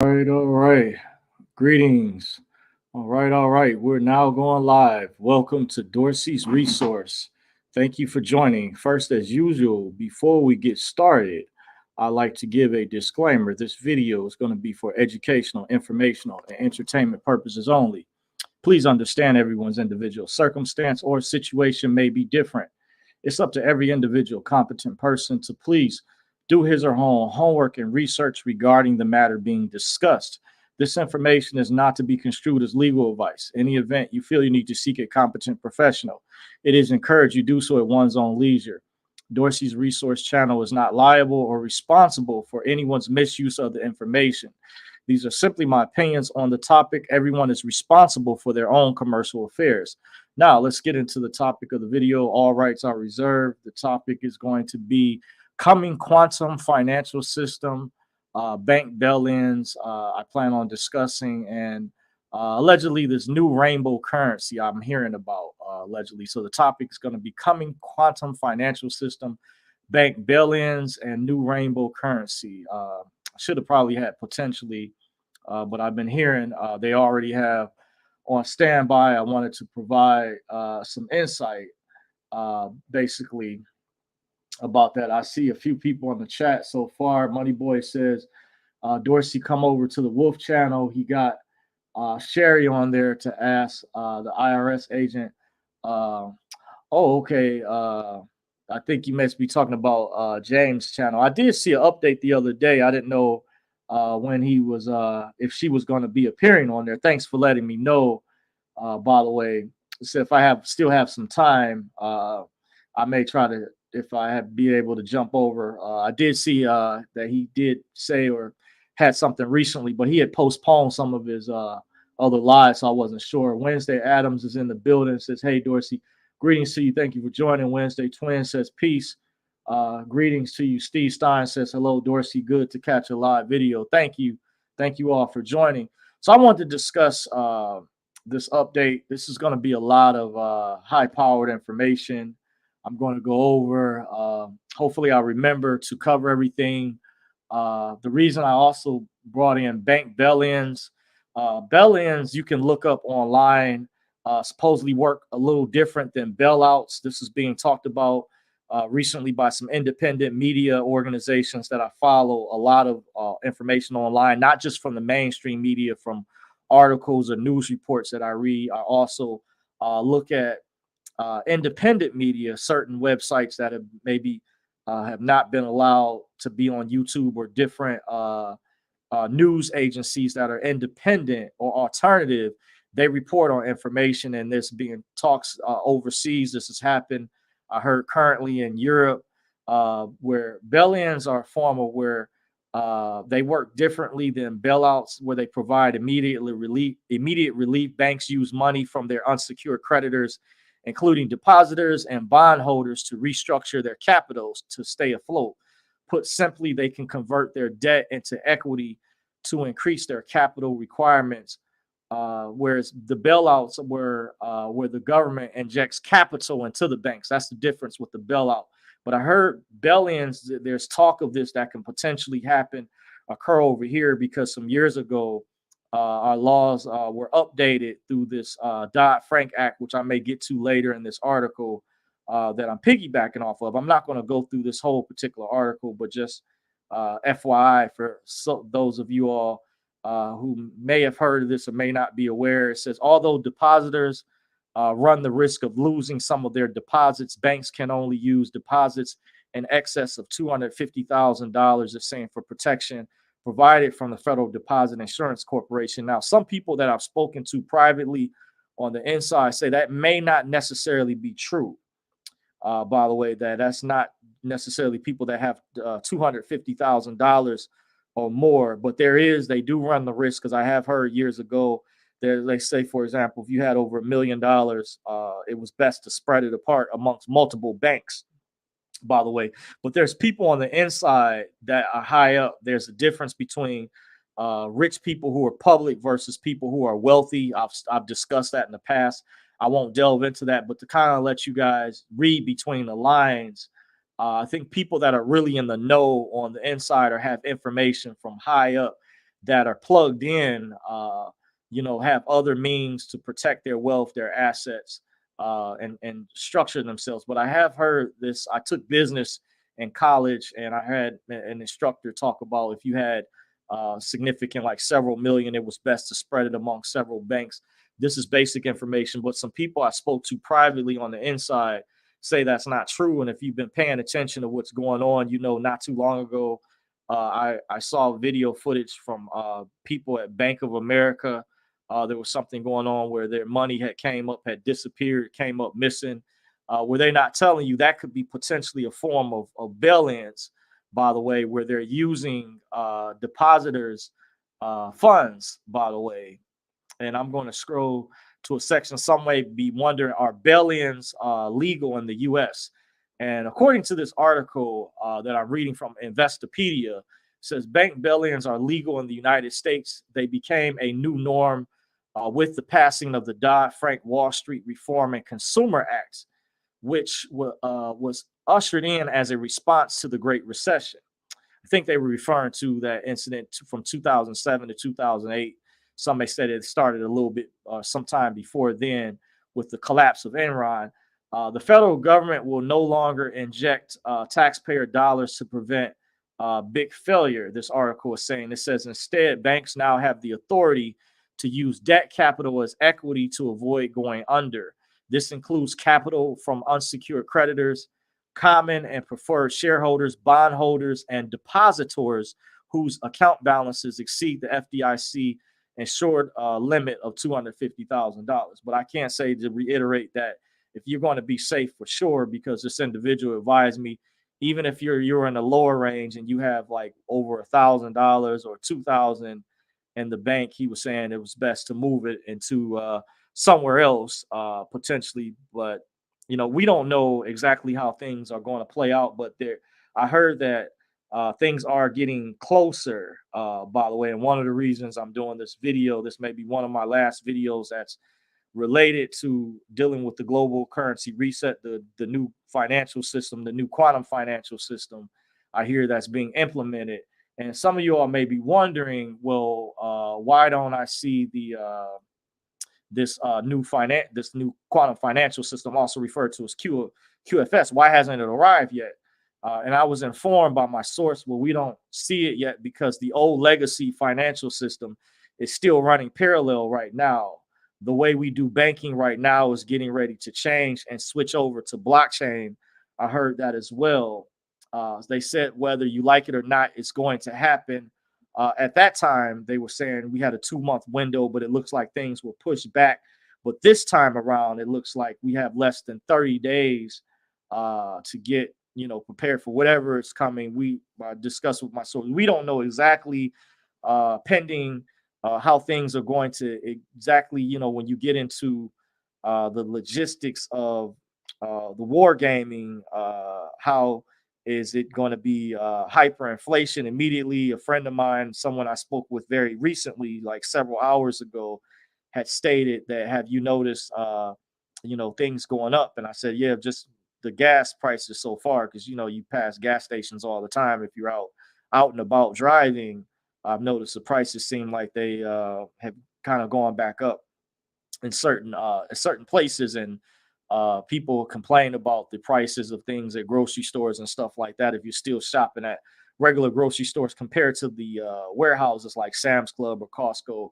All right. Greetings. All right. We're now going live. Welcome to Dorsey's Resource. Thank you for joining. First, as usual, before we get started, I'd like to give a disclaimer. This video is going to be for educational, informational, and entertainment purposes only. Please understand everyone's individual circumstance or situation may be different. It's up to every individual competent person to please do his or her own homework and research regarding the matter being discussed. This information is not to be construed as legal advice. In the event you feel you need to seek a competent professional, it is encouraged you do so at one's own leisure. Dorsey's Resource Channel is not liable or responsible for anyone's misuse of the information. These are simply my opinions on the topic. Everyone is responsible for their own commercial affairs. Now, let's get into the topic of the video. All rights are reserved. The topic is going to be coming quantum financial system, bank bail-ins. I plan on discussing and allegedly this new rainbow currency I'm hearing about allegedly. So the topic is going to be coming quantum financial system, bank bail-ins, and new rainbow currency. Should have probably had potentially, but I've been hearing they already have on standby. I wanted to provide some insight, basically about that. I see a few people in the chat so far. Money Boy says, Dorsey, come over to the Wolf channel. He got Sherry on there to ask the IRS agent. Okay. I think you must be talking about James' channel. I did see an update the other day. I didn't know when he was, if she was going to be appearing on there. Thanks for letting me know. By the way, so if I still have some time, I may try to, if I have be able to jump over. I did see that he did say or had something recently, but he had postponed some of his other lives, so I wasn't sure. Wednesday Adams is in the building. Says, "Hey Dorsey, greetings to you. Thank you for joining." Wednesday Twin says, "Peace. Greetings to you." Steve Stein says, "Hello Dorsey. Good to catch a live video. Thank you. Thank you all for joining." So I want to discuss this update. This is going to be a lot of high-powered information. I'm going to go over. Hopefully, I'll remember to cover everything. The reason I also brought in bank bail-ins. Bail-ins you can look up online. Supposedly work a little different than bailouts. This is being talked about recently by some independent media organizations that I follow. A lot of information online, not just from the mainstream media, from articles or news reports that I read. I also look at independent media, certain websites that have maybe have not been allowed to be on YouTube, or different news agencies that are independent or alternative. They report on information, and this being talks overseas. This has happened. I heard currently in Europe, where bail-ins are a form of where they work differently than bailouts, where they provide immediate relief. Immediate relief. Banks use money from their unsecured creditors, including depositors and bondholders, to restructure their capitals to stay afloat. Put simply, they can convert their debt into equity to increase their capital requirements. Whereas the bailouts where the government injects capital into the banks. That's the difference with the bailout. But I heard bail-ins, there's talk of this that can potentially occur over here, because some years ago, our laws were updated through this Dodd-Frank Act, which I may get to later in this article that I'm piggybacking off of. I'm not going to go through this whole particular article, but just FYI for those of you all who may have heard of this or may not be aware. It says, although depositors run the risk of losing some of their deposits, banks can only use deposits in excess of $250,000, it's saying, for protection provided from the Federal Deposit Insurance Corporation. Now, some people that I've spoken to privately on the inside say that may not necessarily be true. By the way, that's not necessarily people that have $250,000 or more, but they do run the risk, because I have heard years ago they say, for example, if you had over $1 million, it was best to spread it apart amongst multiple banks, by the way. But there's people on the inside that are high up. There's a difference between rich people who are public versus people who are wealthy. I've discussed that in the past. I won't delve into that, but to kind of let you guys read between the lines, I think people that are really in the know on the inside or have information from high up, that are plugged in, have other means to protect their wealth, their assets, and structure themselves. But I have heard this. I took business in college, and I had an instructor talk about if you had significant, like several million, it was best to spread it among several banks. This is basic information, but some people I spoke to privately on the inside say that's not true. And if you've been paying attention to what's going on, not too long ago, I saw video footage from people at Bank of America. There was something going on where their money had disappeared, came up missing. Where they're not telling you that could be potentially a form of bail-ins, by the way, where they're using depositors' funds, by the way. And I'm going to scroll to a section. Some may be wondering, are bail-ins legal in the U.S.? And according to this article that I'm reading from Investopedia, it says bank bail-ins are legal in the United States. They became a new norm with the passing of the Dodd-Frank Wall Street Reform and Consumer Acts, which was ushered in as a response to the Great Recession. I think they were referring to that incident from 2007 to 2008. Some may say that it started a little bit sometime before then with the collapse of Enron. The federal government will no longer inject taxpayer dollars to prevent big failure, this article is saying. It says instead, banks now have the authority to use debt capital as equity to avoid going under. This includes capital from unsecured creditors, common and preferred shareholders, bondholders, and depositors whose account balances exceed the FDIC insured limit of $250,000. But I can't say, to reiterate, that if you're going to be safe for sure, because this individual advised me, even if you're in the lower range and you have like over $1,000 or $2,000 in the bank, he was saying it was best to move it into somewhere else potentially. But we don't know exactly how things are going to play out. But I heard that things are getting closer, by the way. And one of the reasons I'm doing this video, this may be one of my last videos that's related to dealing with the global currency reset, the new financial system, the new quantum financial system. I hear that's being implemented. And some of you all may be wondering, well, why don't I see this new quantum financial system, also referred to as QFS? Why hasn't it arrived yet? And I was informed by my source, well, we don't see it yet because the old legacy financial system is still running parallel right now. The way we do banking right now is getting ready to change and switch over to blockchain. I heard that as well. They said whether you like it or not, it's going to happen. At that time, they were saying we had a 2-month window, but it looks like things were pushed back. But this time around, it looks like we have less than 30 days to get prepared for whatever is coming. We discussed with my source. We don't know exactly, pending how things are going to exactly, when you get into the logistics of the war gaming, how is it going to be hyperinflation immediately? A friend of mine, someone I spoke with very recently, like several hours ago, had stated that, have you noticed, things going up? And I said, yeah, just the gas prices so far, because you pass gas stations all the time if you're out and about driving. I've noticed the prices seem like they have kind of gone back up in certain places, and people complain about the prices of things at grocery stores and stuff like that. If you're still shopping at regular grocery stores compared to the warehouses like Sam's Club or Costco.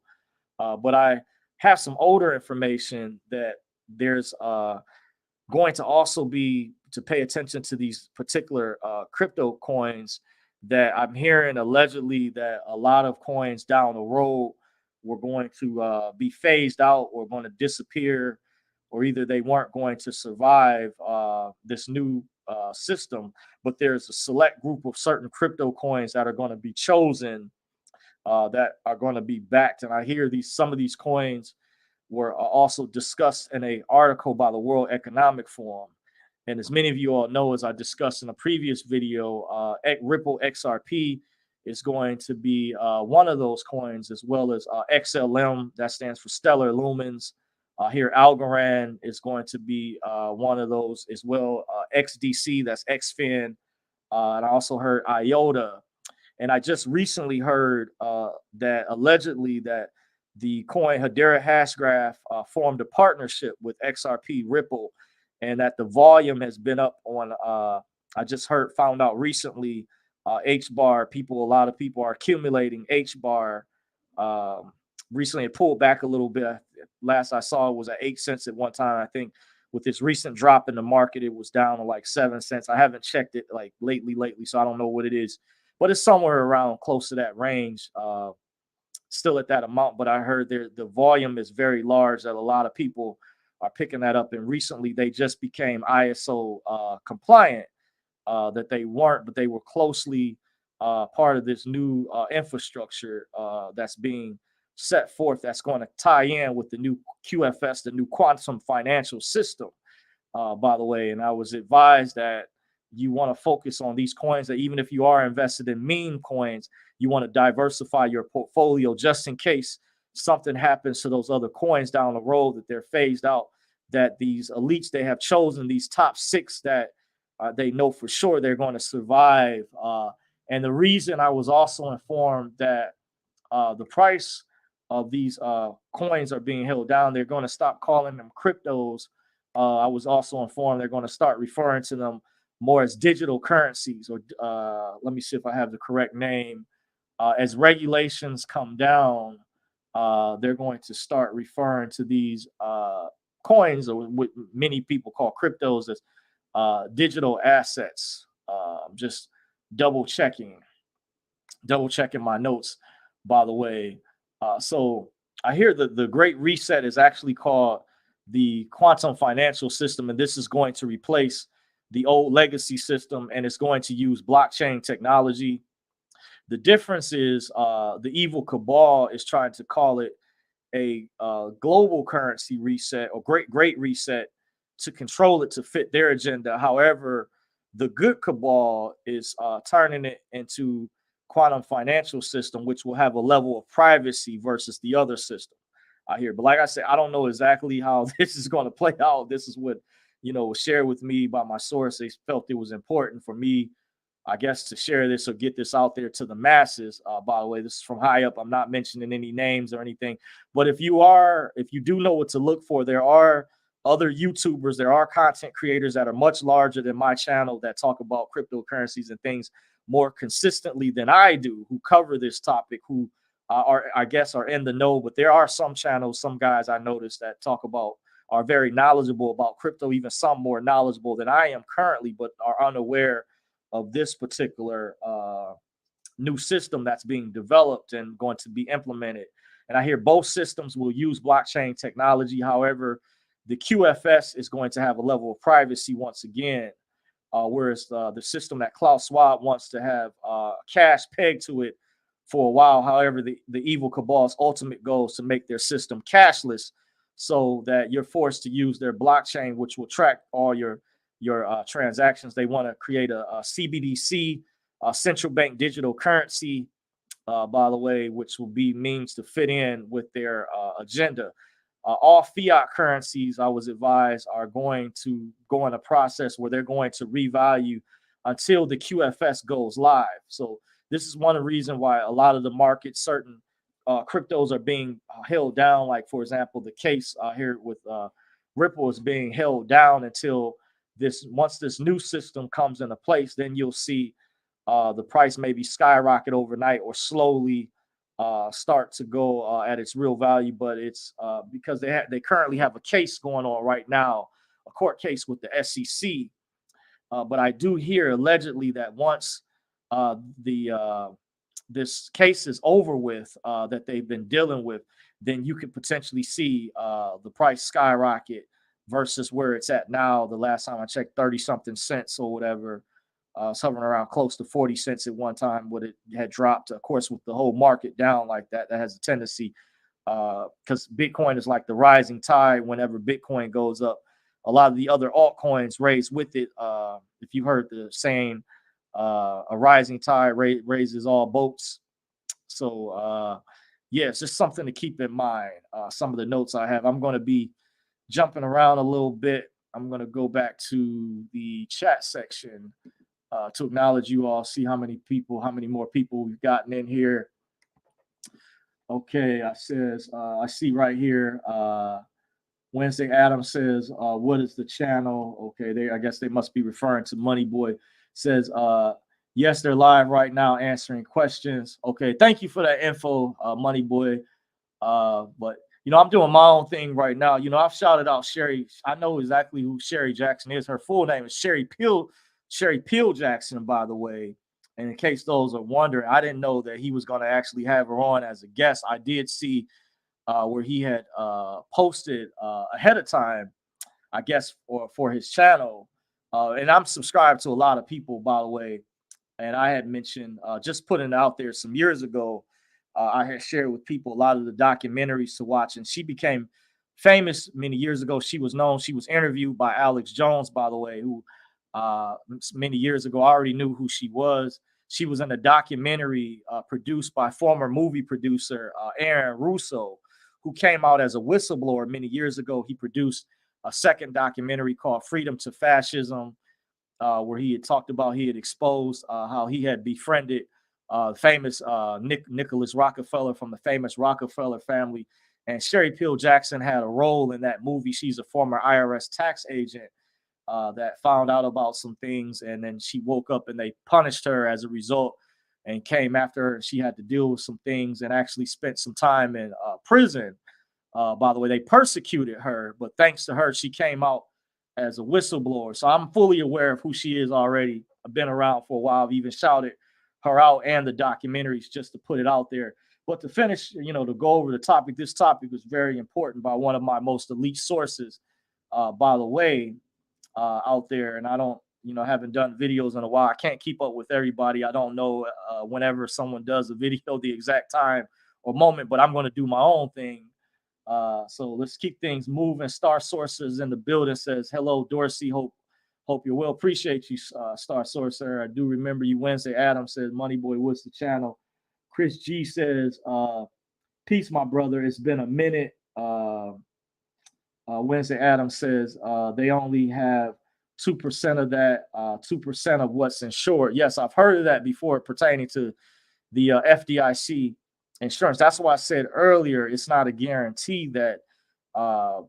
But I have some older information that there's going to also be to pay attention to these particular crypto coins that I'm hearing allegedly that a lot of coins down the road were going to be phased out or going to disappear, or either they weren't going to survive this new system. But there's a select group of certain crypto coins that are going to be chosen, that are going to be backed. And I hear some of these coins were also discussed in an article by the World Economic Forum. And as many of you all know, as I discussed in a previous video, Ripple XRP is going to be one of those coins, as well as XLM, that stands for Stellar Lumens. Here, Algorand is going to be one of those as well. XDC, that's XFIN. And I also heard IOTA. And I just recently heard that allegedly that the coin Hedera Hashgraph formed a partnership with XRP Ripple, and that the volume has been up on. I just found out recently, H bar people. A lot of people are accumulating H bar. Um, Recently, it pulled back a little bit. Last I saw it was at 8 cents at one time. I think with this recent drop in the market, it was down to like 7 cents. I haven't checked it like lately, so I don't know what it is, but it's somewhere around close to that range. Still at that amount, but I heard the volume is very large, that a lot of people are picking that up. And recently, they just became ISO compliant. That they weren't, but they were closely part of this new infrastructure that's being set forth, that's going to tie in with the new QFS, the new quantum financial system, by the way. And I was advised that you want to focus on these coins, that even if you are invested in meme coins, you want to diversify your portfolio just in case something happens to those other coins down the road, that they're phased out, that these elites they have chosen, these top six that they know for sure they're going to survive. And the reason I was also informed that the price of these coins are being held down, they're going to stop calling them cryptos. I was also informed they're going to start referring to them more as digital currencies, or let me see if I have the correct name. As regulations come down, they're going to start referring to these coins, or what many people call cryptos, as digital assets. Just double checking, my notes, by the way. So I hear that the Great Reset is actually called the quantum financial system, and this is going to replace the old legacy system, and it's going to use blockchain technology. The difference is the evil cabal is trying to call it a global currency reset, or great reset, to control it to fit their agenda. However, the good cabal is turning it into quantum financial system, which will have a level of privacy versus the other system out here. But like I said, I don't know exactly how this is going to play out. This is what was shared with me by my source. They felt it was important for me, I guess, to share this or get this out there to the masses. By the way, this is from high up. I'm not mentioning any names or anything. But if you do know what to look for, there are other YouTubers, there are content creators that are much larger than my channel that talk about cryptocurrencies and things more consistently than I do, who cover this topic, who are in the know. But there are some channels, some guys I noticed that are very knowledgeable about crypto, even some more knowledgeable than I am currently, but are unaware of this particular new system that's being developed and going to be implemented. And I hear both systems will use blockchain technology. However, the QFS is going to have a level of privacy once again, whereas the system that Klaus Schwab wants to have cash pegged to it for a while. However, the evil cabal's ultimate goal is to make their system cashless, so that you're forced to use their blockchain, which will track all your transactions. They want to create a CBDC, central bank digital currency, by the way, which will be means to fit in with their agenda. All fiat currencies, I was advised, are going to go in a process where they're going to revalue until the QFS goes live. So this is one of the reasons why a lot of the market, certain cryptos are being held down. Like, for example, the case here with Ripple is being held down until once this new system comes into place. Then you'll see the price maybe skyrocket overnight, or slowly start to go at its real value. But it's because they currently have a case going on right now, a court case with the SEC. But I do hear allegedly that once this case is over with, that they've been dealing with, then you could potentially see the price skyrocket versus where it's at now. The last time I checked, 30 something cents or whatever. It's hovering around close to 40 cents at one time, but it had dropped. Of course, with the whole market down like that, that has a tendency, because Bitcoin is like the rising tide. Whenever Bitcoin goes up, a lot of the other altcoins raise with it. If you've heard the saying, a rising tide raises all boats. So, yeah, it's just something to keep in mind. Some of the notes I have, I'm going to be jumping around a little bit. I'm going to go back to the chat section to acknowledge you all, see how many more people we've gotten in here. Okay, I see right here. Wednesday Adams says, what is the channel? Okay, I guess they must be referring to Money Boy. Says, yes, they're live right now answering questions. Okay, thank you for that info, Money Boy. But I'm doing my own thing right now. I've shouted out Sherry. I know exactly who Sherry Jackson is. Her full name is Sherry Peel Jackson, by the way. And in case those are wondering, I didn't know that he was going to actually have her on as a guest. I did see where he had posted ahead of time, I guess, for his channel. And I'm subscribed to a lot of people, by the way. And I had mentioned, just putting it out there some years ago, I had shared with people a lot of the documentaries to watch. And she became famous many years ago. She was interviewed by Alex Jones, by the way, who many years ago I already knew who she was. She was in a documentary produced by former movie producer Aaron Russo, who came out as a whistleblower many years ago. He produced a second documentary called Freedom to Fascism, where he had talked about, he had exposed how he had befriended famous Nicholas Rockefeller from the famous Rockefeller family. And Sherry Peel Jackson had a role in that movie. She's a former IRS tax agent that found out about some things, and then she woke up and they punished her as a result and came after her, and she had to deal with some things and actually spent some time in prison. By the way, they persecuted her, but thanks to her, she came out as a whistleblower. So I'm fully aware of who she is already. I've been around for a while. I've even shouted her out and the documentaries just to put it out there. But to finish, to go over the topic, this topic was very important by one of my most elite sources, by the way, out there. And I don't, haven't done videos in a while. I can't keep up with everybody. I don't know whenever someone does a video, the exact time or moment, but I'm going to do my own thing. So let's keep things moving. Star Sources in the building says, hello, Dorsey. Hope you're well. Appreciate you, Star Sourcer. I do remember you. Wednesday Adams says, Money Boy, what's the channel? Chris G says, peace, my brother. It's been a minute. Wednesday Adams says, they only have 2% of that, 2% of what's insured. Yes, I've heard of that before pertaining to the FDIC insurance. That's why I said earlier, it's not a guarantee that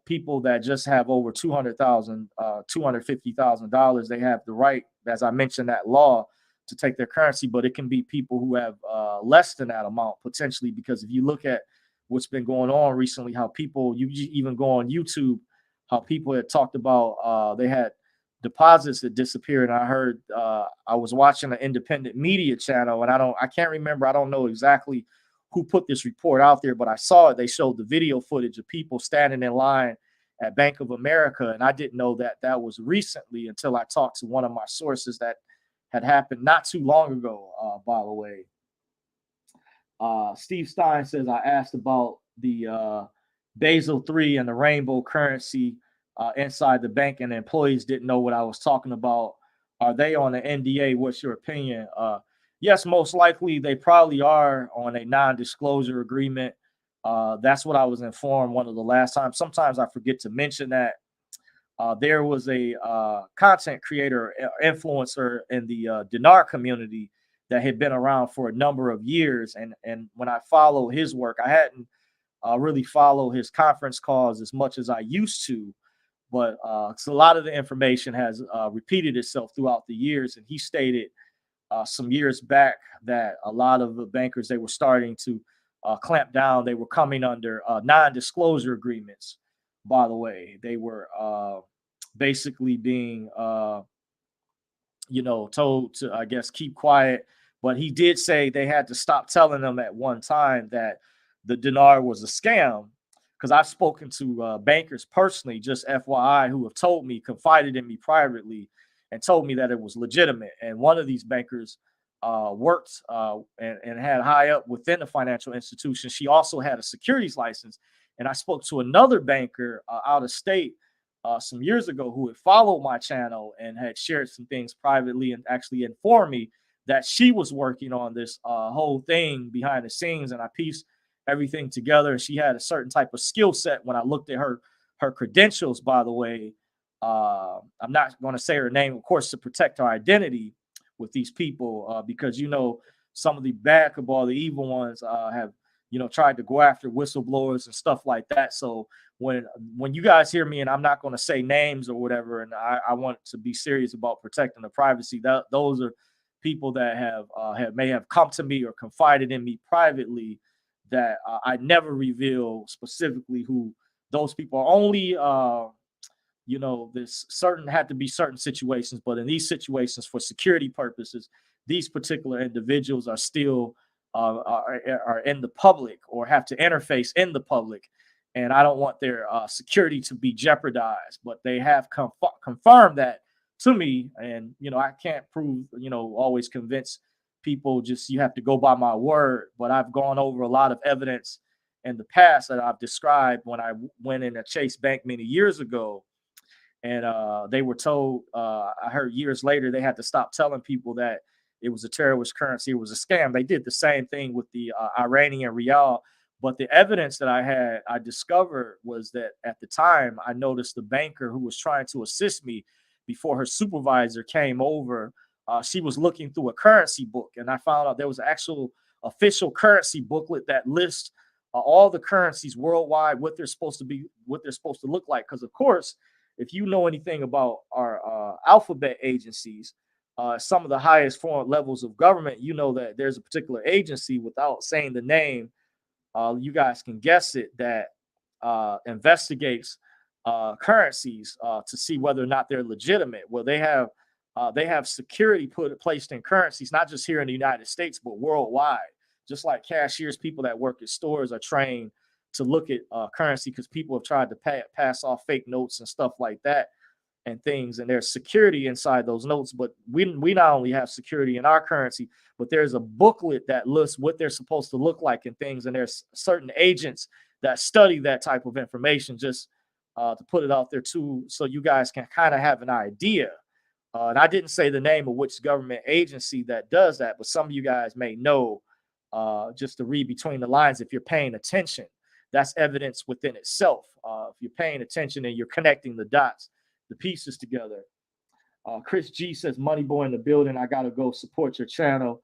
people that just have over $200,000, $250,000, they have the right, as I mentioned, that law to take their currency, but it can be people who have less than that amount potentially, because if you look at what's been going on recently, how people, you even go on YouTube, how people had talked about they had deposits that disappeared. And I heard I was watching an independent media channel, and I can't remember, I don't know exactly who put this report out there, but I saw it. They showed the video footage of people standing in line at Bank of America, and I didn't know that that was recently until I talked to one of my sources that had happened not too long ago, by the way. Steve Stein says, I asked about the Basel III and the rainbow currency inside the bank, and the employees didn't know what I was talking about. Are they on the NDA? What's your opinion? Yes, most likely they probably are on a non-disclosure agreement. That's what I was informed one of the last times. Sometimes I forget to mention that. There was a content creator, influencer in the dinar community that had been around for a number of years. And when I follow his work, I hadn't really followed his conference calls as much as I used to. But so a lot of the information has repeated itself throughout the years. And he stated some years back that a lot of the bankers, they were starting to clamp down. They were coming under non-disclosure agreements. By the way, they were basically being, told to, I guess, keep quiet. But he did say they had to stop telling them at one time that the dinar was a scam. Because I've spoken to bankers personally, just FYI, who have told me, confided in me privately, and told me that it was legitimate. And one of these bankers worked and had high up within the financial institution. She also had a securities license. And I spoke to another banker out of state some years ago who had followed my channel and had shared some things privately and actually informed me that she was working on this whole thing behind the scenes. And I pieced everything together. And she had a certain type of skill set. When I looked at her credentials, by the way, I'm not going to say her name, of course, to protect her identity, with these people because some of the bad cabal, the evil ones, have tried to go after whistleblowers and stuff like that. So when you guys hear me, and I'm not going to say names or whatever, and I want to be serious about protecting the privacy. Those are people that may have come to me or confided in me privately that I never reveal specifically who those people are. Only this certain had to be certain situations, but in these situations, for security purposes, these particular individuals are still are in the public or have to interface in the public, and I don't want their security to be jeopardized. But they have confirmed that to me, and I can't prove, always convince people. Just you have to go by my word. But I've gone over a lot of evidence in the past that I've described when I went in a Chase Bank many years ago. And they were told, I heard years later, they had to stop telling people that it was a terrorist currency, it was a scam. They did the same thing with the Iranian rial. But the evidence that I discovered was that at the time, I noticed the banker who was trying to assist me before her supervisor came over. She was looking through a currency book, and I found out there was an actual official currency booklet that lists all the currencies worldwide, what they're supposed to be, what they're supposed to look like. Because of course, if you know anything about our alphabet agencies, some of the highest foreign levels of government, you know that there's a particular agency, without saying the name, you guys can guess it, that investigates currencies to see whether or not they're legitimate. Well, they have security placed in currencies, not just here in the United States, but worldwide. Just like cashiers, people that work at stores are trained to look at currency because people have tried to pass off fake notes and stuff like that and things. And there's security inside those notes. But we not only have security in our currency, but there's a booklet that lists what they're supposed to look like and things. And there's certain agents that study that type of information, just to put it out there too, so you guys can kind of have an idea. And I didn't say the name of which government agency that does that, but some of you guys may know, just to read between the lines if you're paying attention. That's evidence within itself. If you're paying attention and you're connecting the dots, the pieces together. Chris G says, Money Boy in the building. I got to go support your channel.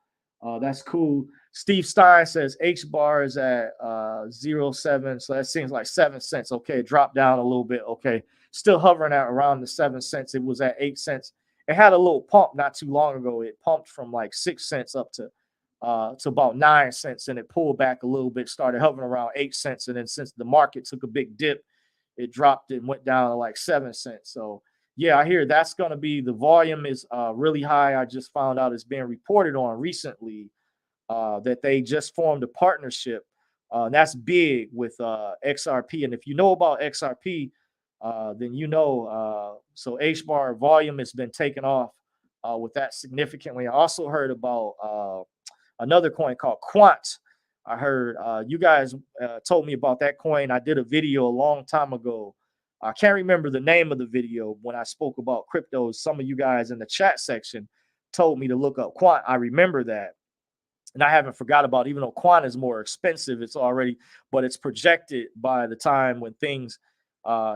That's cool. Steve Stein says H bar is at 0.7. So that seems like 7 cents. Okay, it dropped down a little bit. Okay, still hovering at around the 7 cents. It was at 8 cents. It had a little pump not too long ago. It pumped from like 6 cents up to about 9 cents, and it pulled back a little bit, started hovering around 8 cents. And then since the market took a big dip, it dropped and went down to like 7 cents. So yeah, I hear that's going to be, the volume is really high. I just found out it's being reported on recently that they just formed a partnership. That's big with XRP. And if you know about XRP, then you know, so H-bar volume has been taken off with that significantly. I also heard about another coin called Quant. I heard you guys told me about that coin. I did a video a long time ago. I can't remember the name of the video when I spoke about cryptos. Some of you guys in the chat section told me to look up Quant. I remember that. And I haven't forgot about it, even though Quant is more expensive, it's already, but it's projected by the time when things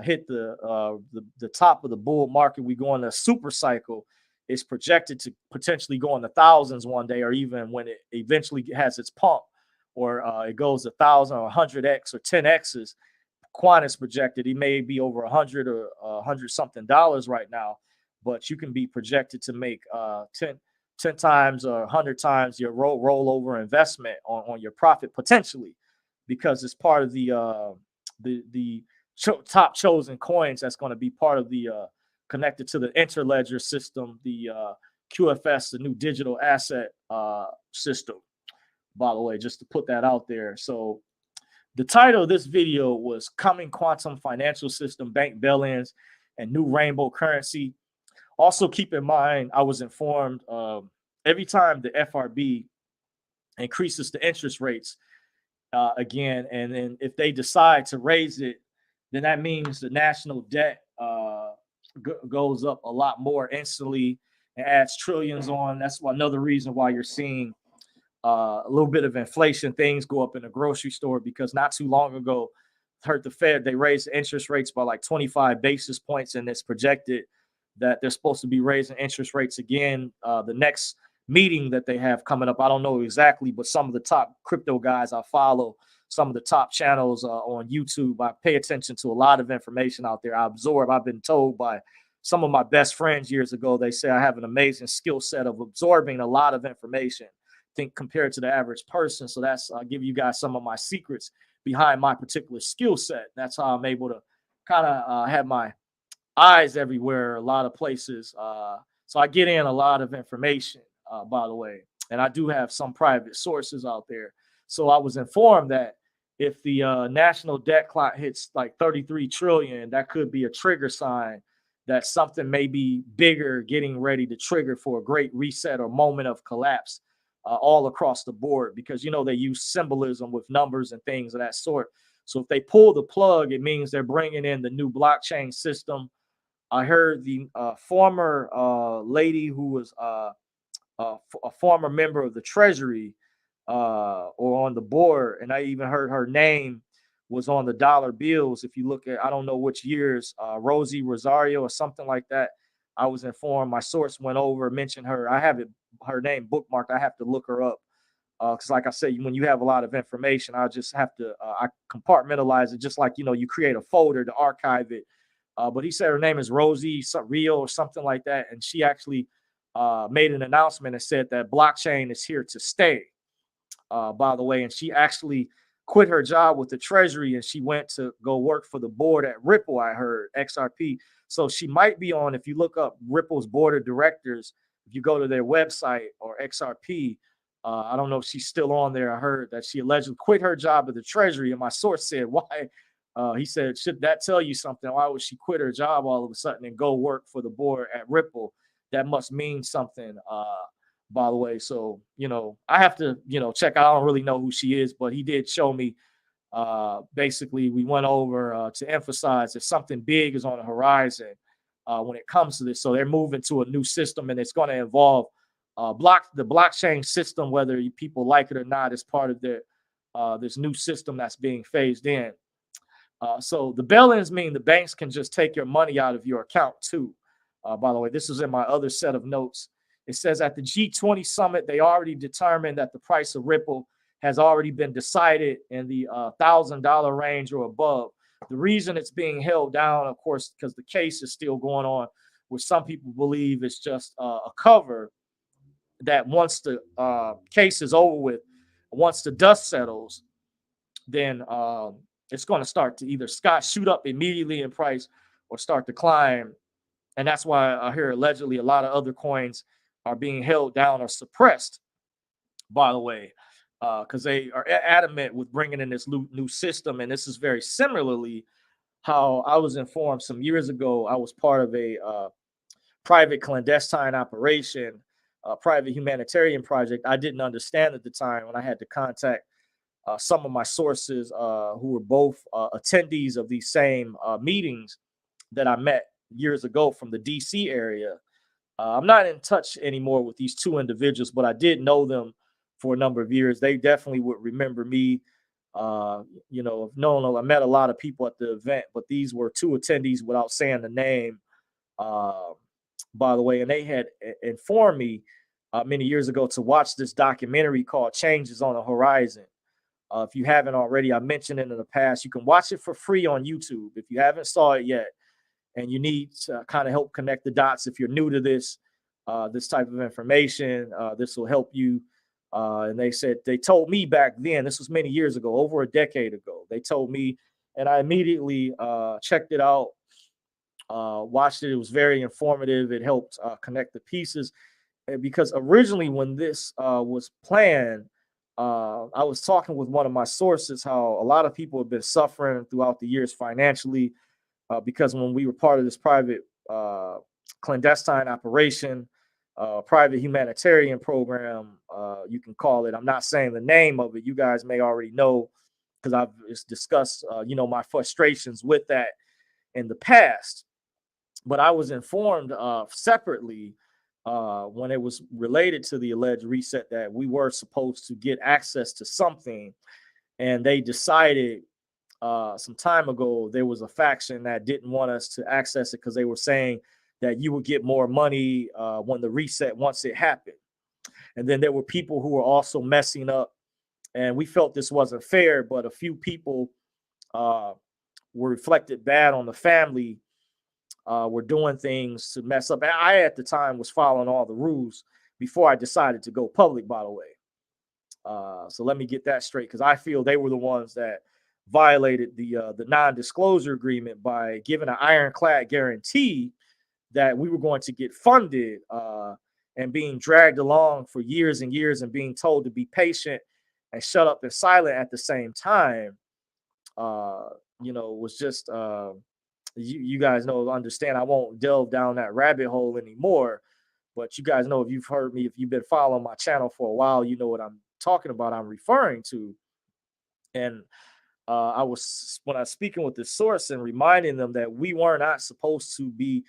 hit the top of the bull market, we go in a super cycle. It's projected to potentially go in the thousands one day, or even when it eventually has its pump, or it goes 1,000 or 100x or 10x's. Quant is projected, he may be over 100 or 100 something dollars right now, but you can be projected to make 10 times or 100 times your rollover investment on your profit potentially, because it's part of the top chosen coins that's going to be part of the connected to the interledger system, the QFS, the new digital asset system, by the way, just to put that out there. So the title of this video was Coming Quantum Financial System, Bank Bail-ins, and New Rainbow Currency. Also keep in mind, I was informed every time the FRB increases the interest rates again, and then if they decide to raise it, then that means the national debt goes up a lot more instantly and adds trillions on. That's another reason why you're seeing a little bit of inflation. Things go up in a grocery store because not too long ago, heard the Fed, they raised interest rates by like 25 basis points, and it's projected that they're supposed to be raising interest rates again the next meeting that they have coming up. I don't know exactly, but some of the top crypto guys I follow, some of the top channels on YouTube. I pay attention to a lot of information out there. I absorb. I've been told by some of my best friends years ago, they say I have an amazing skill set of absorbing a lot of information, think compared to the average person. So that's, I'll give you guys some of my secrets behind my particular skill set. That's how I'm able to kind of have my eyes everywhere, a lot of places. So I get in a lot of information, by the way, and I do have some private sources out there. So I was informed that if the national debt clock hits like 33 trillion, that could be a trigger sign that something may be bigger getting ready to trigger for a great reset or moment of collapse all across the board, because they use symbolism with numbers and things of that sort. So if they pull the plug, it means they're bringing in the new blockchain system. I heard the former lady who was a former member of the Treasury or on the board, and I even heard her name was on the dollar bills. If you look at, I don't know which years, Rosie Rosario or something like that. I was informed. My source went over, mentioned her. I have her name bookmarked. I have to look her up because, like I said, when you have a lot of information, I just have to I compartmentalize it, just like you create a folder to archive it. But he said her name is Rosie Rio or something like that, and she actually made an announcement and said that blockchain is here to stay. By the way, and she actually quit her job with the Treasury and she went to go work for the board at Ripple. I heard XRP, so she might be on. If you look up Ripple's board of directors, if you go to their website or XRP, I don't know if she's still on there. I heard that she allegedly quit her job at the Treasury, and my source said, "Why?" He said, "Should that tell you something? Why would she quit her job all of a sudden and go work for the board at Ripple? That must mean something." By the way, so I have to check. I don't really know who she is, but he did show me. Basically, we went over to emphasize that something big is on the horizon when it comes to this. So they're moving to a new system, and it's going to involve the blockchain system, whether people like it or not, is part of this new system that's being phased in. So the bail-ins mean the banks can just take your money out of your account too. By the way, this is in my other set of notes. It says at the G20 summit, they already determined that the price of Ripple has already been decided in the $1,000 range or above. The reason it's being held down, of course, because the case is still going on, which some people believe is just a cover, that once the case is over with, once the dust settles, then it's going to start to either shoot up immediately in price or start to climb. And that's why I hear allegedly a lot of other coins are being held down or suppressed, by the way, because they are adamant with bringing in this new system. And this is very similarly how I was informed some years ago. I was part of a private clandestine operation, a private humanitarian project. I didn't understand at the time when I had to contact some of my sources who were both attendees of these same meetings that I met years ago from the DC area. I'm not in touch anymore with these two individuals, but I did know them for a number of years. They definitely would remember me. I met a lot of people at the event, but these were two attendees without saying the name, uh, by the way. And they had informed me many years ago to watch this documentary called Changes on the Horizon. If you haven't already, I mentioned it in the past. You can watch it for free on YouTube if you haven't saw it yet, and you need to kind of help connect the dots. If you're new to this type of information, this will help you. And they told me back then, this was many years ago, over a decade ago, they told me, and I immediately checked it out, watched it. It was very informative. It helped connect the pieces. Because originally when this was planned, I was talking with one of my sources how a lot of people have been suffering throughout the years financially, because when we were part of this private clandestine operation, private humanitarian program, you can call it. I'm not saying the name of it. You guys may already know because I've discussed, my frustrations with that in the past. But I was informed separately when it was related to the alleged reset that we were supposed to get access to something, and they decided some time ago there was a faction that didn't want us to access it because they were saying that you would get more money when the reset once it happened. And then there were people who were also messing up, and we felt this wasn't fair. But a few people uh, were reflected bad on the family, were doing things to mess up. And I, at the time, was following all the rules before I decided to go public, by the way. So let me get that straight, because I feel they were the ones that violated the non-disclosure agreement by giving an ironclad guarantee that we were going to get funded, and being dragged along for years and years and being told to be patient and shut up and silent at the same time. Uh, was just you guys know, understand. I won't delve down that rabbit hole anymore. But you guys know, if you've heard me, if you've been following my channel for a while, you know what I'm talking about. I'm referring to. And I was, when I was speaking with the source and reminding them that we were not supposed to be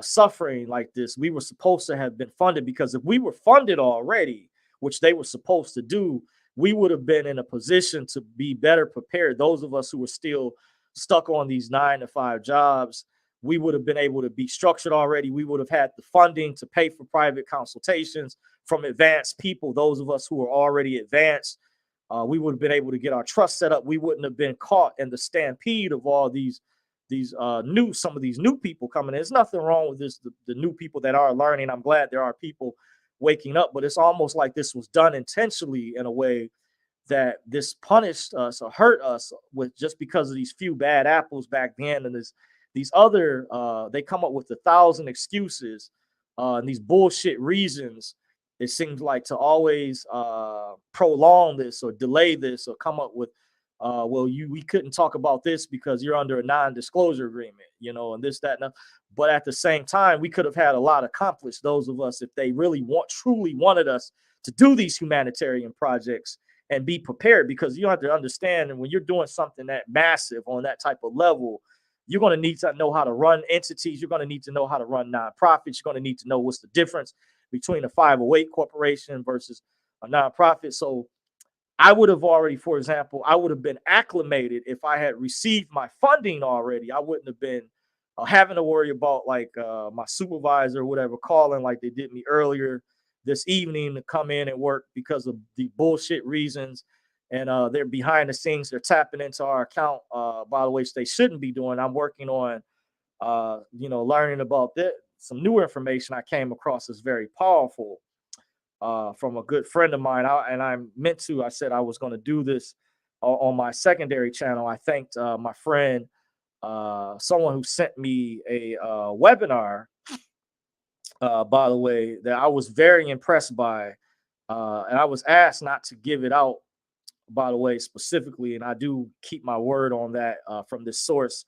suffering like this. We were supposed to have been funded, because if we were funded already, which they were supposed to do, we would have been in a position to be better prepared. Those of us who were still stuck on these 9 to 5 jobs, we would have been able to be structured already. We would have had the funding to pay for private consultations from advanced people. Those of us who were already advanced, we would have been able to get our trust set up. We wouldn't have been caught in the stampede of all these some of these new people coming in. There's nothing wrong with this, the new people that are learning. I'm glad there are people waking up, but it's almost like this was done intentionally in a way that this punished us or hurt us with, just because of these few bad apples back then. And these other they come up with 1,000 excuses and these bullshit reasons, it seems like, to always prolong this or delay this, or come up with we couldn't talk about this because you're under a non-disclosure agreement, and this, that, and that. But at the same time, we could have had a lot accomplished, those of us, if they really truly wanted us to do these humanitarian projects and be prepared. Because you have to understand, and when you're doing something that massive on that type of level, you're going to need to know how to run entities. You're going to need to know how to run nonprofits. You're going to need to know what's the difference between a 508 corporation versus a nonprofit. So I would have already, for example, I would have been acclimated if I had received my funding already. I wouldn't have been having to worry about my supervisor or whatever calling like they did me earlier this evening to come in and work because of the bullshit reasons. And they're behind the scenes. They're tapping into our account, by the way, which they shouldn't be doing. I'm working on, learning about that. Some new information I came across is very powerful. From a good friend of mine. I said I was going to do this on my secondary channel. I thanked my friend, someone who sent me a webinar, by the way, that I was very impressed by. And I was asked not to give it out, by the way, specifically. And I do keep my word on that from this source,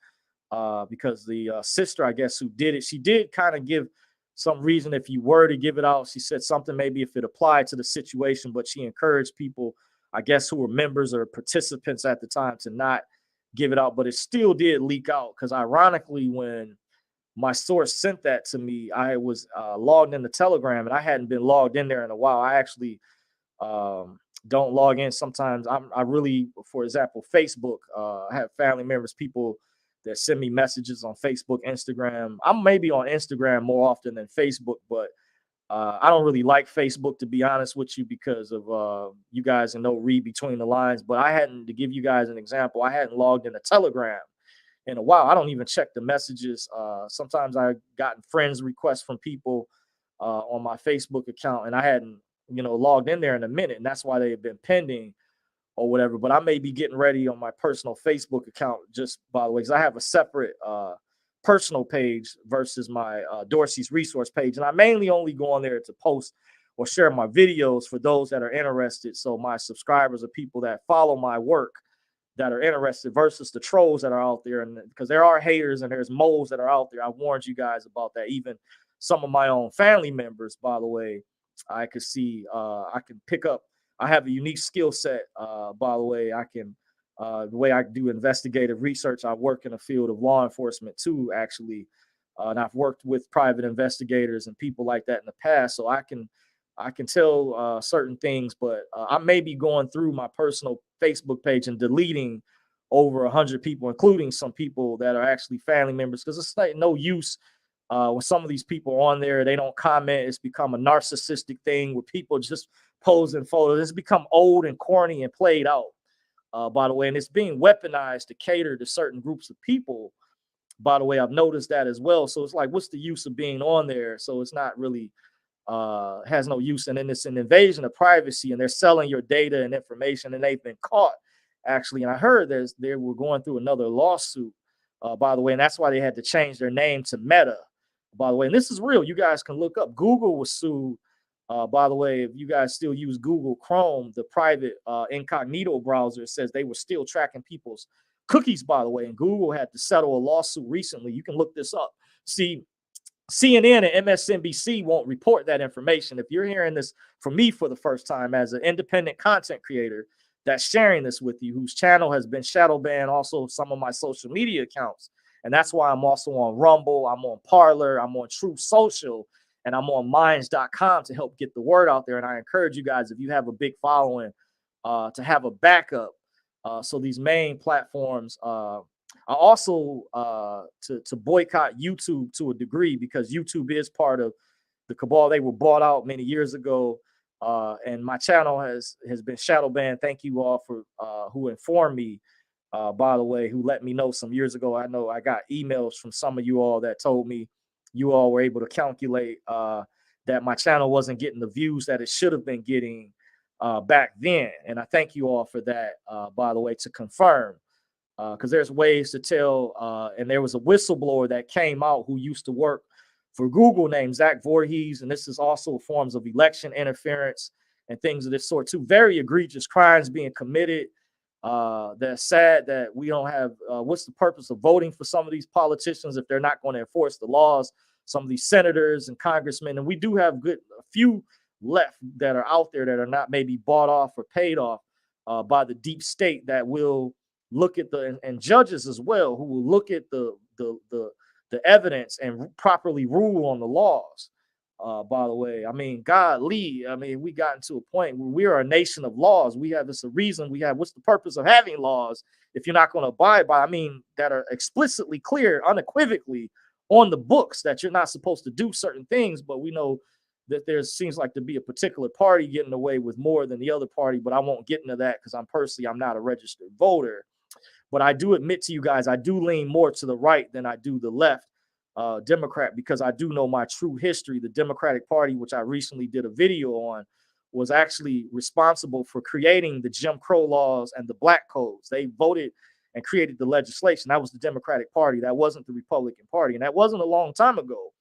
because the sister, I guess, who did it, she did kind of give some reason if you were to give it out. She said something maybe if it applied to the situation, but she encouraged people, I guess, who were members or participants at the time, to not give it out. But it still did leak out, because ironically, when my source sent that to me, I was logged into Telegram, and I hadn't been logged in there in a while. I actually don't log in sometimes. I really, for example, Facebook, I have family members, people that send me messages on Facebook, Instagram. I'm maybe on Instagram more often than Facebook, but I don't really like Facebook, to be honest with you, because of you guys and no read between the lines. But I hadn't, to give you guys an example, I hadn't logged into Telegram in a while. I don't even check the messages. Sometimes I gotten friends requests from people on my Facebook account, and I hadn't, logged in there in a minute, and that's why they have been pending or whatever. But I may be getting ready on my personal Facebook account, just by the way, because I have a separate personal page versus my Dorsey's resource page. And I mainly only go on there to post or share my videos for those that are interested. So my subscribers are people that follow my work, that are interested, versus the trolls that are out there. And because there are haters and there's moles that are out there. I warned you guys about that. Even some of my own family members, by the way, I could see, I can pick up. I have a unique skill set, by the way. I can, the way I do investigative research, I work in the field of law enforcement too, actually. And I've worked with private investigators and people like that in the past. So I can tell certain things, but I may be going through my personal Facebook page and deleting over 100 people, including some people that are actually family members, because it's like no use When some of these people are on there, they don't comment. It's become a narcissistic thing where people just posing photos. It's become old and corny and played out, by the way, and it's being weaponized to cater to certain groups of people. By the way, I've noticed that as well. So it's like, what's the use of being on there? So it's not really has no use, and then it's an invasion of privacy, and they're selling your data and information, and they've been caught actually. And I heard they were going through another lawsuit, by the way, and that's why they had to change their name to Meta, by the way. And this is real. You guys can look up. Google was sued. By the way, if you guys still use Google Chrome, the private incognito browser, says they were still tracking people's cookies, by the way, and Google had to settle a lawsuit recently. You can look this up. See, CNN and MSNBC won't report that information. If you're hearing this from me for the first time as an independent content creator that's sharing this with you, whose channel has been shadow banned, also some of my social media accounts. And that's why I'm also on Rumble, I'm on Parler, I'm on Truth Social, and I'm on minds.com to help get the word out there. And I encourage you guys, if you have a big following, to have a backup. So these main platforms are also to boycott YouTube to a degree, because YouTube is part of the cabal. They were bought out many years ago, and my channel has been shadow banned. Thank you all for who informed me, by the way, who let me know some years ago. I know I got emails from some of you all that told me you all were able to calculate that my channel wasn't getting the views that it should have been getting back then. And I thank you all for that, by the way, to confirm, because there's ways to tell. And there was a whistleblower that came out who used to work for Google named Zach Voorhees. And this is also forms of election interference and things of this sort too. Very egregious crimes being committed. That's sad that we don't have, what's the purpose of voting for some of these politicians if they're not going to enforce the laws, some of these senators and congressmen. And we do have a few left that are out there that are not maybe bought off or paid off by the deep state, that will look at and judges as well, who will look at the evidence and properly rule on the laws. By the way, I mean, golly, I mean, we gotten to a point where we are a nation of laws. We have this a reason we have. What's the purpose of having laws if you're not going to abide by? I mean, that are explicitly clear, unequivocally on the books that you're not supposed to do certain things. But we know that there seems like to be a particular party getting away with more than the other party. But I won't get into that because I'm not a registered voter. But I do admit to you guys, I do lean more to the right than I do the left. Democrat, because I do know my true history. The Democratic Party, which I recently did a video on, was actually responsible for creating the Jim Crow laws and the black codes. They voted and created the legislation. That was the Democratic Party. That wasn't the Republican Party. And that wasn't a long time ago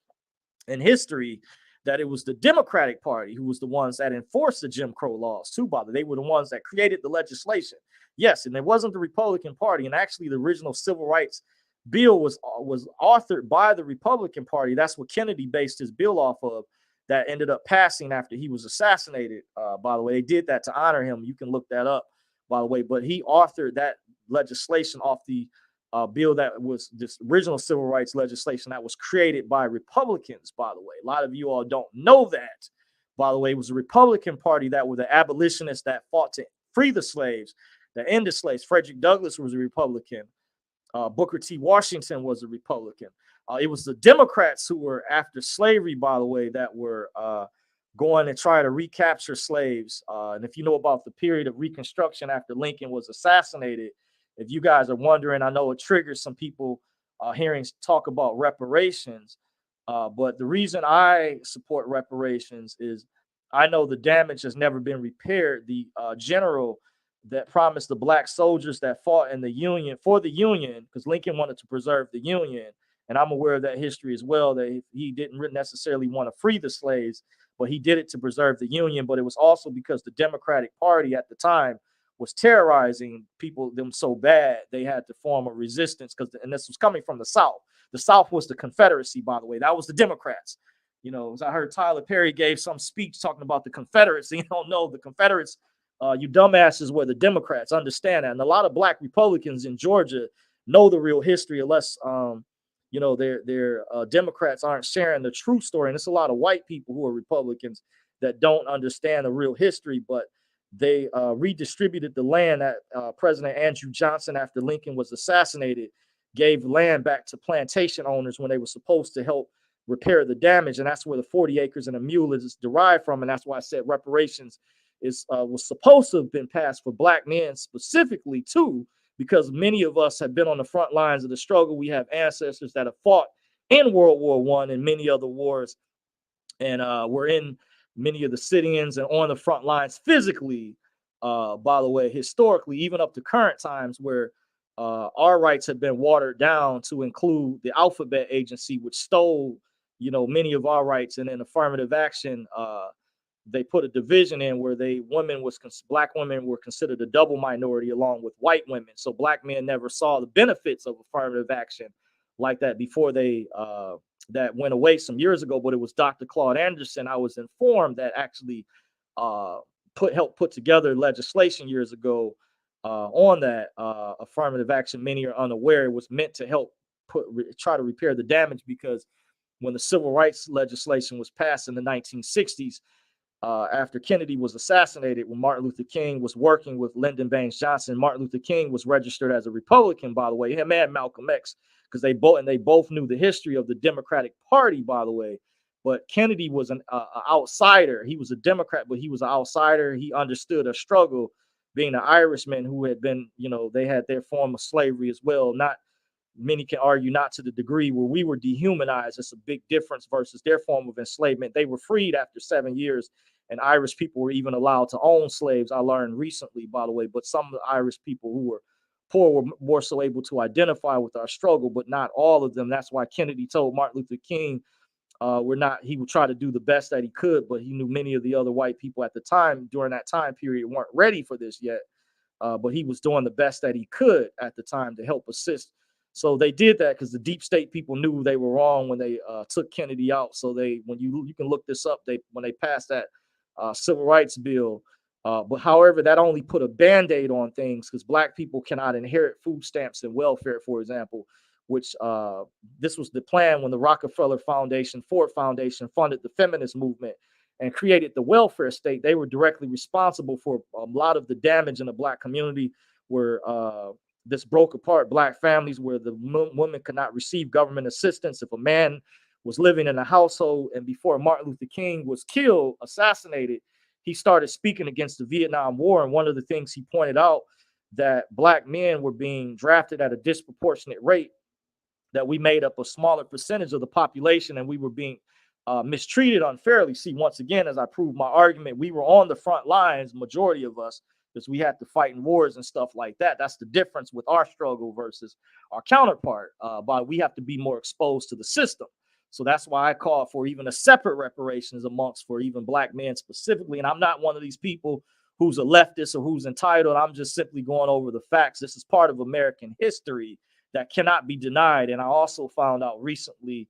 in history that it was the Democratic Party who was the ones that enforced the Jim Crow laws too, brother. They were the ones that created the legislation. Yes, and it wasn't the Republican Party. And actually the original civil rights bill was authored by the Republican Party. That's what Kennedy based his bill off of, that ended up passing after he was assassinated. By the way, they did that to honor him. You can look that up, by the way. But he authored that legislation off the bill that was this original civil rights legislation that was created by Republicans, by the way. A lot of you all don't know that, by the way. It was the Republican Party that were the abolitionists that fought to free the slaves, that end the slaves. Frederick Douglass was a Republican. Booker T. Washington was a Republican. It was the Democrats who were after slavery, by the way, that were going and trying to recapture slaves. And if you know about the period of Reconstruction after Lincoln was assassinated, if you guys are wondering, I know it triggers some people hearing talk about reparations. But the reason I support reparations is I know the damage has never been repaired. The general that promised the black soldiers that fought in the Union for the Union, because Lincoln wanted to preserve the Union. And I'm aware of that history as well, that he didn't necessarily want to free the slaves, but he did it to preserve the Union. But it was also because the Democratic Party at the time was terrorizing them so bad, they had to form a resistance, and this was coming from the South. The South was the Confederacy, by the way. That was the Democrats. You know, as I heard Tyler Perry gave some speech talking about the Confederacy. You don't know the Confederates. You dumbasses were the Democrats. Understand that. And a lot of black Republicans in Georgia know the real history, unless their Democrats aren't sharing the true story. And it's a lot of white people who are Republicans that don't understand the real history. But they redistributed the land that President Andrew Johnson, after Lincoln was assassinated, gave land back to plantation owners when they were supposed to help repair the damage. And that's where the 40 acres and a mule is derived from. And that's why I said reparations was supposed to have been passed for black men specifically too, because many of us have been on the front lines of the struggle. We have ancestors that have fought in World War I and many other wars, and we're in many of the sit-ins and on the front lines physically. By the way, historically, even up to current times, where our rights have been watered down to include the Alphabet Agency, which stole, many of our rights, and in affirmative action, they put a division in where black women were considered a double minority along with white women. So black men never saw the benefits of affirmative action like that before that went away some years ago. But it was Dr. Claude Anderson, I was informed, that actually helped put together legislation years ago on that affirmative action. Many are unaware it was meant to help try to repair the damage, because when the civil rights legislation was passed in the 1960s, after Kennedy was assassinated, when Martin Luther King was working with Lyndon Baines Johnson, Martin Luther King was registered as a Republican, by the way, him and Malcolm X, because they both knew the history of the Democratic Party, by the way. But Kennedy was an outsider. He was a Democrat, but he was an outsider. He understood a struggle, being an Irishman who had been, they had their form of slavery as well. Not many can argue not to the degree where we were dehumanized. It's a big difference versus their form of enslavement. They were freed after 7 years, and Irish people were even allowed to own slaves, I learned recently, by the way. But some of the Irish people who were poor were more so able to identify with our struggle, but not all of them. That's why Kennedy told Martin Luther King, he would try to do the best that he could, but he knew many of the other white people at the time, during that time period, weren't ready for this yet. But he was doing the best that he could at the time to help assist. So they did that because the deep state people knew they were wrong when they took Kennedy out. So when you can look this up, when they passed that civil rights bill, but however, that only put a band-aid on things, because black people cannot inherit food stamps and welfare, for example, which this was the plan when the Rockefeller Foundation, Ford Foundation funded the feminist movement and created the welfare state. They were directly responsible for a lot of the damage in the black community, where this broke apart black families, where the women could not receive government assistance if a man was living in a household. And before Martin Luther King was assassinated, he started speaking against the Vietnam War. And one of the things he pointed out, that black men were being drafted at a disproportionate rate, that we made up a smaller percentage of the population, and we were being mistreated unfairly. See, once again, as I proved my argument, we were on the front lines, majority of us, because we had to fight in wars and stuff like that. That's the difference with our struggle versus our counterpart. But we have to be more exposed to the system. So that's why I call for even a separate reparations for even black men specifically. And I'm not one of these people who's a leftist or who's entitled. I'm just simply going over the facts. This is part of American history that cannot be denied. And I also found out recently,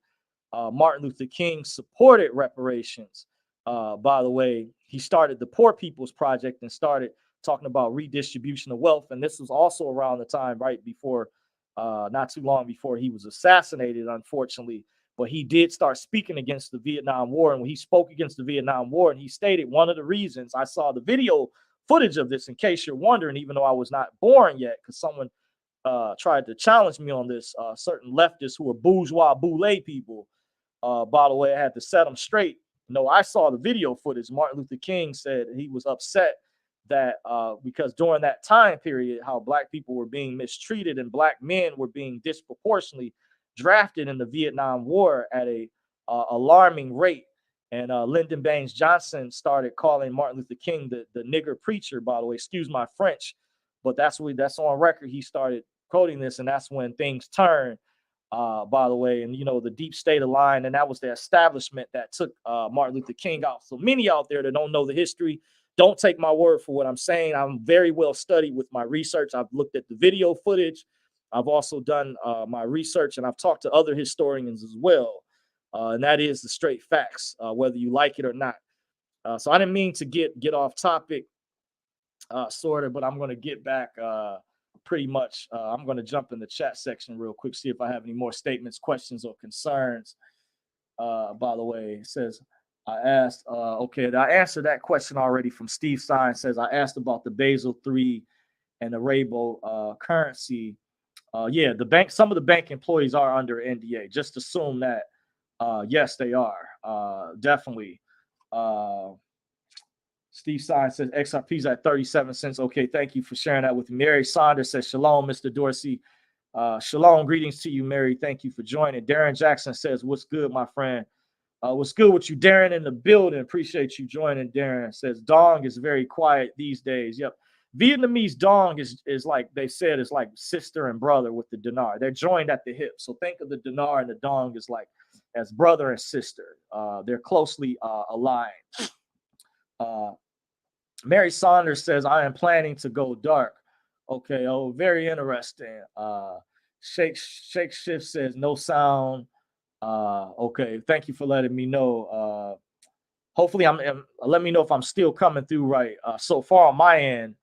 Martin Luther King supported reparations. By the way, he started the Poor People's Project and started talking about redistribution of wealth. And this was also around the time right before, not too long before he was assassinated, unfortunately. But he did start speaking against the Vietnam War. And when he spoke against the Vietnam War, and he stated one of the reasons, I saw the video footage of this, in case you're wondering, even though I was not born yet, because someone tried to challenge me on this, certain leftists who are bourgeois boule people. By the way, I had to set them straight. No, I saw the video footage. Martin Luther King said he was upset that because during that time period, how black people were being mistreated and black men were being disproportionately drafted in the Vietnam War at a alarming rate. And Lyndon Baines Johnson started calling Martin Luther King the nigger preacher, by the way, excuse my French, but that's on record. He started quoting this, and that's when things turned, by the way. And, the deep state aligned, and that was the establishment that took Martin Luther King out. So many out there that don't know the history, don't take my word for what I'm saying. I'm very well studied with my research. I've looked at the video footage. I've also done my research, and I've talked to other historians as well. And that is the straight facts, whether you like it or not. So I didn't mean to get off topic, sort of, but I'm going to get back pretty much. I'm going to jump in the chat section real quick, see if I have any more statements, questions, or concerns. By the way, it says, I asked, okay, I answered that question already from Steve Stein. Says, I asked about the Basel III and the Rabo currency. Yeah, some of the bank employees are under NDA. Just assume that Yes, they are. Definitely. Uh, Steve Stein says XRP's at 37 cents. Okay, thank you for sharing that with me. Mary Saunders says, Shalom, Mr. Dorsey. Shalom, greetings to you, Mary. Thank you for joining. Darren Jackson says, what's good, my friend? What's good with you, Darren, in the building? Appreciate you joining, Darren. Says, Dong is very quiet these days. Yep. Vietnamese Dong is like they said, is like sister and brother with the dinar. They're joined at the hip. So think of the dinar and the Dong as like as brother and sister. They're closely aligned. Uh, Mary Saunders says, I am planning to go dark. Okay. Oh, very interesting. Shake Shift says, no sound. Okay. Thank you for letting me know. Hopefully let me know if I'm still coming through right. So far on my end,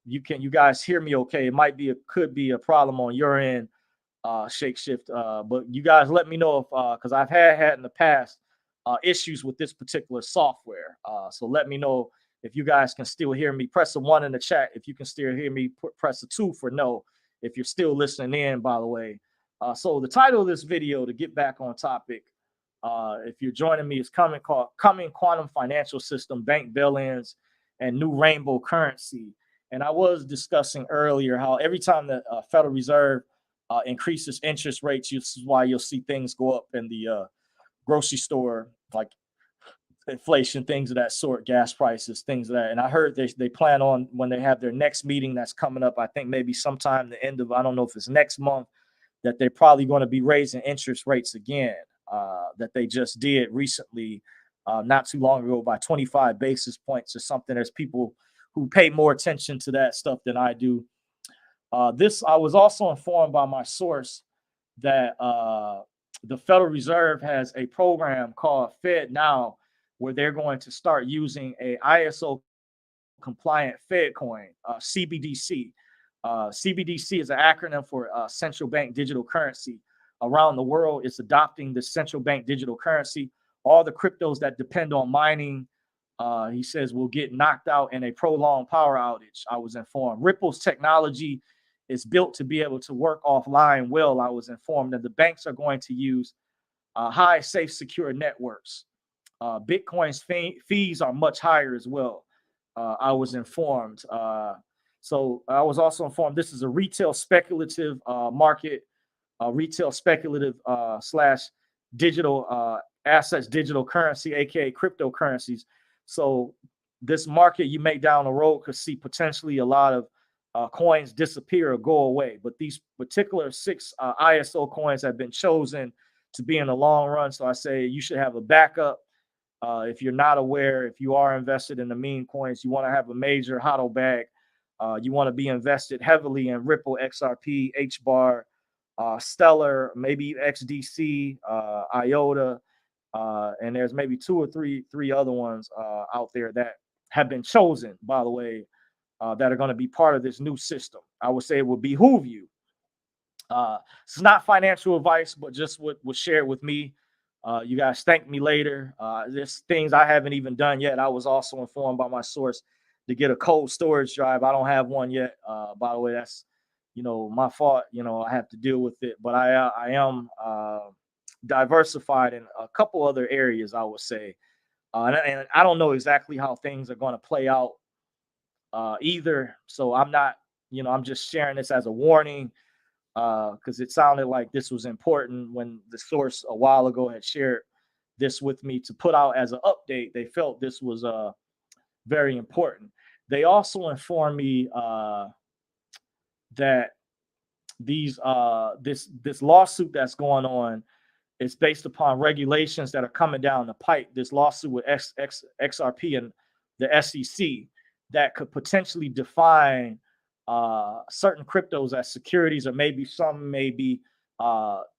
you guys hear me okay? It could be a problem on your end, Shake Shift. But you guys let me know if because I've had in the past issues with this particular software. So let me know if you guys can still hear me. Press a 1 in the chat if you can still hear me. Press a 2 for no if you're still listening in, by the way. So the title of this video, to get back on topic, if you're joining me, is Coming Quantum Financial System, Bank Bail-ins, and New Rainbow Currency. And I was discussing earlier how every time the Federal Reserve increases interest rates, this is why you'll see things go up in the grocery store, like inflation, things of that sort, gas prices, things of that. And I heard they plan on, when they have their next meeting that's coming up, I think maybe sometime the end of, I don't know if it's next month, that they're probably going to be raising interest rates again, that they just did recently, not too long ago, by 25 basis points or something. There's people who pay more attention to that stuff than I do. I was also informed by my source that the Federal Reserve has a program called Fed Now, where they're going to start using a ISO compliant Fed coin, CBDC. CBDC is an acronym for central bank digital currency. Around the world, it's adopting the central bank digital currency. All the cryptos that depend on mining, he says, will get knocked out in a prolonged power outage. I was informed. Ripple's technology is built to be able to work offline well. I was informed that the banks are going to use high, safe, secure networks. Bitcoin's fees are much higher as well. I was informed. So I was also informed this is a retail speculative market, retail speculative slash digital assets, digital currency, aka cryptocurrencies. So this market, you may down the road could see potentially a lot of coins disappear or go away. But these particular 6 ISO coins have been chosen to be in the long run. So I say you should have a backup. If you're not aware, if you are invested in the meme coins, you want to have a major HODL bag. You want to be invested heavily in Ripple, XRP, HBAR, Stellar, maybe XDC, IOTA, and there's maybe 2 or 3 other ones out there that have been chosen, by the way, that are going to be part of this new system. I would say it would behoove you. It's not financial advice, but just what was shared with me. You guys thank me later. There's things I haven't even done yet. I was also informed by my source to get a cold storage drive. I don't have one yet. By the way, that's my fault. I have to deal with it, but I am diversified in a couple other areas, I would say, and I don't know exactly how things are going to play out either. So I'm not, I'm just sharing this as a warning. Because it sounded like this was important when the source a while ago had shared this with me to put out as an update. They felt this was very important. They also informed me that this lawsuit that's going on is based upon regulations that are coming down the pipe. This lawsuit with XRP and the SEC that could potentially define certain cryptos as securities, or maybe some may be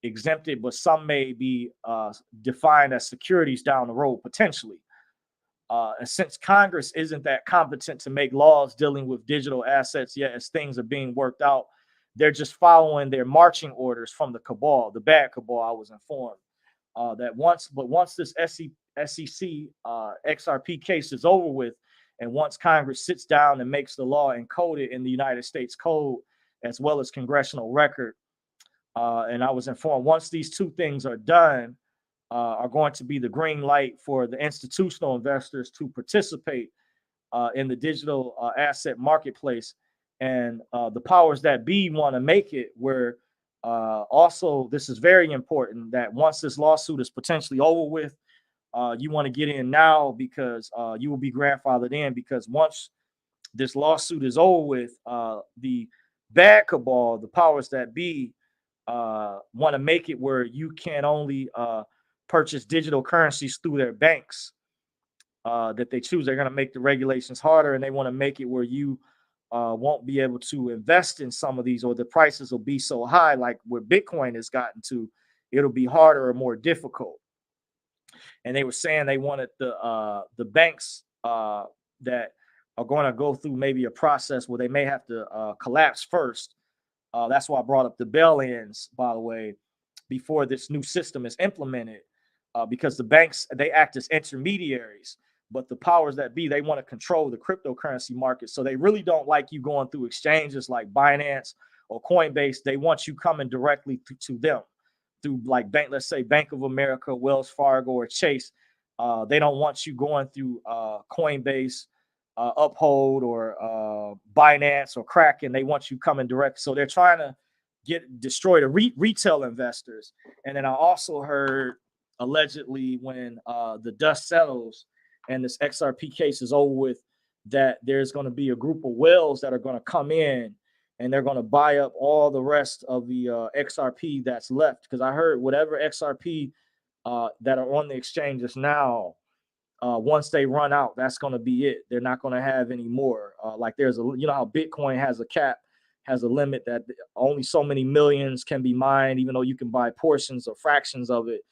exempted, but some may be defined as securities down the road potentially. And since Congress isn't that competent to make laws dealing with digital assets yet, as things are being worked out, they're just following their marching orders from the cabal, the bad cabal. I was informed that once this SEC XRP case is over with, and once Congress sits down and makes the law encoded in the United States Code, as well as congressional record, and I was informed once these 2 things are done, are going to be the green light for the institutional investors to participate in the digital asset marketplace. And the powers that be want to make it where also this is very important that once this lawsuit is potentially over with, you want to get in now because you will be grandfathered in, because once this lawsuit is over with, the bad cabal, the powers that be, want to make it where you can only purchase digital currencies through their banks that they choose. They're going to make the regulations harder, and they want to make it where you won't be able to invest in some of these, or the prices will be so high, like where Bitcoin has gotten to. It'll be harder or more difficult. And they were saying they wanted the banks that are going to go through maybe a process where they may have to collapse first. That's why I brought up the bail-ins, by the way, before this new system is implemented, because the banks, they act as intermediaries, but the powers that be, they want to control the cryptocurrency market. So they really don't like you going through exchanges like Binance or Coinbase. They want you coming directly to them through like bank, let's say Bank of America, Wells Fargo, or Chase. They don't want you going through Coinbase, Uphold, or Binance or Kraken. They want you coming direct. So they're trying to destroy the retail investors. And then I also heard allegedly when the dust settles and this XRP case is over with, that there's going to be a group of whales that are going to come in and they're going to buy up all the rest of the XRP that's left. Because I heard whatever XRP that are on the exchanges now, once they run out, that's going to be it. They're not going to have any more. Like there's a, you know how Bitcoin has a cap, has a limit that only so many millions can be mined, even though you can buy portions or fractions of it.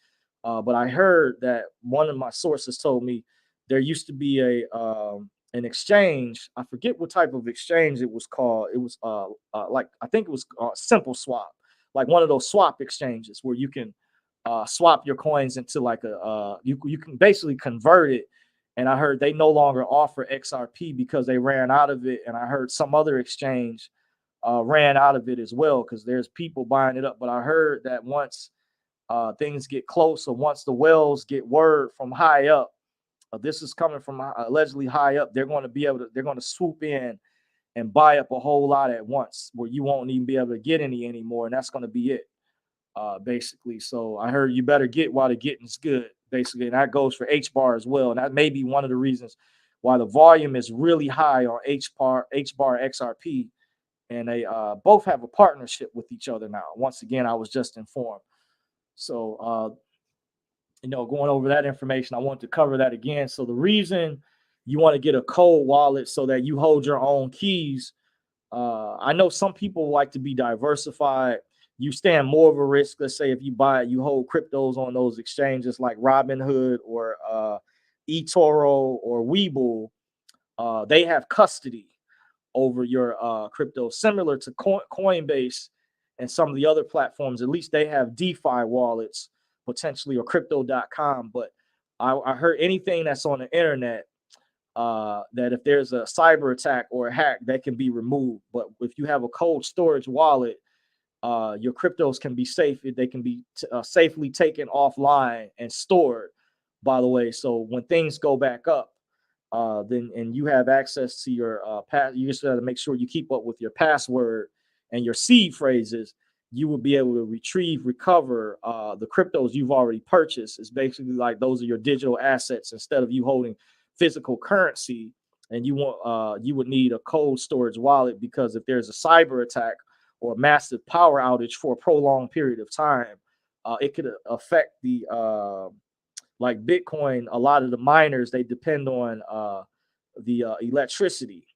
But I heard that one of my sources told me there used to be an exchange. I forget what type of exchange it was called. It was like, I think it was Simple Swap, like one of those swap exchanges where you can swap your coins into like you can basically convert it. And I heard they no longer offer XRP because they ran out of it. And I heard some other exchange ran out of it as well, because there's people buying it up. But I heard that once things get close, or once the whales get word from high up, this is coming from allegedly high up, they're going to be able to, they're going to swoop in and buy up a whole lot at once, where you won't even be able to get any anymore. And that's going to be it, basically. So I heard you better get while the getting's good, basically. And that goes for HBAR as well. And that may be one of the reasons why the volume is really high on HBAR XRP. And they both have a partnership with each other now. Once again, I was just informed. So, going over that information, I want to cover that again. So the reason you want to get a cold wallet so that you hold your own keys. I know some people like to be diversified. You stand more of a risk. Let's say if you buy it, you hold cryptos on those exchanges like Robinhood or eToro or Webull. They have custody over your crypto, similar to Coinbase and some of the other platforms. At least they have DeFi wallets potentially, or crypto.com. But I heard anything that's on the internet, that if there's a cyber attack or a hack, that can be removed. But if you have a cold storage wallet, your cryptos can be safe. They can be safely taken offline and stored, by the way. So when things go back up, then and you have access to your you just got to make sure you keep up with your password and your seed phrases. You will be able to recover the cryptos you've already purchased. It's basically like those are your digital assets instead of you holding physical currency. And you would need a cold storage wallet, because if there's a cyber attack or a massive power outage for a prolonged period of time, it could affect the like Bitcoin. A lot of the miners, they depend on the electricity.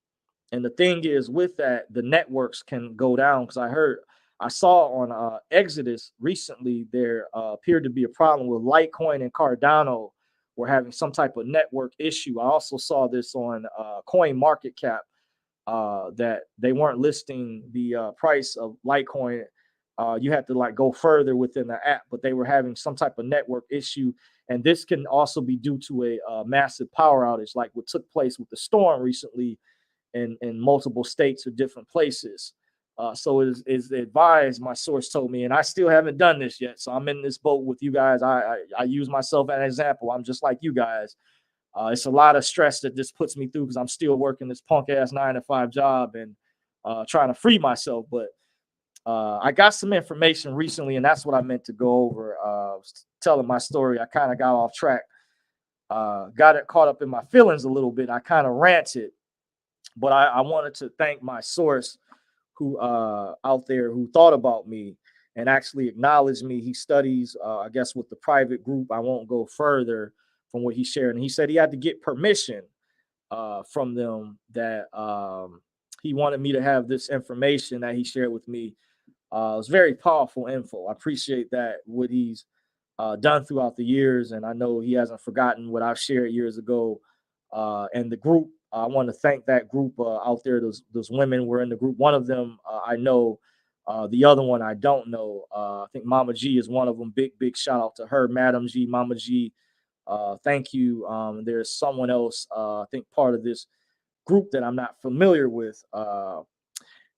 And the thing is, with that, the networks can go down. Because I saw on Exodus recently, there appeared to be a problem with Litecoin and Cardano were having some type of network issue. I also saw this on Coin Market Cap, that they weren't listing the price of Litecoin. You had to like go further within the app, but they were having some type of network issue. And this can also be due to a massive power outage, like what took place with the storm recently in multiple states or different places. So it is advised, my source told me, and I still haven't done this yet. So I'm in this boat with you guys. I use myself as an example. I'm just like you guys. It's a lot of stress that this puts me through because I'm still working this punk ass 9 to 5 job and trying to free myself. But I got some information recently, and that's what I meant to go over. Telling my story, I kind of got off track, got it caught up in my feelings a little bit. I kind of ranted, but I wanted to thank my source who out there who thought about me and actually acknowledged me. He studies, I guess, with the private group. I won't go further from what he shared. And he said he had to get permission from them that he wanted me to have this information that he shared with me. It was very powerful info. I appreciate that, what he's done throughout the years. And I know he hasn't forgotten what I've shared years ago. And the group, I want to thank that group out there. Those women were in the group. One of them I know, the other one I don't know. I think Mama G is one of them. Big shout out to her, Madam G, Mama G. Thank you. There's someone else, I think part of this group that I'm not familiar with.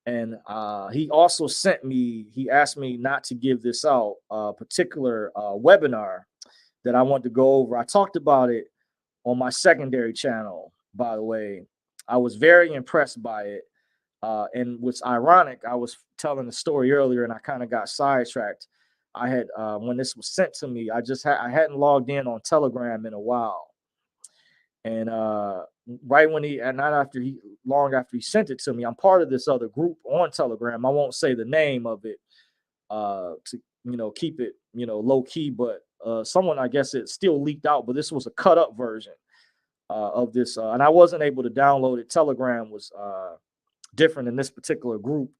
And he also sent me, he asked me not to give this out, a particular webinar that I want to go over. I talked about it on my secondary channel, by the way. I was very impressed by it. And what's ironic, I was telling the story earlier and I kind of got sidetracked. I had, when this was sent to me, I hadn't logged in on Telegram in a while. And right when he, and not after he, long after he sent it to me, I'm part of this other group on Telegram. I won't say the name of it to, keep it, low key, but someone, I guess it still leaked out, but this was a cut up version of this. And I wasn't able to download it. Telegram was different in this particular group.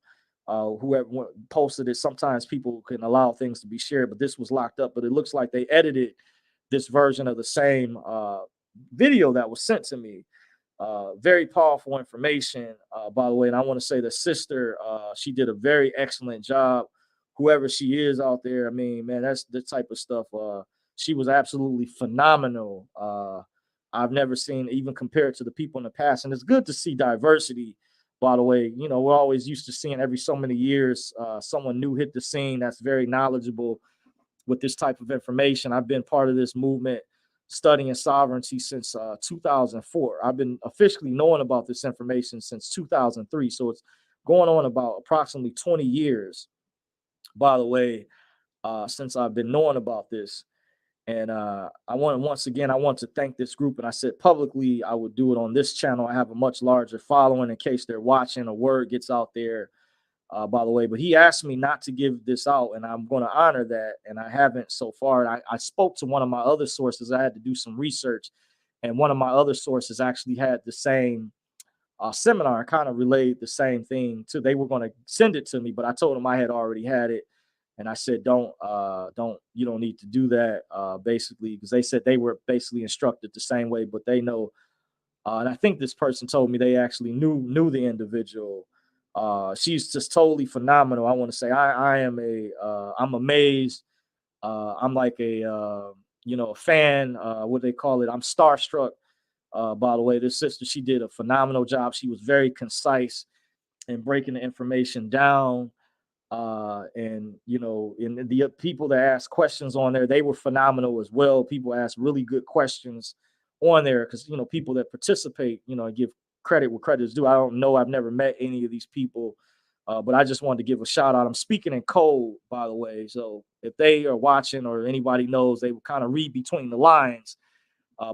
Whoever posted it, sometimes people can allow things to be shared, but this was locked up. But it looks like they edited this version of the same video that was sent to me. Very powerful information, by the way. And I want to say the sister, she did a very excellent job. Whoever she is out there, I mean, man, that's the type of stuff. She was absolutely phenomenal. I've never seen, even compared to the people in the past. And it's good to see diversity, by the way. We're always used to seeing every so many years someone new hit the scene that's very knowledgeable with this type of information. I've been part of this movement studying sovereignty since 2004. I've been officially knowing about this information since 2003. So it's going on about approximately 20 years, by the way, since I've been knowing about this. And once again, I want to thank this group. And I said publicly, I would do it on this channel. I have a much larger following in case they're watching, a word gets out there, by the way. But he asked me not to give this out, and I'm going to honor that. And I haven't so far. I spoke to one of my other sources. I had to do some research, and one of my other sources actually had the same seminar, kind of relayed the same thing too. They were going to send it to me, but I told them I had already had it. And I said, you don't need to do that, basically, because they said they were basically instructed the same way, but they know. And I think this person told me they actually knew the individual. She's just totally phenomenal. I want to say I'm amazed. I'm like a fan. What they call it? I'm starstruck. By the way, this sister, she did a phenomenal job. She was very concise in breaking the information down. And in the people that asked questions on there, they were phenomenal as well. People asked really good questions on there because people that participate, give credit where credit is due. I don't know, I've never met any of these people, but I just wanted to give a shout out. I'm speaking in code, by the way, so if they are watching or anybody knows, they will kind of read between the lines,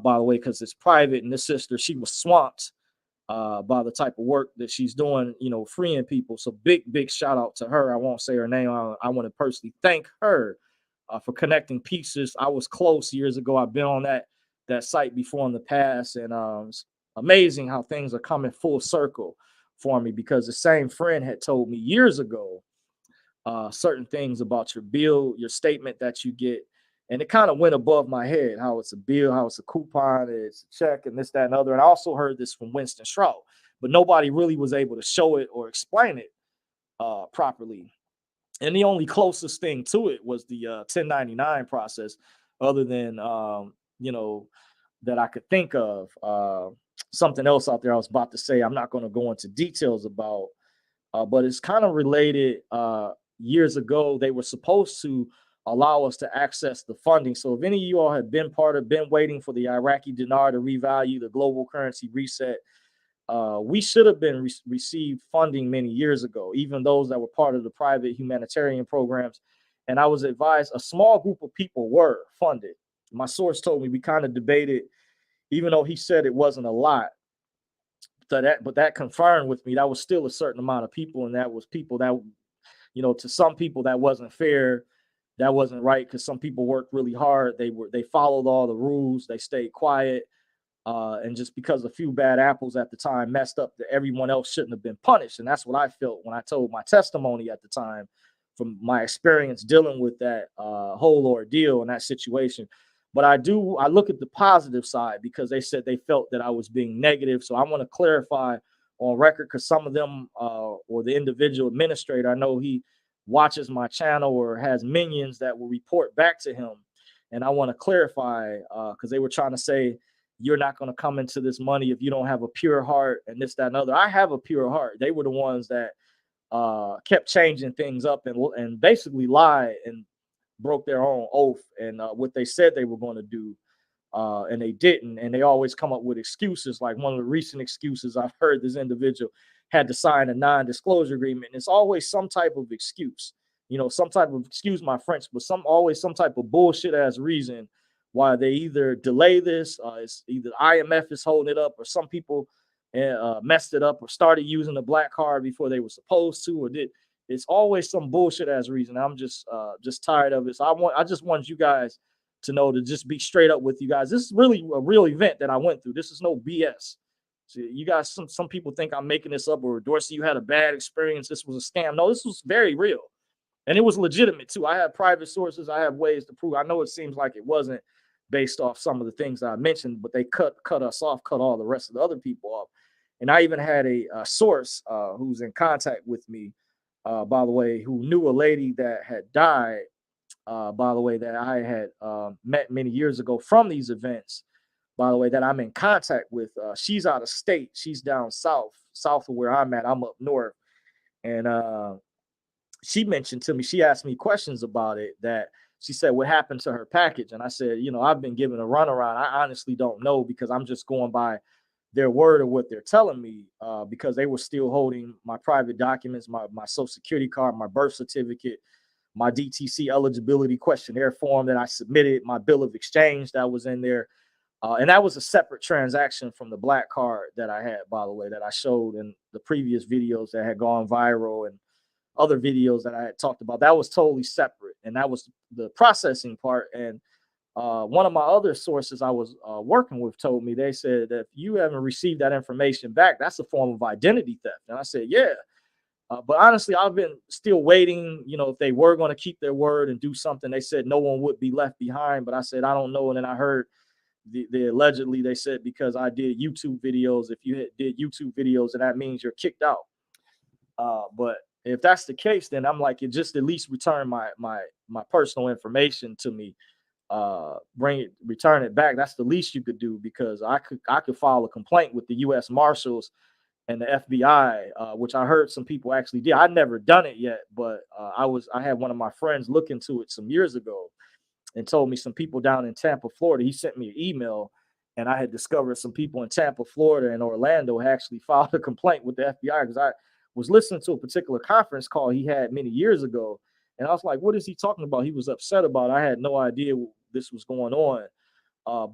by the way, because it's private. And this sister, she was swamped by the type of work that she's doing, freeing people. So big shout out to her. I won't say her name. I want to personally thank her for connecting pieces. I was close years ago. I've been on that site before in the past, and it's amazing how things are coming full circle for me, because the same friend had told me years ago certain things about your bill, your statement that you get. And it kind of went above my head, how it's a bill, how it's a coupon, it's a check, and this, that, and other. And I also heard this from Winston Straub, but nobody really was able to show it or explain it properly. And the only closest thing to it was the 1099 process, other than, that I could think of. Something else out there I was about to say, I'm not going to go into details about, but it's kind of related. Years ago, they were supposed to allow us to access the funding. So if any of you all have been been waiting for the Iraqi dinar to revalue, the global currency reset, we should have been received funding many years ago, even those that were part of the private humanitarian programs. And I was advised a small group of people were funded. My source told me we kind of debated, even though he said it wasn't a lot. But that confirmed with me that was still a certain amount of people, and that was people that, to some people that wasn't fair, that wasn't right, because some people worked really hard. They followed all the rules, they stayed quiet, and just because a few bad apples at the time messed up, that everyone else shouldn't have been punished. And that's what I felt when I told my testimony at the time, from my experience dealing with that whole ordeal in that situation. But I look at the positive side, because they said they felt that I was being negative. So I want to clarify on record, because some of them, or the individual administrator, I know he watches my channel or has minions that will report back to him. And I want to clarify, because they were trying to say, you're not going to come into this money if you don't have a pure heart and this, that, and other. I have a pure heart. They were the ones that kept changing things up and basically lied and broke their own oath and what they said they were going to do, and they didn't. And they always come up with excuses. Like one of the recent excuses I've heard, this individual had to sign a non-disclosure agreement. And it's always some type of excuse, some type of, excuse my French, but always some type of bullshit as reason why they either delay this. It's either IMF is holding it up, or some people messed it up or started using the black card before they were supposed to, or did. It's always some bullshit as reason. I'm just tired of it. So I just want you guys to know, to just be straight up with you guys. This is really a real event that I went through. This is no BS. So you guys, some people think I'm making this up, or Dorsey, you had a bad experience, this was a scam. No, this was very real. And it was legitimate too. I have private sources. I have ways to prove. I know it seems like it wasn't based off some of the things that I mentioned, but they cut us off, cut all the rest of the other people off. And I even had a source who's in contact with me, by the way, who knew a lady that had died, by the way, that I had met many years ago from these events, by the way, that I'm in contact with. She's out of state. She's down south of where I'm at. I'm up north. And she mentioned to me, she asked me questions about it, that she said, what happened to her package? And I said, I've been given a runaround. I honestly don't know, because I'm just going by their word of what they're telling me, because they were still holding my private documents, my social security card, my birth certificate, my DTC eligibility questionnaire form that I submitted, my bill of exchange that was in there. And that was a separate transaction from the black card that I had, by the way, that I showed in the previous videos that had gone viral, and other videos that I had talked about. That was totally separate. And that was the processing part. And one of my other sources I was working with told me, they said that if you haven't received that information back, that's a form of identity theft. And I said, yeah. But honestly, I've been still waiting, if they were going to keep their word and do something. They said no one would be left behind. But I said, I don't know. And then I heard the allegedly, they said, because I did YouTube videos, if you did YouTube videos, and that means you're kicked out. But if that's the case, then I'm like, it just at least return my personal information to me, return it back. That's the least you could do, because I could file a complaint with the U.S. Marshals and the FBI, which I heard some people actually did. I'd never done it yet, but I had one of my friends look into it some years ago and told me some people down in Tampa, Florida. He sent me an email, and I had discovered some people in Tampa, Florida, and Orlando had actually filed a complaint with the FBI, because I was listening to a particular conference call he had many years ago. And I was like, what is he talking about? He was upset about it. I had no idea this was going on.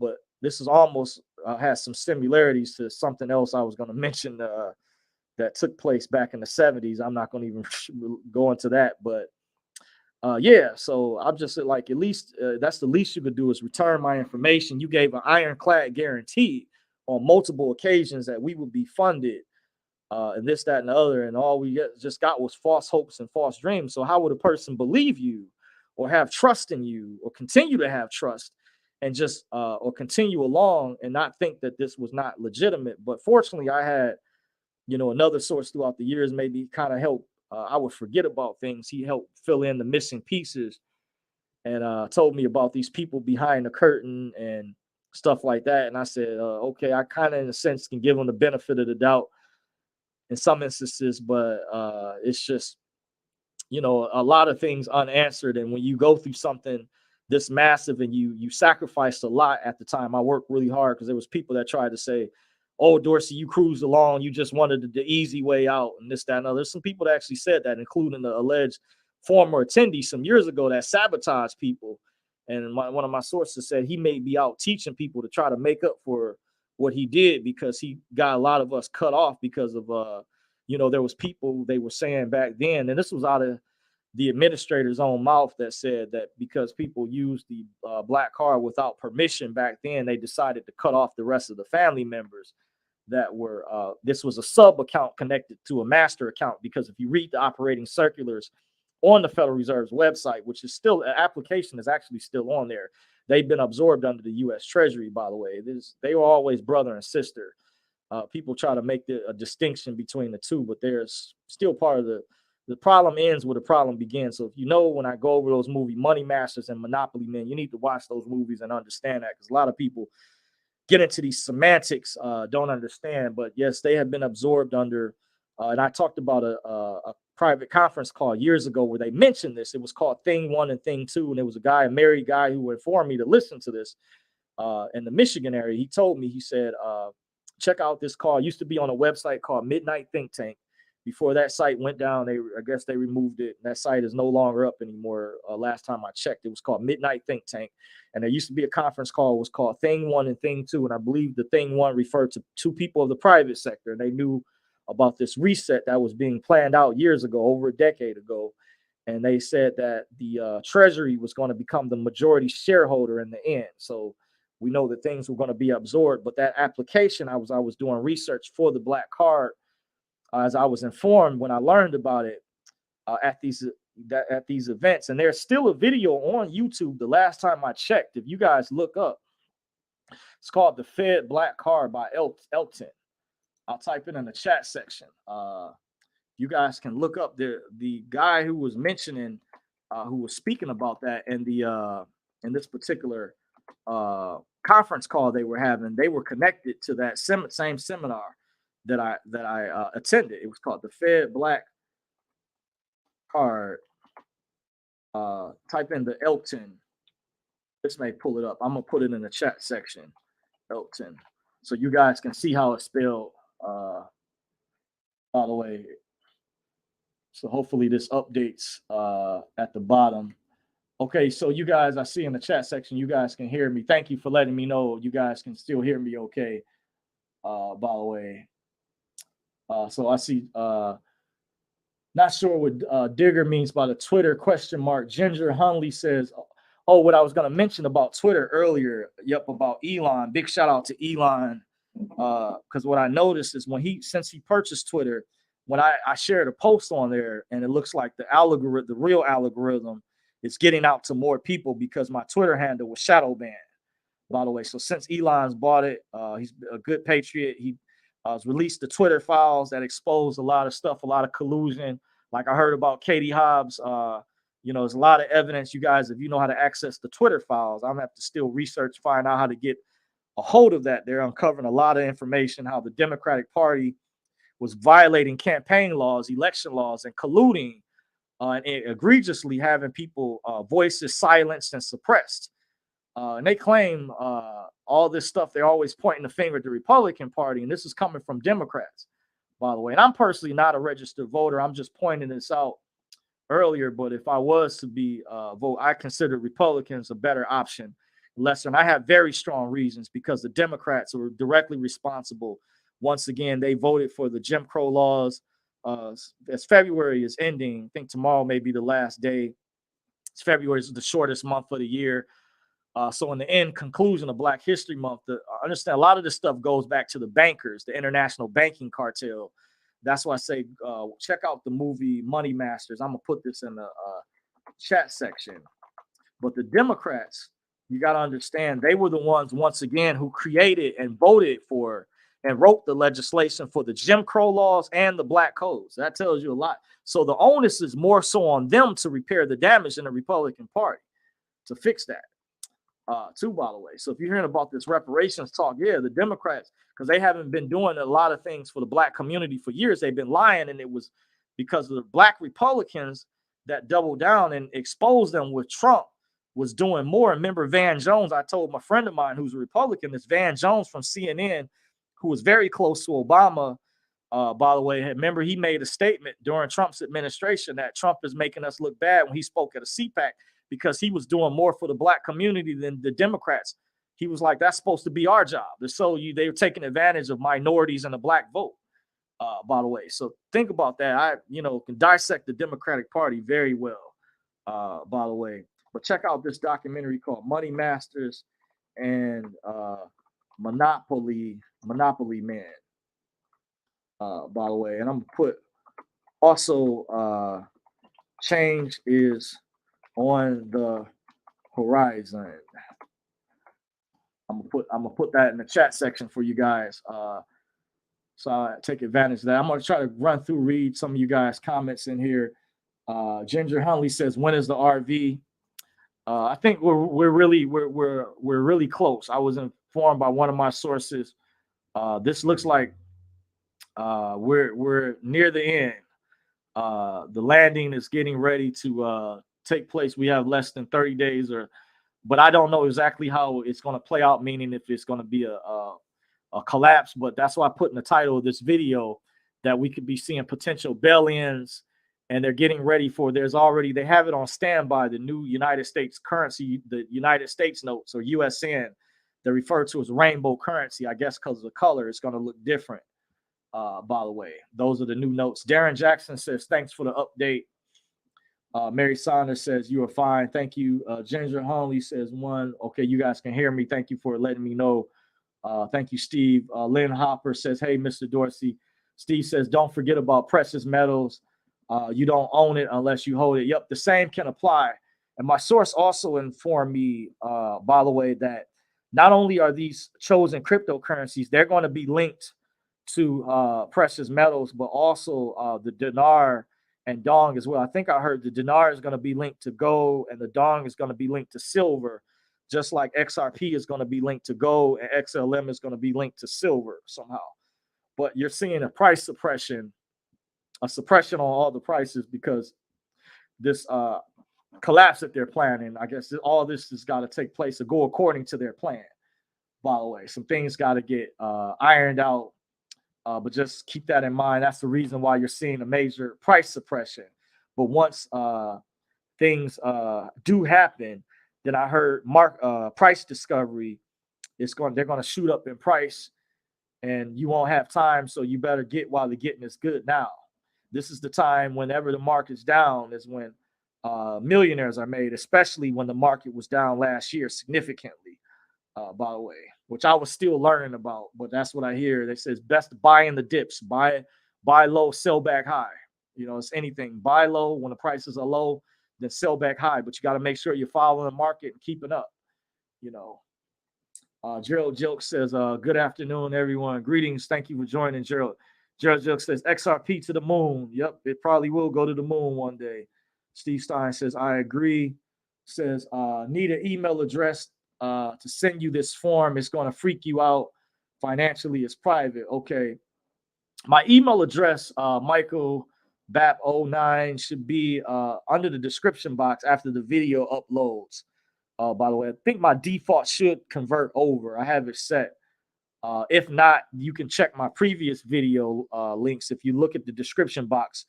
But this is almost has some similarities to something else I was going to mention that took place back in the 70s. I'm not going to even go into that. But yeah, so I'm just like, at least that's the least you could do, is return my information. You gave an ironclad guarantee on multiple occasions that we would be funded, and this, that, and the other, and all we just got was false hopes and false dreams. So how would a person believe you, or have trust in you, or continue to have trust, and just or continue along and not think that this was not legitimate? But fortunately, I had another source throughout the years, maybe kind of help. I would forget about things. He helped fill in the missing pieces, and told me about these people behind the curtain and stuff like that. And I said, okay, I kind of in a sense can give them the benefit of the doubt. in some instances, but it's just, you know, a lot of things unanswered. And when you go through something this massive and you sacrificed a lot at the time. I worked really hard because there was people that tried to say, oh, Dorsey, you cruised along, you just wanted the easy way out and this, that, and other. There's some people that actually said that, including the alleged former attendee some years ago that sabotaged people. And one of my sources said he may be out teaching people to try to make up for what he did, because he got a lot of us cut off because of you know, there was people they were saying back then, and this was out of the administrator's own mouth, that said that because people used the black card without permission back then, they decided to cut off the rest of the family members that were this was a sub account connected to a master account. Because if you read the operating circulars on the Federal Reserve's website, which is still, an application is actually still on there, they've been absorbed under the U.S. Treasury, by the way. They were always brother and sister. People try to make a distinction between the two, but there's still part of the problem ends where the problem begins. So if you know, when I go over those movie Money Masters and Monopoly Men, you need to watch those movies and understand that, because a lot of people get into these semantics, don't understand. But yes, they have been absorbed under, and I talked about a private conference call years ago where they mentioned this. It was called Thing One and Thing Two, and there was a married guy who informed me to listen to this in the Michigan area. He told me, he said, check out this call. It used to be on a website called Midnight Think Tank. Before that site went down, I guess they removed it. That site is no longer up anymore. Last time I checked, it was called Midnight Think Tank. And there used to be a conference call. It was called Thing One and Thing Two. And I believe the Thing One referred to two people of the private sector. And they knew about this reset that was being planned out years ago, over a decade ago. And they said that the Treasury was going to become the majority shareholder in the end. So we know that things were going to be absorbed. But that application, I was doing research for the black card, as I was informed when I learned about it at these events. And there's still a video on YouTube. The last time I checked, if you guys look up, it's called The Fed Black Card by Elton. I'll type it in the chat section. You guys can look up the guy who was mentioning, who was speaking about that in in this particular conference call they were having. They were connected to that same seminar that I attended. It was called The Fed Black Card. Type in the Elton. This may pull it up. I'm gonna put it in the chat section. Elton, so you guys can see how it's spelled. By the way, so hopefully this updates at the bottom. Okay, so you guys, I see in the chat section, you guys can hear me. Thank you for letting me know you guys can still hear me okay. By the way. So I see, not sure what Digger means by the Twitter question mark. Ginger Hunley says, oh, what I was going to mention about Twitter earlier. Yep, about Elon. Big shout out to Elon. Because what I noticed is since he purchased Twitter, when I shared a post on there, and it looks like the real algorithm is getting out to more people, because my Twitter handle was shadow banned, by the way. So since Elon's bought it, he's a good patriot. He released the Twitter files that exposed a lot of stuff, a lot of collusion. Like I heard about Katie Hobbs. You know, there's a lot of evidence. You guys, if you know how to access the Twitter files, I'm gonna have to still research, find out how to get a hold of that. They're uncovering a lot of information, how the Democratic Party was violating campaign laws, election laws, and colluding and egregiously having people voices silenced and suppressed. And they claim all this stuff. They're always pointing the finger at the Republican Party, and this is coming from Democrats, by the way. And I'm personally not a registered voter. I'm just pointing this out earlier. But if I was to be vote, I consider Republicans a better option. And I have very strong reasons, because the Democrats are directly responsible. Once again, they voted for the Jim Crow laws. As February is ending, I think tomorrow may be the last day. February is the shortest month of the year. So in the end conclusion of Black History Month, I understand a lot of this stuff goes back to the bankers, the international banking cartel. That's why I say check out the movie Money Masters. I'm going to put this in the chat section. But the Democrats, you got to understand, they were the ones, once again, who created and voted for and wrote the legislation for the Jim Crow laws and the Black codes. That tells you a lot. So the onus is more so on them to repair the damage in the Republican Party, to fix that. too, by the way. So if you're hearing about this reparations talk, yeah, the Democrats, because they haven't been doing a lot of things for the black community for years, they've been lying, and it was because of the black Republicans that doubled down and exposed them with Trump was doing more. Remember Van Jones? I told my friend of mine who's a Republican, this Van Jones from CNN, who was very close to Obama. By the way, remember he made a statement during Trump's administration that Trump is making us look bad when he spoke at a CPAC because he was doing more for the black community than the Democrats. He was like, that's supposed to be our job. So they were taking advantage of minorities and the black vote, by the way. So think about that. I, can dissect the Democratic Party very well, by the way. But check out this documentary called Money Masters and Monopoly Man, by the way. And I'm gonna put also change is on the horizon. I'm gonna put that in the chat section for you guys. So I take advantage of that. I'm gonna try to run through, read some of you guys' comments in here. Ginger Hunley says, "When is the RV?" I think we're really close. I was informed by one of my sources. This looks like we're near the end. The landing is getting ready to take place. We have less than 30 days, but I don't know exactly how it's going to play out. Meaning if it's going to be a collapse. But that's why I put in the title of this video that we could be seeing potential bail-ins. And they're getting ready for, they have it on standby, the new United States currency, the United States notes, or USN. They're referred to as rainbow currency, I guess because of the color. It's going to look different, by the way. Those are the new notes. Darren Jackson says, thanks for the update. Mary Saunders says, you are fine. Thank you. Ginger Hunley says, okay, you guys can hear me. Thank you for letting me know. Thank you, Steve. Lynn Hopper says, hey, Mr. Dorsey. Steve says, don't forget about precious metals. You don't own it unless you hold it. Yep, the same can apply. And my source also informed me, by the way, that not only are these chosen cryptocurrencies, they're going to be linked to precious metals, but also the dinar and dong as well. I think I heard the dinar is going to be linked to gold and the dong is going to be linked to silver, just like XRP is going to be linked to gold and XLM is going to be linked to silver somehow. But you're seeing a price suppression on all the prices because this collapse that they're planning. I guess all this has got to take place or go according to their plan. By the way, some things got to get ironed out, but just keep that in mind. That's the reason why you're seeing a major price suppression. But once things do happen, then I heard price discovery they're going to shoot up in price, and you won't have time. So you better get while the getting is good now. This is the time whenever the market's down is when millionaires are made, especially when the market was down last year significantly, by the way, which I was still learning about. But that's what I hear. They say it's best to buy in the dips, buy low, sell back high. It's anything. Buy low when the prices are low, then sell back high. But you got to make sure you're following the market and keeping up. Gerald Joke says, good afternoon, everyone. Greetings. Thank you for joining, Gerald. Gerald Joke says, XRP to the moon. Yep, it probably will go to the moon one day. Steve Stein says, I agree. Says, need an email address to send you this form. It's going to freak you out. Financially, it's private. Okay. My email address, Michael BAP09, should be under the description box after the video uploads. By the way, I think my default should convert over. I have it set. If not, you can check my previous video links. If you look at the description box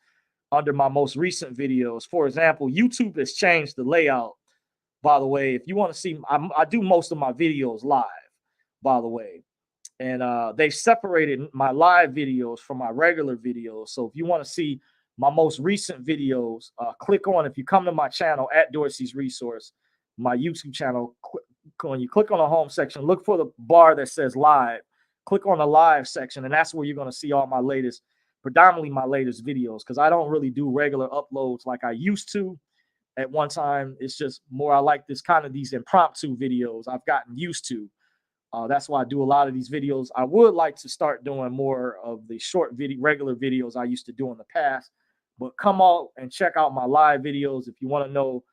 under my most recent videos, for example, YouTube has changed the layout. By the way, if you want to see, I do most of my videos live, by the way, and they separated my live videos from my regular videos. So if you want to see my most recent videos, click on, if you come to my channel at Dorsey's Resource, my YouTube channel, when you click on the home section, look for the bar that says live, click on the live section, and that's where you're going to see all my latest, predominantly my latest videos, because I don't really do regular uploads like I used to at one time. It's just more, I like these impromptu videos I've gotten used to. That's why I do a lot of these videos. I would like to start doing more of the short regular videos I used to do in the past, but come out and check out my live videos if you want to know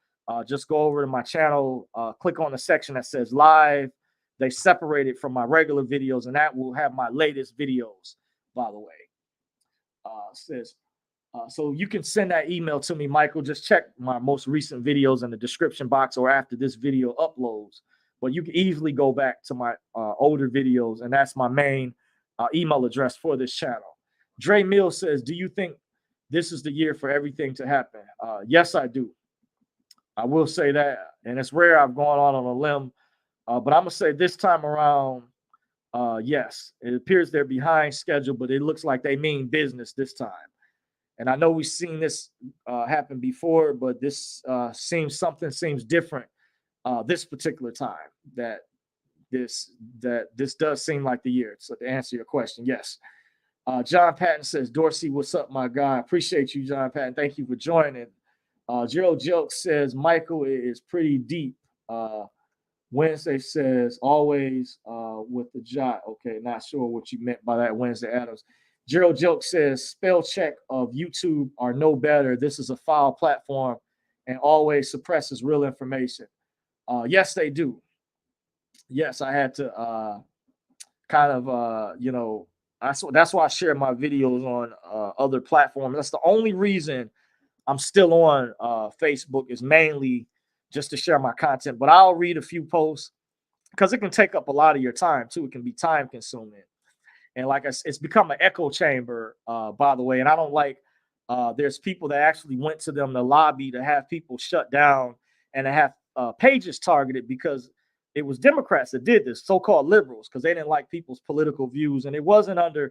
just go over to my channel, click on the section that says live. They separate it from my regular videos, and that will have my latest videos, by the way. Says so you can send that email to me, Michael. Just check my most recent videos in the description box or after this video uploads. But you can easily go back to my older videos, and that's my main email address for this channel. Dre Mills says, do you think this is the year for everything to happen? Yes, I do. I will say that, and it's rare I've gone on a limb, but I'm gonna say this time around, yes, it appears they're behind schedule, but it looks like they mean business this time. And I know we've seen this happen before, but this seems different this particular time. That this does seem like the year. So to answer your question, yes. John Patton says, Dorsey, what's up, my guy? Appreciate you, John Patton. Thank you for joining. Gerald Jokes says, Michael is pretty deep. Wednesday says, always with the jot. Okay, not sure what you meant by that, Wednesday Adams. Gerald Jokes says, spell check of YouTube are no better. This is a foul platform and always suppresses real information. Yes, they do. Yes, I had to kind of, that's why I share my videos on other platforms. That's the only reason I'm still on Facebook, is mainly just to share my content. But I'll read a few posts because it can take up a lot of your time too. It can be time consuming. And like I said, it's become an echo chamber, by the way. And I don't like, there's people that actually went to them, the lobby, to have people shut down and to have pages targeted because it was Democrats that did this, so-called liberals, because they didn't like people's political views. And it wasn't under,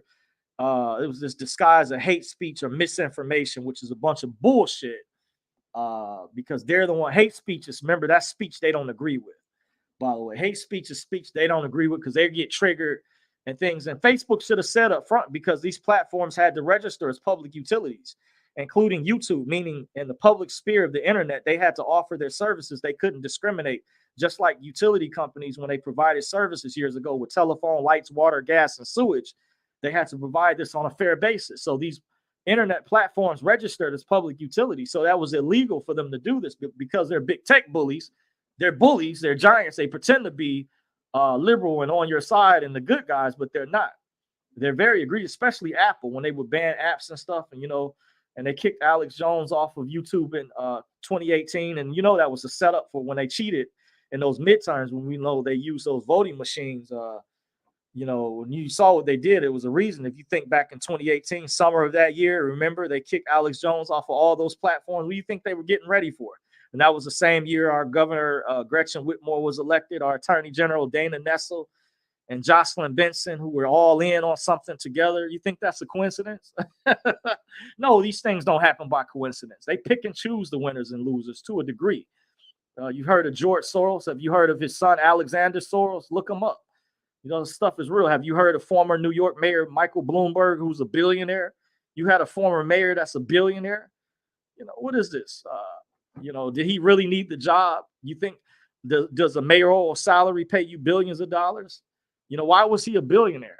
it was this disguise of hate speech or misinformation, which is a bunch of bullshit, because they're the one, hate speech is, remember, that's speech they don't agree with, by the way. Hate speech is speech they don't agree with because they get triggered and things. And Facebook should have said up front, because these platforms had to register as public utilities, including YouTube, meaning in the public sphere of the internet, they had to offer their services. They couldn't discriminate, just like utility companies, when they provided services years ago with telephone, lights, water, gas, and sewage, they had to provide this on a fair basis. So these internet platforms registered as public utilities. So that was illegal for them to do this, because they're big tech bullies. They're bullies. They're giants. They pretend to be liberal and on your side and the good guys, but they're not. They're very egregious, especially Apple, when they would ban apps and stuff. And, and they kicked Alex Jones off of YouTube in 2018. And, that was a setup for when they cheated in those midterms, when we know they used those voting machines. When you saw what they did, it was a reason. If you think back in 2018, summer of that year, remember, they kicked Alex Jones off of all those platforms. What do you think they were getting ready for? And that was the same year our governor, Gretchen Whitmore, was elected, our attorney general, Dana Nessel, and Jocelyn Benson, who were all in on something together. You think that's a coincidence? No, these things don't happen by coincidence. They pick and choose the winners and losers to a degree. You've heard of George Soros? Have you heard of his son, Alexander Soros? Look him up. The stuff is real. Have you heard of former New York Mayor Michael Bloomberg, who's a billionaire? You had a former mayor that's a billionaire. What is this? Did he really need the job? You think, does a mayoral salary pay you billions of dollars? Why was he a billionaire?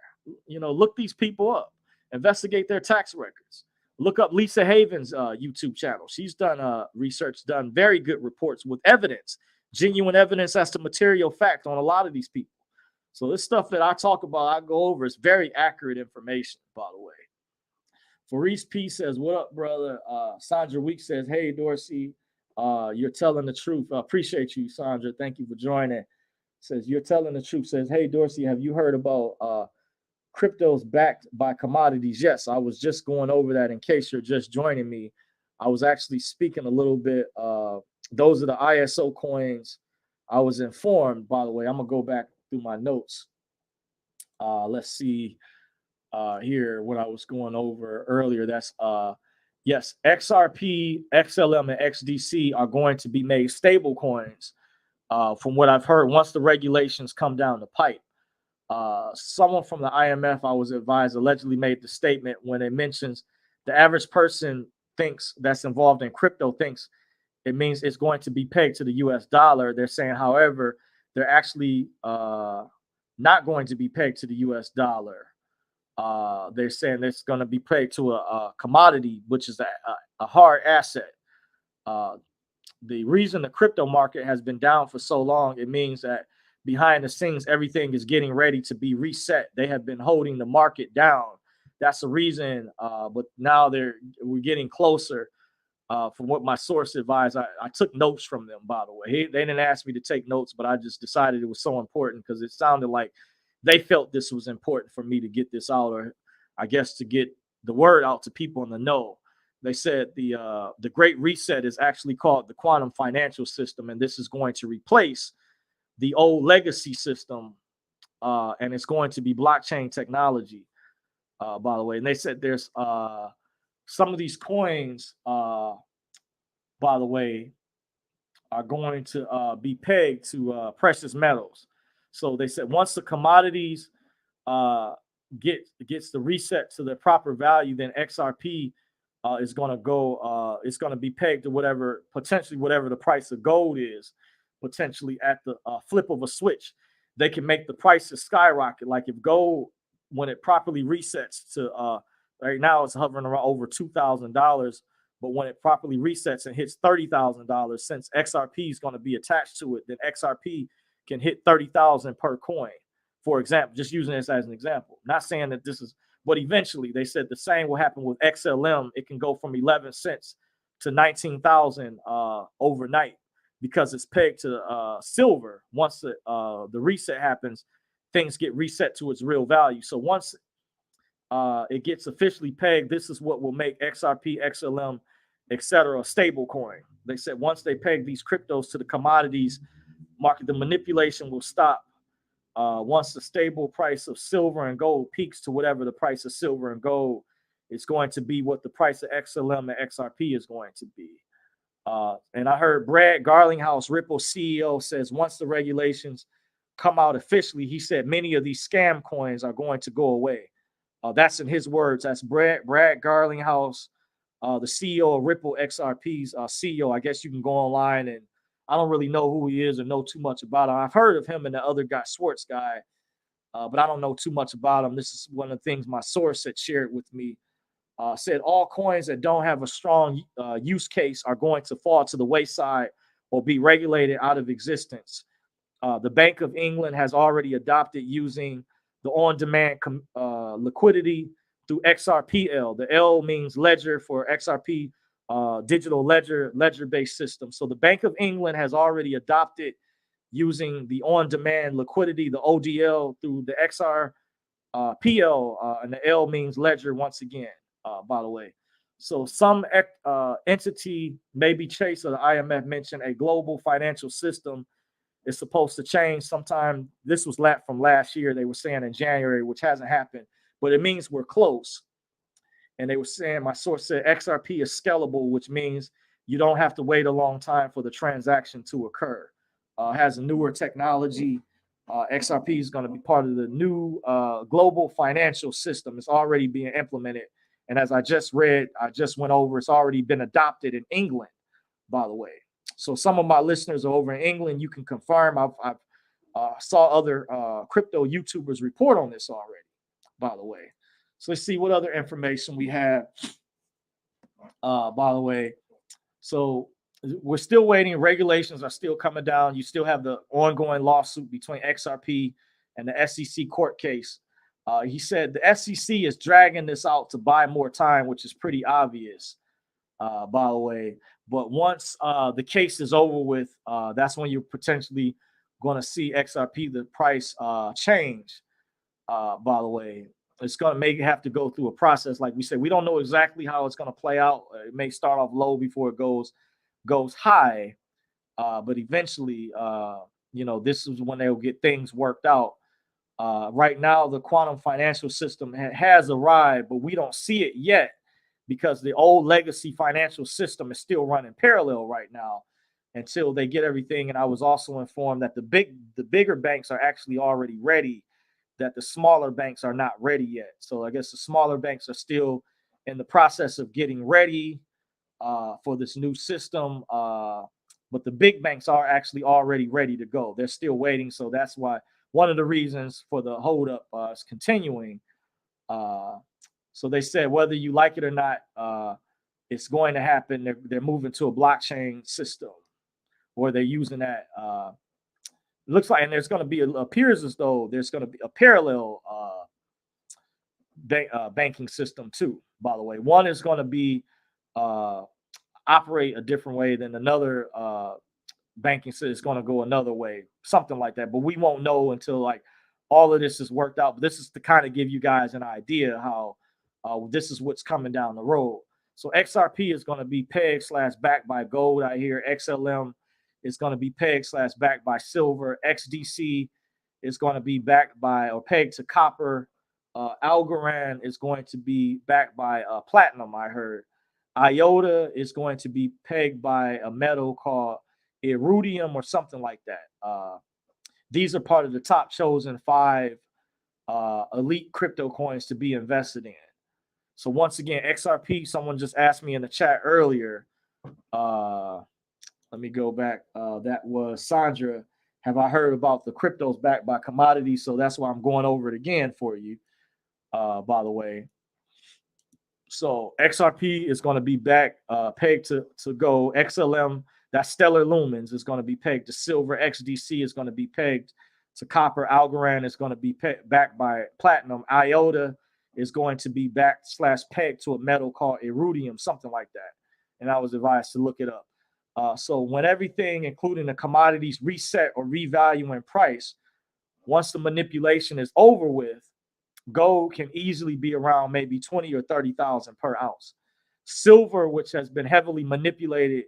Look these people up, investigate their tax records. Look up Lisa Haven's YouTube channel. She's done research, done very good reports with evidence, genuine evidence as to material fact on a lot of these people. So this stuff that I talk about, I go over, is very accurate information, by the way. Faris P says, what up, brother? Sandra Week says, hey, Dorsey, you're telling the truth. I appreciate you, Sandra. Thank you for joining. Says, you're telling the truth. Says, hey, Dorsey, have you heard about cryptos backed by commodities? Yes, I was just going over that in case you're just joining me. I was actually speaking a little bit. Those are the ISO coins. I was informed, by the way. I'm going to go back through my notes. Let's see here what I was going over earlier. That's yes, XRP, XLM, and XDC are going to be made stable coins, from what I've heard, once the regulations come down the pipe. Someone from the IMF, I was advised, allegedly made the statement when it mentions the average person thinks that's involved in crypto thinks it means it's going to be pegged to the US dollar. They're saying, however, they're actually not going to be pegged to the US dollar. They're saying it's going to be pegged to a commodity, which is a hard asset. the reason the crypto market has been down for so long, it means that behind the scenes, everything is getting ready to be reset. They have been holding the market down. That's the reason. But now we're getting closer. From what my source advised, I took notes from them. By the way, they didn't ask me to take notes, but I just decided it was so important because it sounded like they felt this was important for me to get this out, or I guess to get the word out to people in the know. They said the Great Reset is actually called the quantum financial system, and this is going to replace the old legacy system, and it's going to be blockchain technology. By the way, and they said there's some of these coins, by the way, are going to be pegged to precious metals. So they said once the commodities uh, gets the reset to the proper value, then XRP is going to go. It's going to be pegged to potentially whatever the price of gold is. Potentially at the flip of a switch, they can make the prices skyrocket. Like if gold, when it properly resets to right now, it's hovering around over $2,000. But when it properly resets and hits $30,000, since XRP is going to be attached to it, then XRP can hit 30,000 per coin. For example, just using this as an example. Not saying that this is, but eventually they said the same will happen with XLM. It can go from 11 cents to 19,000 overnight because it's pegged to silver. Once the reset happens, things get reset to its real value. So once it gets officially pegged, this is what will make XRP, XLM, etc. a stable coin. They said once they peg these cryptos to the commodities market, the manipulation will stop. Once the stable price of silver and gold peaks to whatever the price of silver and gold is going to be, what the price of XLM and XRP is going to be. And I heard Brad Garlinghouse, Ripple CEO, says once the regulations come out officially, he said many of these scam coins are going to go away. That's in his words. That's Brad Garlinghouse, the CEO of Ripple XRP's CEO. I guess you can go online, and I don't really know who he is or know too much about him. I've heard of him and the other guy, Swartz guy, but I don't know too much about him. This is one of the things my source had shared with me. Said all coins that don't have a strong use case are going to fall to the wayside or be regulated out of existence. The Bank of England has already adopted using the on-demand liquidity through XRPL. The L means ledger for XRP, digital ledger-based system. So the Bank of England has already adopted using the on-demand liquidity, the ODL, through the XRPL, and the L means ledger once again, by the way. So some entity, maybe Chase or the IMF mentioned a global financial system is supposed to change sometime. This was from last year. They were saying in January, which hasn't happened, but it means we're close. And they were saying, my source said XRP is scalable, which means you don't have to wait a long time for the transaction to occur. Has a newer technology. XRP is going to be part of the new global financial system. It's already being implemented. And as I just went over, it's already been adopted in England, by the way. So some of my listeners are over in England. You can confirm. I've saw other crypto YouTubers report on this already, by the way. So let's see what other information we have, by the way. So we're still waiting. Regulations are still coming down. You still have the ongoing lawsuit between XRP and the SEC court case. He said the SEC is dragging this out to buy more time, which is pretty obvious, by the way. But once the case is over with, that's when you're potentially going to see XRP, the price change, by the way. It's going to make it have to go through a process. Like we said, we don't know exactly how it's going to play out. It may start off low before it goes high. But eventually, this is when they'll get things worked out. Right now, the quantum financial system has arrived, but we don't see it yet because the old legacy financial system is still running parallel right now until they get everything. And I was also informed that the bigger banks are actually already ready, that the smaller banks are not ready yet. So I guess the smaller banks are still in the process of getting ready for this new system. But the big banks are actually already ready to go. They're still waiting. So that's why one of the reasons for the holdup is continuing. So they said, whether you like it or not, it's going to happen. They're moving to a blockchain system. or they're using that. Looks like, and there's going to be, appears as though there's going to be a parallel banking system too. By the way, one is going to be uh, operate a different way than another banking system is going to go another way, something like that. But we won't know until like all of this is worked out. But this is to kind of give you guys an idea how this is what's coming down the road. So XRP is going to be pegged slash backed by gold out here. XLM is going to be pegged slash backed by silver. XDC is going to be backed by or pegged to copper. Algorand is going to be backed by platinum, I heard. IOTA is going to be pegged by a metal called iridium or something like that. These are part of the top chosen 5 elite crypto coins to be invested in. So once again, XRP, someone just asked me in the chat earlier. Let me go back. That was Sandra. Have I heard about the cryptos backed by commodities? So that's why I'm going over it again for you, by the way. So XRP is going to be back pegged to gold. XLM, that's Stellar Lumens, is going to be pegged to silver. XDC is going to be pegged to copper. Algorand is going to be backed by platinum. IOTA is going to be backed slash pegged to a metal called iridium, something like that. And I was advised to look it up. So when everything, including the commodities, reset or revalue in price, once the manipulation is over with, gold can easily be around maybe 20 or 30,000 per ounce. Silver, which has been heavily manipulated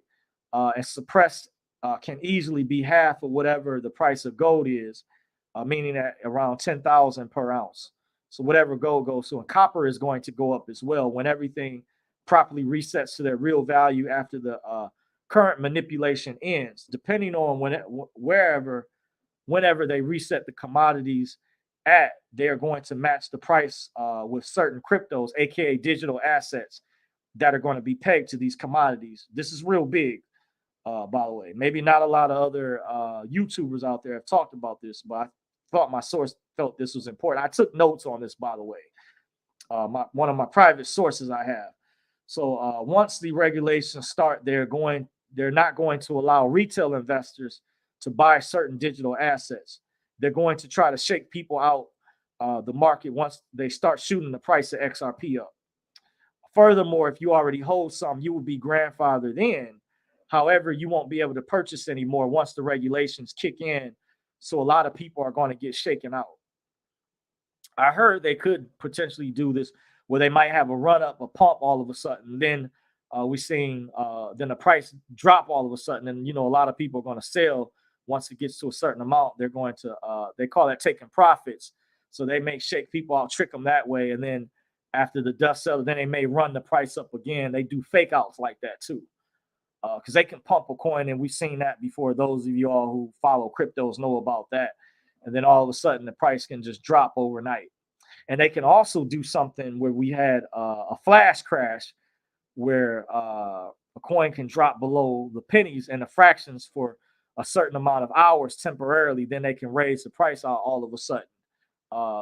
and suppressed, can easily be half of whatever the price of gold is, meaning at around 10,000 per ounce. So whatever gold goes to, and copper is going to go up as well when everything properly resets to their real value after the current manipulation ends, depending on whenever they reset the commodities at, they're going to match the price with certain cryptos, aka digital assets, that are going to be pegged to these commodities. This is real big, by the way. Maybe not a lot of other YouTubers out there have talked about this, but I thought my source felt this was important. I took notes on this, by the way. One of my private sources I have. So once the regulations start, they're not going to allow retail investors to buy certain digital assets. They're going to try to shake people out the market once they start shooting the price of XRP up. Furthermore, if you already hold some, you will be grandfathered in. However, you won't be able to purchase anymore once the regulations kick in. So a lot of people are going to get shaken out. I heard they could potentially do this where they might have a run up, a pump all of a sudden. Then we're seeing then the price drop all of a sudden. And, a lot of people are going to sell once it gets to a certain amount. They're going to, they call that taking profits. So they may shake people out, trick them that way. And then after the dust settles, then they may run the price up again. They do fake outs like that too. Because they can pump a coin, and we've seen that before. Those of you all who follow cryptos know about that. And then all of a sudden, the price can just drop overnight. And they can also do something where we had a flash crash where a coin can drop below the pennies and the fractions for a certain amount of hours temporarily. Then they can raise the price out all of a sudden.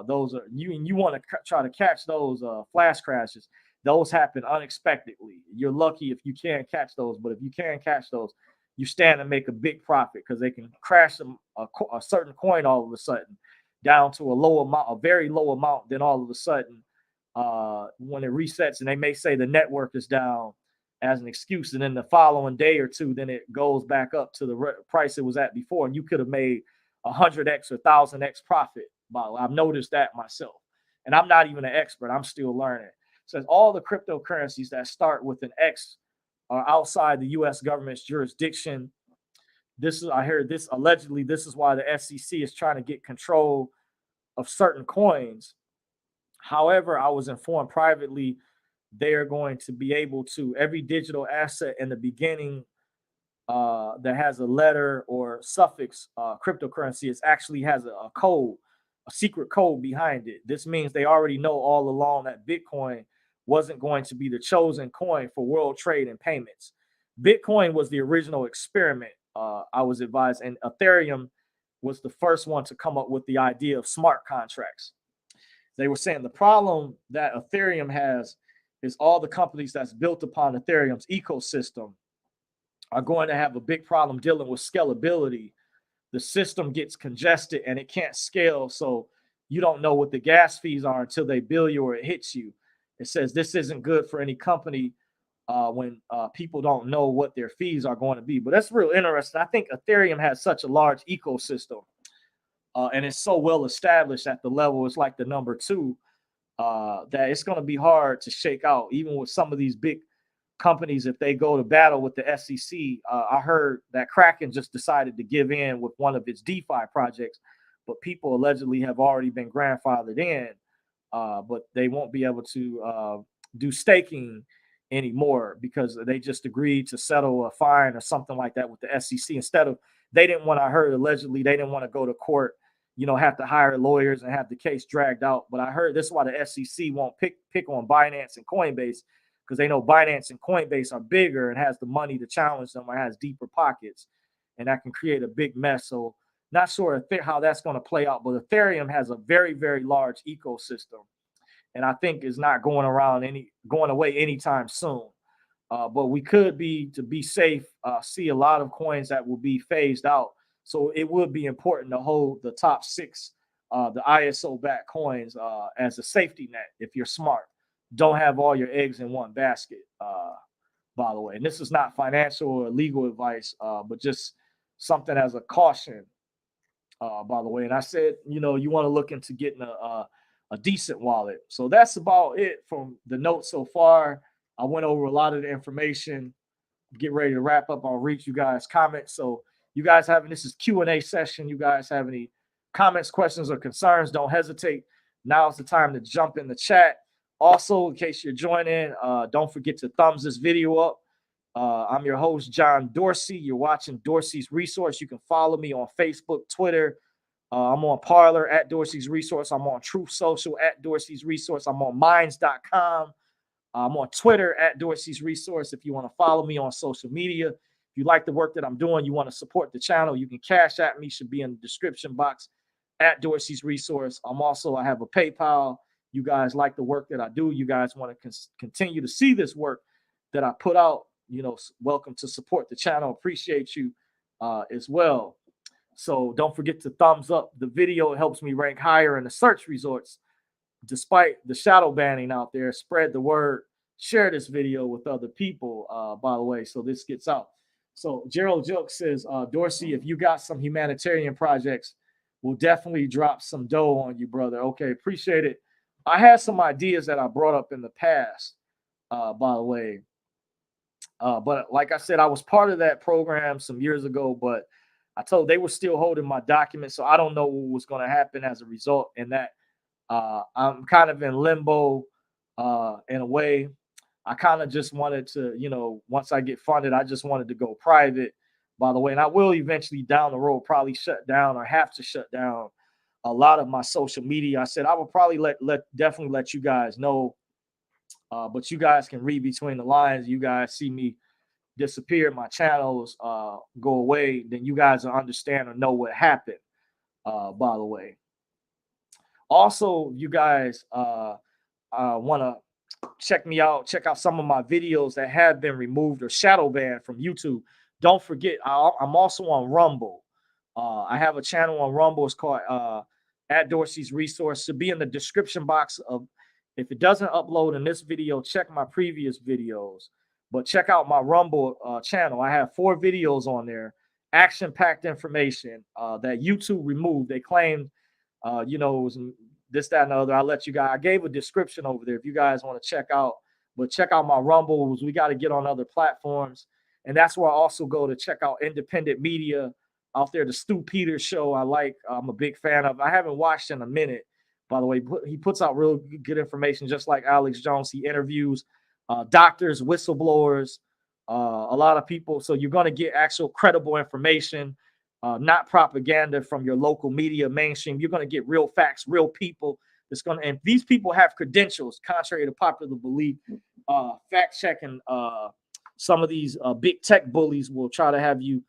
Those are you want to try to catch those flash crashes. Those happen unexpectedly. You're lucky if you can't catch those, but if you can catch those, you stand to make a big profit because they can crash a certain coin all of a sudden down to a low amount, a very low amount. Then all of a sudden, when it resets, and they may say the network is down as an excuse, and then the following day or two, then it goes back up to the price it was at before, and you could have made 100x or 1000x profit. I've noticed that myself, and I'm not even an expert. I'm still learning. Says all the cryptocurrencies that start with an X are outside the U.S. government's jurisdiction. I heard this allegedly. This is why the SEC is trying to get control of certain coins. However, I was informed privately they are going to be able to, every digital asset in the beginning that has a letter or suffix cryptocurrency, it actually has a code, a secret code behind it. This means they already know all along that Bitcoin wasn't going to be the chosen coin for world trade and payments. Bitcoin was the original experiment, I was advised, and Ethereum was the first one to come up with the idea of smart contracts. They were saying the problem that Ethereum has is all the companies that's built upon Ethereum's ecosystem are going to have a big problem dealing with scalability. The system gets congested and it can't scale. So you don't know what the gas fees are until they bill you or it hits you. It says this isn't good for any company when people don't know what their fees are going to be. But that's real interesting. I think Ethereum has such a large ecosystem and it's so well established at the level. It's like the number two that it's going to be hard to shake out, even with some of these big companies if they go to battle with the SEC. I heard that Kraken just decided to give in with one of its DeFi projects, but people allegedly have already been grandfathered in, but they won't be able to do staking anymore because they just agreed to settle a fine or something like that with the SEC instead of they didn't want. I heard allegedly they didn't want to go to court, have to hire lawyers and have the case dragged out. But I heard this is why the SEC won't pick on Binance and Coinbase because they know Binance and Coinbase are bigger and has the money to challenge them or has deeper pockets, and that can create a big mess. So not sure how that's going to play out, but Ethereum has a very, very large ecosystem, and I think is not going away anytime soon. But we could to be safe, see a lot of coins that will be phased out. So it would be important to hold the top six, the ISO backed coins as a safety net if you're smart. Don't have all your eggs in one basket, by the way. And this is not financial or legal advice, but just something as a caution, by the way. And I said, you want to look into getting a decent wallet. So that's about it from the notes so far. I went over a lot of the information. Get ready to wrap up. I'll read you guys' comments. So you guys this is Q&A session. You guys have any comments, questions, or concerns, don't hesitate. Now's the time to jump in the chat. Also, in case you're joining, don't forget to thumbs this video up. I'm your host, John Dorsey. You're watching Dorsey's Resource. You can follow me on Facebook, Twitter. I'm on Parler at Dorsey's Resource. I'm on Truth Social at Dorsey's Resource. I'm on Minds.com. I'm on Twitter at Dorsey's Resource. If you want to follow me on social media, if you like the work that I'm doing, you want to support the channel, you can cash at me. Should be in the description box at Dorsey's Resource. I have a PayPal. You guys like the work that I do. You guys want to continue to see this work that I put out. Welcome to support the channel. Appreciate you as well. So don't forget to thumbs up the video. It helps me rank higher in the search results. Despite the shadow banning out there, spread the word, share this video with other people, by the way, so this gets out. So Gerald Joke says, Dorsey, if you got some humanitarian projects, we'll definitely drop some dough on you, brother. Okay, appreciate it. I had some ideas that I brought up in the past, by the way. But like I said, I was part of that program some years ago, but I told they were still holding my documents, so I don't know what was going to happen as a result in that. I'm kind of in limbo in a way. I kind of just wanted to, once I get funded, I just wanted to go private, by the way. And I will eventually down the road probably shut down or have to shut down a lot of my social media. I said I will probably definitely let you guys know, but you guys can read between the lines. You guys see me disappear, my channels go away, then you guys will understand or know what happened, by the way. Also, you guys want to check me out, check out some of my videos that have been removed or shadow banned from YouTube. Don't forget, I'm also on Rumble. I have a channel on Rumble. It's called at Dorsey's Resource. Should be in the description box of. If it doesn't upload in this video, check my previous videos. But check out my Rumble channel. I have 4 videos on there, action-packed information that YouTube removed. They claimed, it was this, that, and the other. I'll let you guys. I gave a description over there if you guys want to check out. But check out my Rumbles. We got to get on other platforms. And that's where I also go to check out independent media out there. The Stu Peters show I'm a big fan of. I haven't watched in a minute, by the way. He puts out real good information, just like Alex Jones. He interviews doctors, whistleblowers, a lot of people. So you're going to get actual credible information, not propaganda from your local media mainstream. You're going to get real facts, real people. And these people have credentials, contrary to popular belief. Fact checking. Some of these big tech bullies will try to have you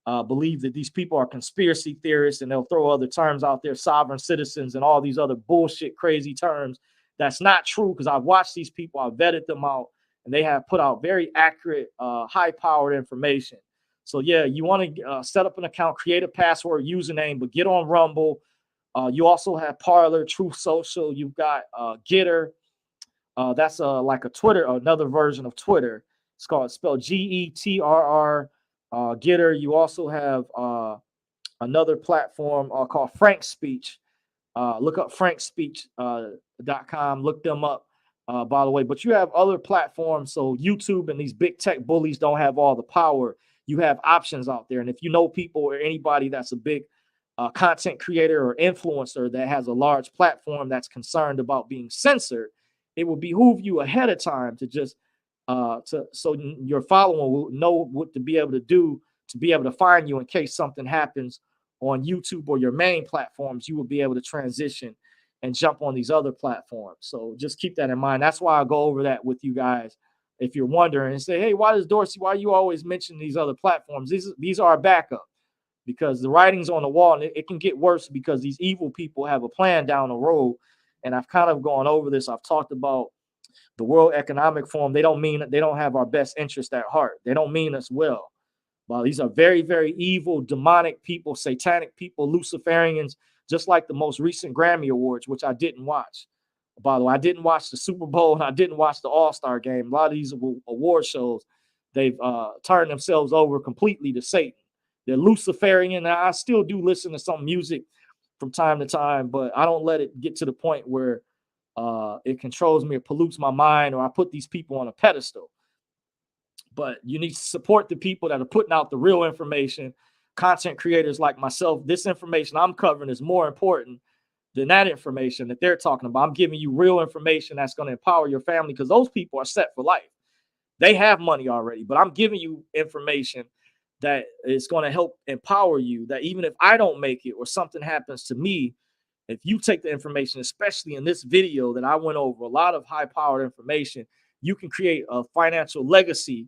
believe that these people are conspiracy theorists, and they'll throw other terms out there, sovereign citizens, and all these other bullshit, crazy terms. That's not true, because I've watched these people, I've vetted them out, and they have put out very accurate, high-powered information. So yeah, you want to set up an account, create a password, username, but get on Rumble. You also have Parler, Truth Social. You've got Getter. That's like a Twitter, another version of Twitter. It's spelled Getr. Getter. You also have another platform called Frank Speech. Look up frankspeech.com. Look them up, by the way. But you have other platforms. So YouTube and these big tech bullies don't have all the power. You have options out there. And if you know people or anybody that's a big content creator or influencer that has a large platform that's concerned about being censored, it will behoove you ahead of time to just so your follower will know what to be able to do to be able to find you in case something happens on YouTube or your main platforms. You will be able to transition and jump on these other platforms. So just keep that in mind. That's why I go over that with you guys. If you're wondering and say, hey, why does Dorsey, why you always mention these other platforms? These are a backup because the writing's on the wall and it can get worse because these evil people have a plan down the road. And I've kind of gone over this. I've talked about the World Economic Forum. They don't have our best interest at heart. They don't mean us well. Well, these are very, very evil, demonic people, satanic people, Luciferians, just like the most recent Grammy Awards, which I didn't watch. By the way, I didn't watch the Super Bowl and I didn't watch the All-Star game. A lot of these award shows, they've turned themselves over completely to Satan. They're Luciferian. And I still do listen to some music from time to time, but I don't let it get to the point where it controls me or pollutes my mind or I put these people on a pedestal. But you need to support the people that are putting out the real information, content creators like myself. This information I'm covering is more important than that information that they're talking about. I'm giving you real information that's going to empower your family because those people are set for life. They have money already, but I'm giving you information that is going to help empower you, that even if I don't make it or something happens to me, if you take the information, especially in this video that I went over, a lot of high-powered information, you can create a financial legacy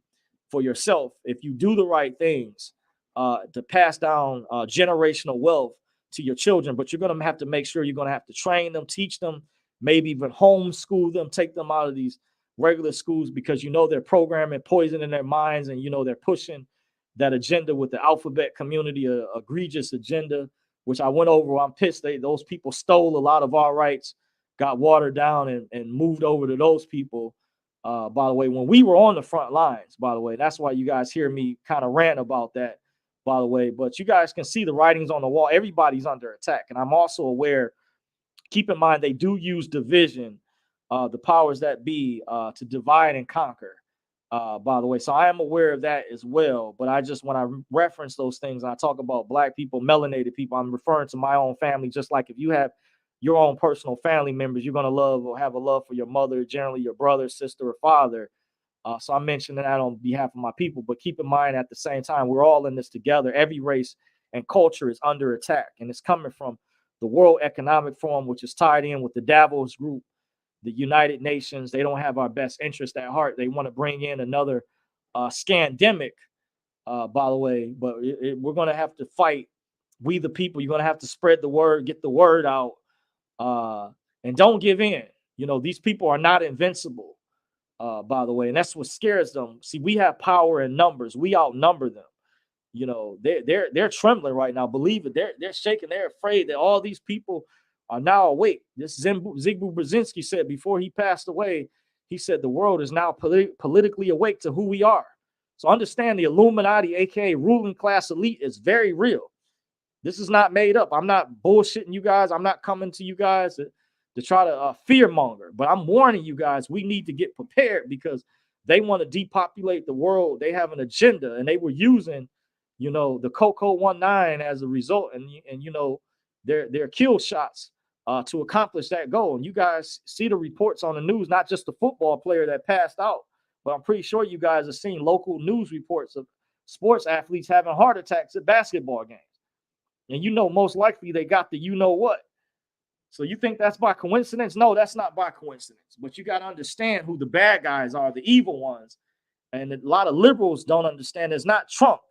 for yourself if you do the right things to pass down generational wealth to your children. But you're going to have to make sure you're going to have to train them, teach them, maybe even homeschool them, take them out of these regular schools because you know they're programming poison in their minds and you know they're pushing that agenda with the alphabet community, a egregious agenda, which I went over. I'm pissed. Those people stole a lot of our rights, got watered down and moved over to those people. By the way, when we were on the front lines, by the way, that's why you guys hear me kind of rant about that, by the way. But you guys can see the writings on the wall. Everybody's under attack. And I'm also aware, keep in mind, they do use division, the powers that be, to divide and conquer, by the way. So I am aware of that as well. But when I reference those things, I talk about black people, melanated people, I'm referring to my own family, just like if you have your own personal family members, you're going to love or have a love for your mother, generally your brother, sister, or father. So I'm mentioning that on behalf of my people. But keep in mind, at the same time, we're all in this together. Every race and culture is under attack. And it's coming from the World Economic Forum, which is tied in with the Davos Group, the United Nations. They don't have our best interest at heart. They want to bring in another scandemic, by the way. But we're going to have to fight. We, the people, you're going to have to spread the word, get the word out. And don't give in. You know, these people are not invincible, by the way, and that's what scares them. See, we have power in numbers. We outnumber them. You know, they're trembling right now. Believe it. They're shaking. They're afraid that all these people are now awake. This Zygmunt Brzezinski said before he passed away, he said the world is now politically awake to who we are. So understand the Illuminati, aka ruling class elite, is very real. This is not made up. I'm not bullshitting you guys. I'm not coming to you guys to try to fear monger. But I'm warning you guys, we need to get prepared because they want to depopulate the world. They have an agenda, and they were using, you know, the Coco 19 as a result, and you know, their kill shots to accomplish that goal. And you guys see the reports on the news, not just the football player that passed out, but I'm pretty sure you guys have seen local news reports of sports athletes having heart attacks at basketball games. And you know, most likely they got the you know what. So you think that's by coincidence? No, that's not by coincidence. But you got to understand who the bad guys are, the evil ones. And a lot of liberals don't understand. It's not Trump,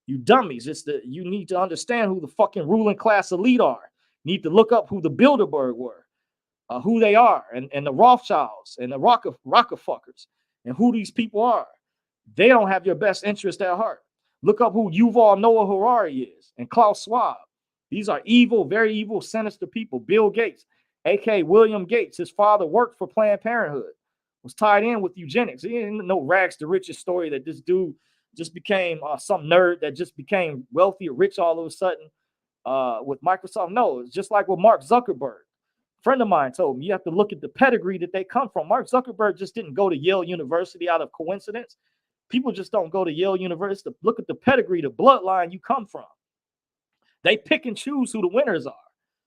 you dummies. You need to understand who the fucking ruling class elite are. You need to look up who the Bilderberg were, who they are, and the Rothschilds and the Rockefellers, and who these people are. They don't have your best interest at heart. Look up who Yuval Noah Harari is and Klaus Schwab. These are evil, very evil, sinister people. Bill Gates, aka William Gates, his father worked for Planned Parenthood, was tied in with eugenics. He didn't know rags to riches story that this dude just became some nerd that just became wealthy or rich all of a sudden with Microsoft. No, it's just like with Mark Zuckerberg. A friend of mine told me you have to look at the pedigree that they come from. Mark Zuckerberg just didn't go to Yale University out of coincidence. People just don't go to Yale University to look at the pedigree, the bloodline you come from. They pick and choose who the winners are.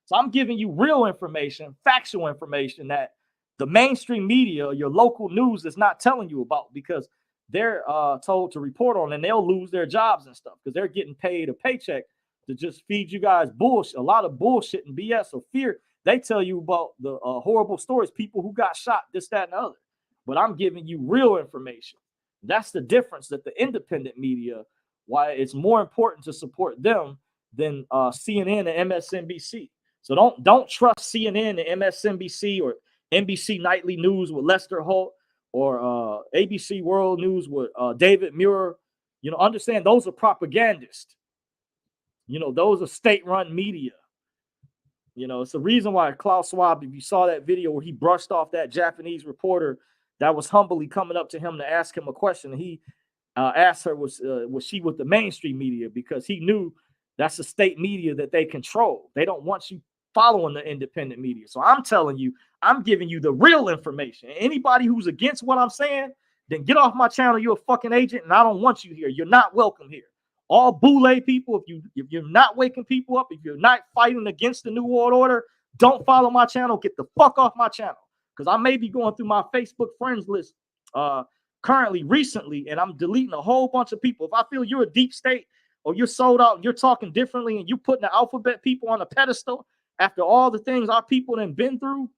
So I'm giving you real information, factual information that the mainstream media, your local news is not telling you about because they're told to report on, and they'll lose their jobs and stuff because they're getting paid a paycheck to just feed you guys bullshit, a lot of bullshit and BS or fear. They tell you about the horrible stories, people who got shot, this, that, and the other. But I'm giving you real information. That's the difference that the independent media, why it's more important to support them than CNN and MSNBC. So don't trust CNN and MSNBC or NBC Nightly News with Lester Holt or ABC World News with David Muir. You know, understand those are propagandists. You know, those are state-run media. You know, it's the reason why Klaus Schwab, if you saw that video where he brushed off that Japanese reporter that was humbly coming up to him to ask him a question, and he asked her, was she with the mainstream media? Because he knew that's the state media that they control. They don't want you following the independent media. So I'm telling you, I'm giving you the real information. Anybody who's against what I'm saying, then get off my channel. You're a fucking agent, and I don't want you here. You're not welcome here. All boule people, if you're not waking people up, if you're not fighting against the New World Order, don't follow my channel. Get the fuck off my channel. Because I may be going through my Facebook friends list currently, recently, and I'm deleting a whole bunch of people. If I feel you're a deep state or you're sold out and you're talking differently and you're putting the alphabet people on a pedestal after all the things our people have been through,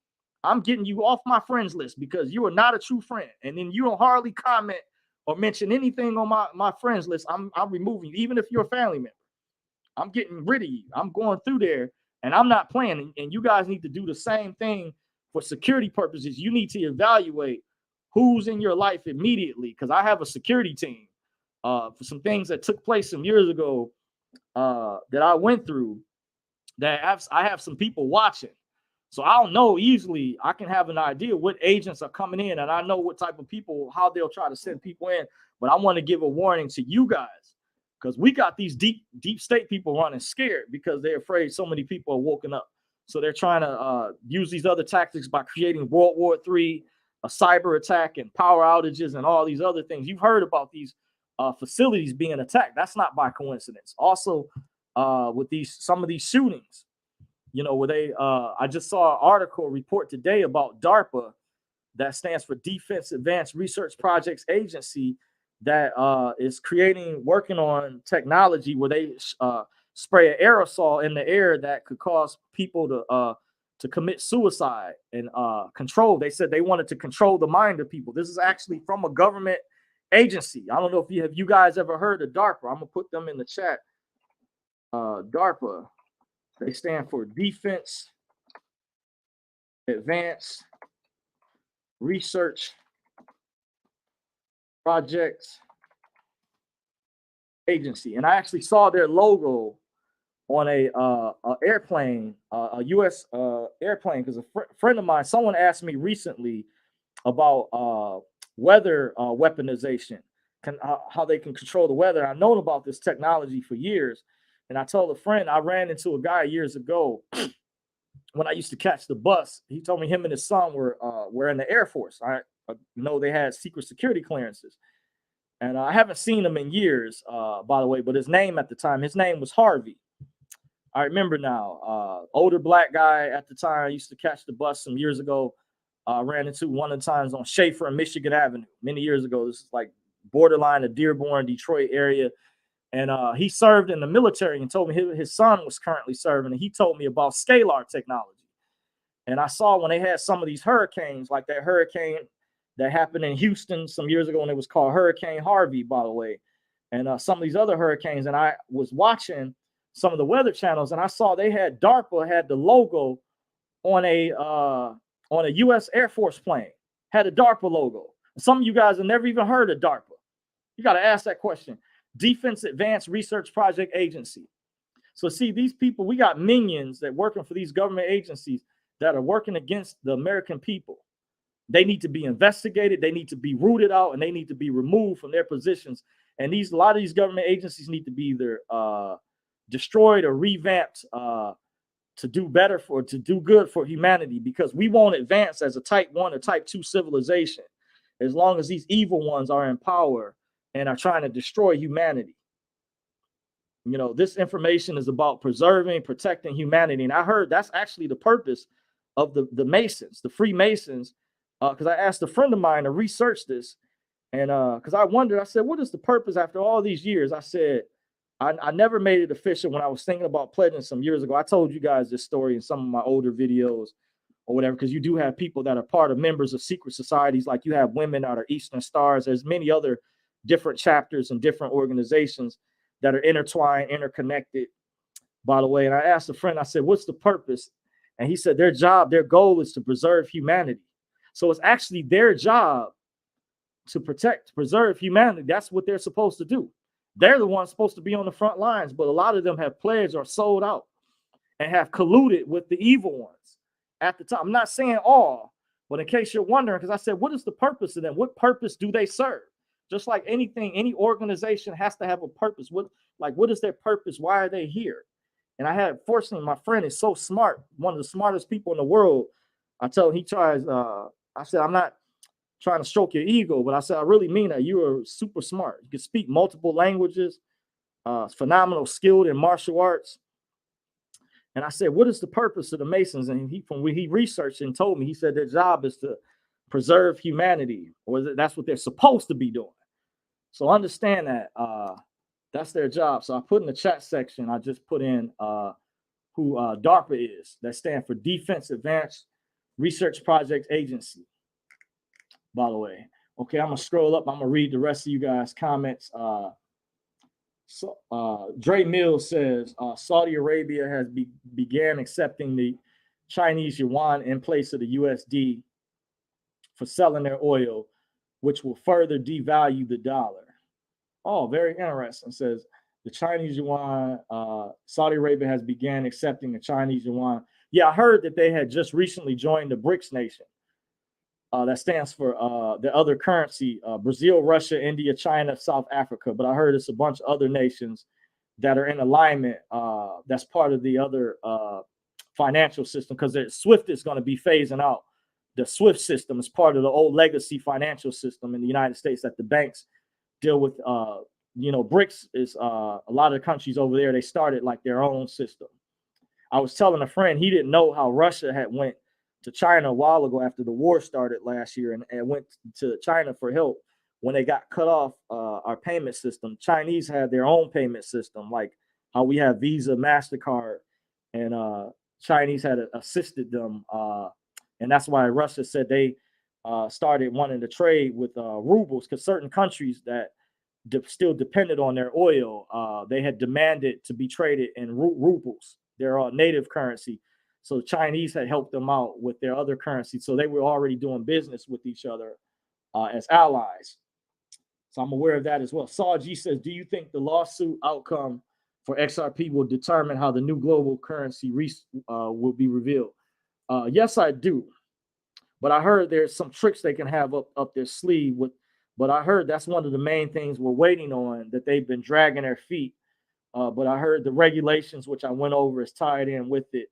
I'm getting you off my friends list because you are not a true friend. And then you don't hardly comment or mention anything on my friends list. I'm removing you, even if you're a family member. I'm getting rid of you. I'm going through there and I'm not playing. And you guys need to do the same thing for security purposes. You need to evaluate who's in your life immediately, because I have a security team for some things that took place some years ago that I went through that I have some people watching. So I'll know easily, I can have an idea what agents are coming in, and I know what type of people, how they'll try to send people in. But I want to give a warning to you guys, because we got these deep state people running scared because they're afraid so many people are woken up. So they're trying to use these other tactics by creating World War III, a cyber attack, and power outages, and all these other things. You've heard about these facilities being attacked. That's not by coincidence. Also, with some of these shootings, you know, where they, I just saw an article report today about DARPA, that stands for Defense Advanced Research Projects Agency, that is working on technology where they spray an aerosol in the air that could cause people to commit suicide and control. They said they wanted to control the mind of people. This is actually from a government agency. I don't know if you guys ever heard of DARPA. I'm gonna put them in the chat. DARPA. They stand for Defense Advanced Research Projects Agency. And I actually saw their logo on a airplane, a U.S. Airplane, because a friend of mine, someone asked me recently about weather weaponization, how they can control the weather. I've known about this technology for years. And I told a friend, I ran into a guy years ago when I used to catch the bus. He told me him and his son were in the Air Force. I know they had secret security clearances. And I haven't seen him in years, by the way, but his name was Harvey. I remember now, older black guy at the time. I used to catch the bus some years ago. Ran into one of the times on Schaefer and Michigan Avenue many years ago. This is like borderline the Dearborn, Detroit area. And he served in the military and told me his son was currently serving. And he told me about scalar technology. And I saw when they had some of these hurricanes, like that hurricane that happened in Houston some years ago, and it was called Hurricane Harvey, by the way. And some of these other hurricanes. And I was watching some of the weather channels, and I saw they had DARPA had the logo on a U.S. Air Force plane, had a DARPA logo. Some of you guys have never even heard of DARPA. You got to ask that question. Defense Advanced Research Project Agency. So see, these people, we got minions that working for these government agencies that are working against the American people. They need to be investigated, they need to be rooted out, and they need to be removed from their positions. And a lot of these government agencies need to be either destroyed or revamped to do good for humanity, because we won't advance as a type 1 or type 2 civilization as long as these evil ones are in power and are trying to destroy humanity. You know, this information is about preserving, protecting humanity. And I heard that's actually the purpose of the Masons, the Freemasons, because I asked a friend of mine to research this. And because I wondered, I said, what is the purpose after all these years? I said, I never made it official when I was thinking about pledging some years ago. I told you guys this story in some of my older videos or whatever, because you do have people that are part of members of secret societies, like you have women that are Eastern Stars. There's many other different chapters and different organizations that are intertwined, interconnected, by the way. And I asked a friend, I said, what's the purpose? And he said, their goal is to preserve humanity. So it's actually their job to preserve humanity. That's what they're supposed to do. They're the ones supposed to be on the front lines, but a lot of them have pledged or sold out and have colluded with the evil ones at the time. I'm not saying all, but in case you're wondering, because I said, what is the purpose of them? What purpose do they serve? Just like anything, any organization has to have a purpose. What is their purpose? Why are they here? And fortunately, my friend is so smart, one of the smartest people in the world. I tell him, he tries, I said, I'm not trying to stroke your ego, but I said, I really mean that. You are super smart. You can speak multiple languages, phenomenal, skilled in martial arts. And I said, what is the purpose of the Masons? And from when he researched and told me, he said their job is to preserve humanity, or that's what they're supposed to be doing. So understand that that's their job. So I put in the chat section, I just put in who DARPA is. That stands for Defense Advanced Research Project Agency, by the way. Okay, I'm gonna scroll up. I'm gonna read the rest of you guys' comments. Dre Mills says Saudi Arabia has began accepting the Chinese yuan in place of the USD for selling their oil, which will further devalue the dollar. Oh, very interesting. Says the Chinese yuan, Saudi Arabia has began accepting the Chinese yuan. Yeah, I heard that they had just recently joined the BRICS nation. That stands for the other currency, Brazil, Russia, India, China, South Africa. But I heard it's a bunch of other nations that are in alignment. That's part of the other financial system, because SWIFT is going to be phasing out. The SWIFT system is part of the old legacy financial system in the United States that the banks deal with. BRICS is a lot of the countries over there, they started like their own system. I was telling a friend, he didn't know how Russia had went to China a while ago after the war started last year, and went to China for help when they got cut off our payment system. Chinese had their own payment system, like how we have Visa, MasterCard, and Chinese had assisted them. And that's why Russia said they started wanting to trade with rubles, because certain countries that still depended on their oil, they had demanded to be traded in rubles, their native currency. So the Chinese had helped them out with their other currency. So they were already doing business with each other as allies. So I'm aware of that as well. Saul G says, do you think the lawsuit outcome for XRP will determine how the new global currency will be revealed? Yes, I do. But I heard there's some tricks they can have up their sleeve with. But I heard that's one of the main things we're waiting on, that they've been dragging their feet. But I heard the regulations, which I went over, is tied in with it.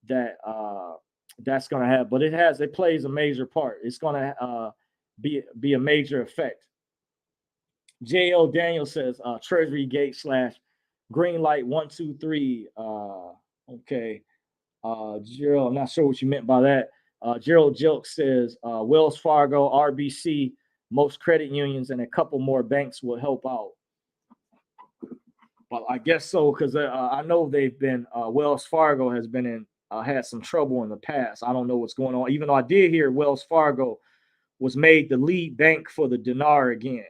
That's going to have, but it plays a major part. It's going to be a major effect. J.O. Daniel says Treasury Gate / green light 123. Okay. Gerald, I'm not sure what you meant by that. Gerald Jelk says Wells Fargo, RBC, most credit unions, and a couple more banks will help out. Well, I guess so, because I know they've been Wells Fargo has been in had some trouble in the past. I don't know what's going on, even though I did hear Wells Fargo was made the lead bank for the dinar again.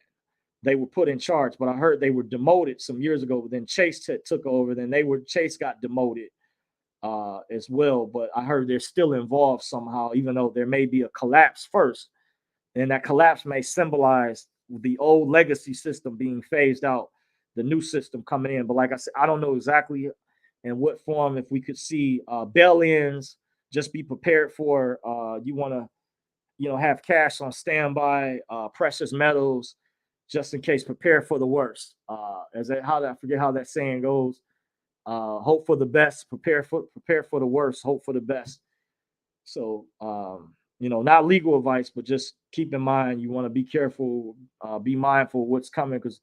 They were put in charge, but I heard they were demoted some years ago. But then Chase took over. Then Chase got demoted as well. But I heard they're still involved somehow, even though there may be a collapse first. And that collapse may symbolize the old legacy system being phased out, the new system coming in. But like I said, I don't know exactly in what form. If we could see bail-ins, just be prepared for. You want to have cash on standby, precious metals, just in case. Prepare for the worst. As that, how that, I forget how that saying goes. Hope for the best, prepare for the worst, hope for the best. So not legal advice, but just keep in mind you want to be careful, be mindful of what's coming, because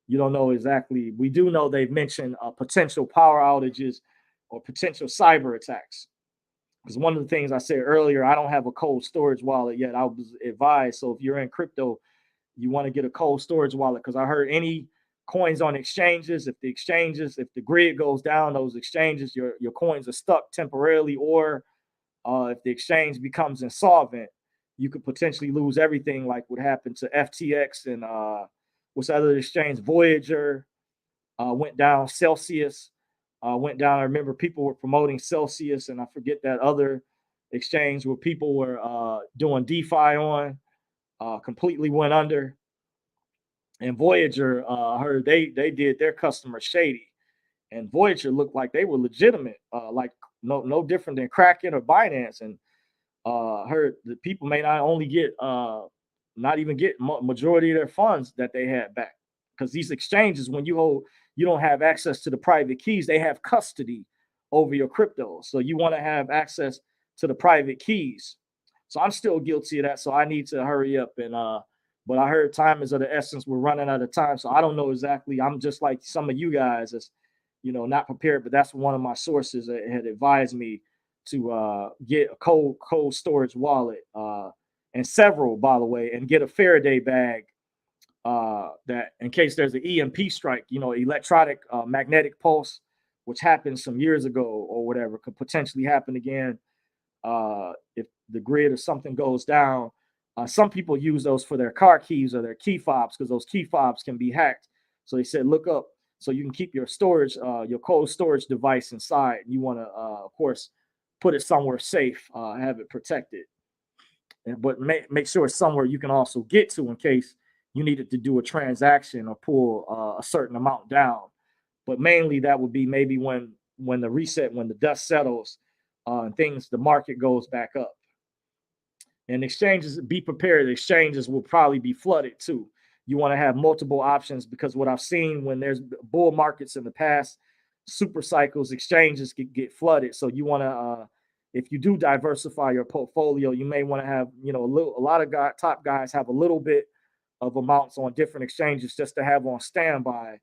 you don't know exactly. We do know they've mentioned potential power outages or potential cyber attacks. Because one of the things I said earlier, I don't have a cold storage wallet yet. I was advised. So if you're in crypto, you want to get a cold storage wallet, because I heard any coins on exchanges, if the grid goes down, those exchanges, your coins are stuck temporarily, or if the exchange becomes insolvent, you could potentially lose everything, like what happened to FTX and what's the other exchange, Voyager went down, Celsius went down. I remember people were promoting Celsius, and I forget that other exchange where people were doing DeFi on, completely went under. And Voyager, I heard they did their customers shady, and Voyager looked like they were legitimate, like no different than Kraken or Binance. And heard that people may not only get not even get majority of their funds that they had back, because these exchanges, when you don't have access to the private keys, they have custody over your crypto, so you want to have access to the private keys. So I'm still guilty of that, so I need to hurry up. And but I heard time is of the essence. We're running out of time, so I don't know exactly. I'm just like some of you guys, as not prepared, but that's one of my sources that had advised me to get a cold storage wallet, and several, by the way, and get a Faraday bag, that in case there's an EMP strike, electronic magnetic pulse, which happened some years ago or whatever, could potentially happen again if the grid or something goes down. Some people use those for their car keys or their key fobs, because those key fobs can be hacked. So they said look up so you can keep your storage, your cold storage device inside. You want to, of course, put it somewhere safe, have it protected, but make sure it's somewhere you can also get to in case you needed to do a transaction or pull a certain amount down. But mainly that would be maybe when the reset, when the dust settles, and the market goes back up. And exchanges, be prepared. Exchanges will probably be flooded too. You want to have multiple options, because what I've seen when there's bull markets in the past, super cycles, exchanges get flooded. So you want to, if you do diversify your portfolio, you may want to have, a lot of top guys have a little bit of amounts on different exchanges just to have on standby.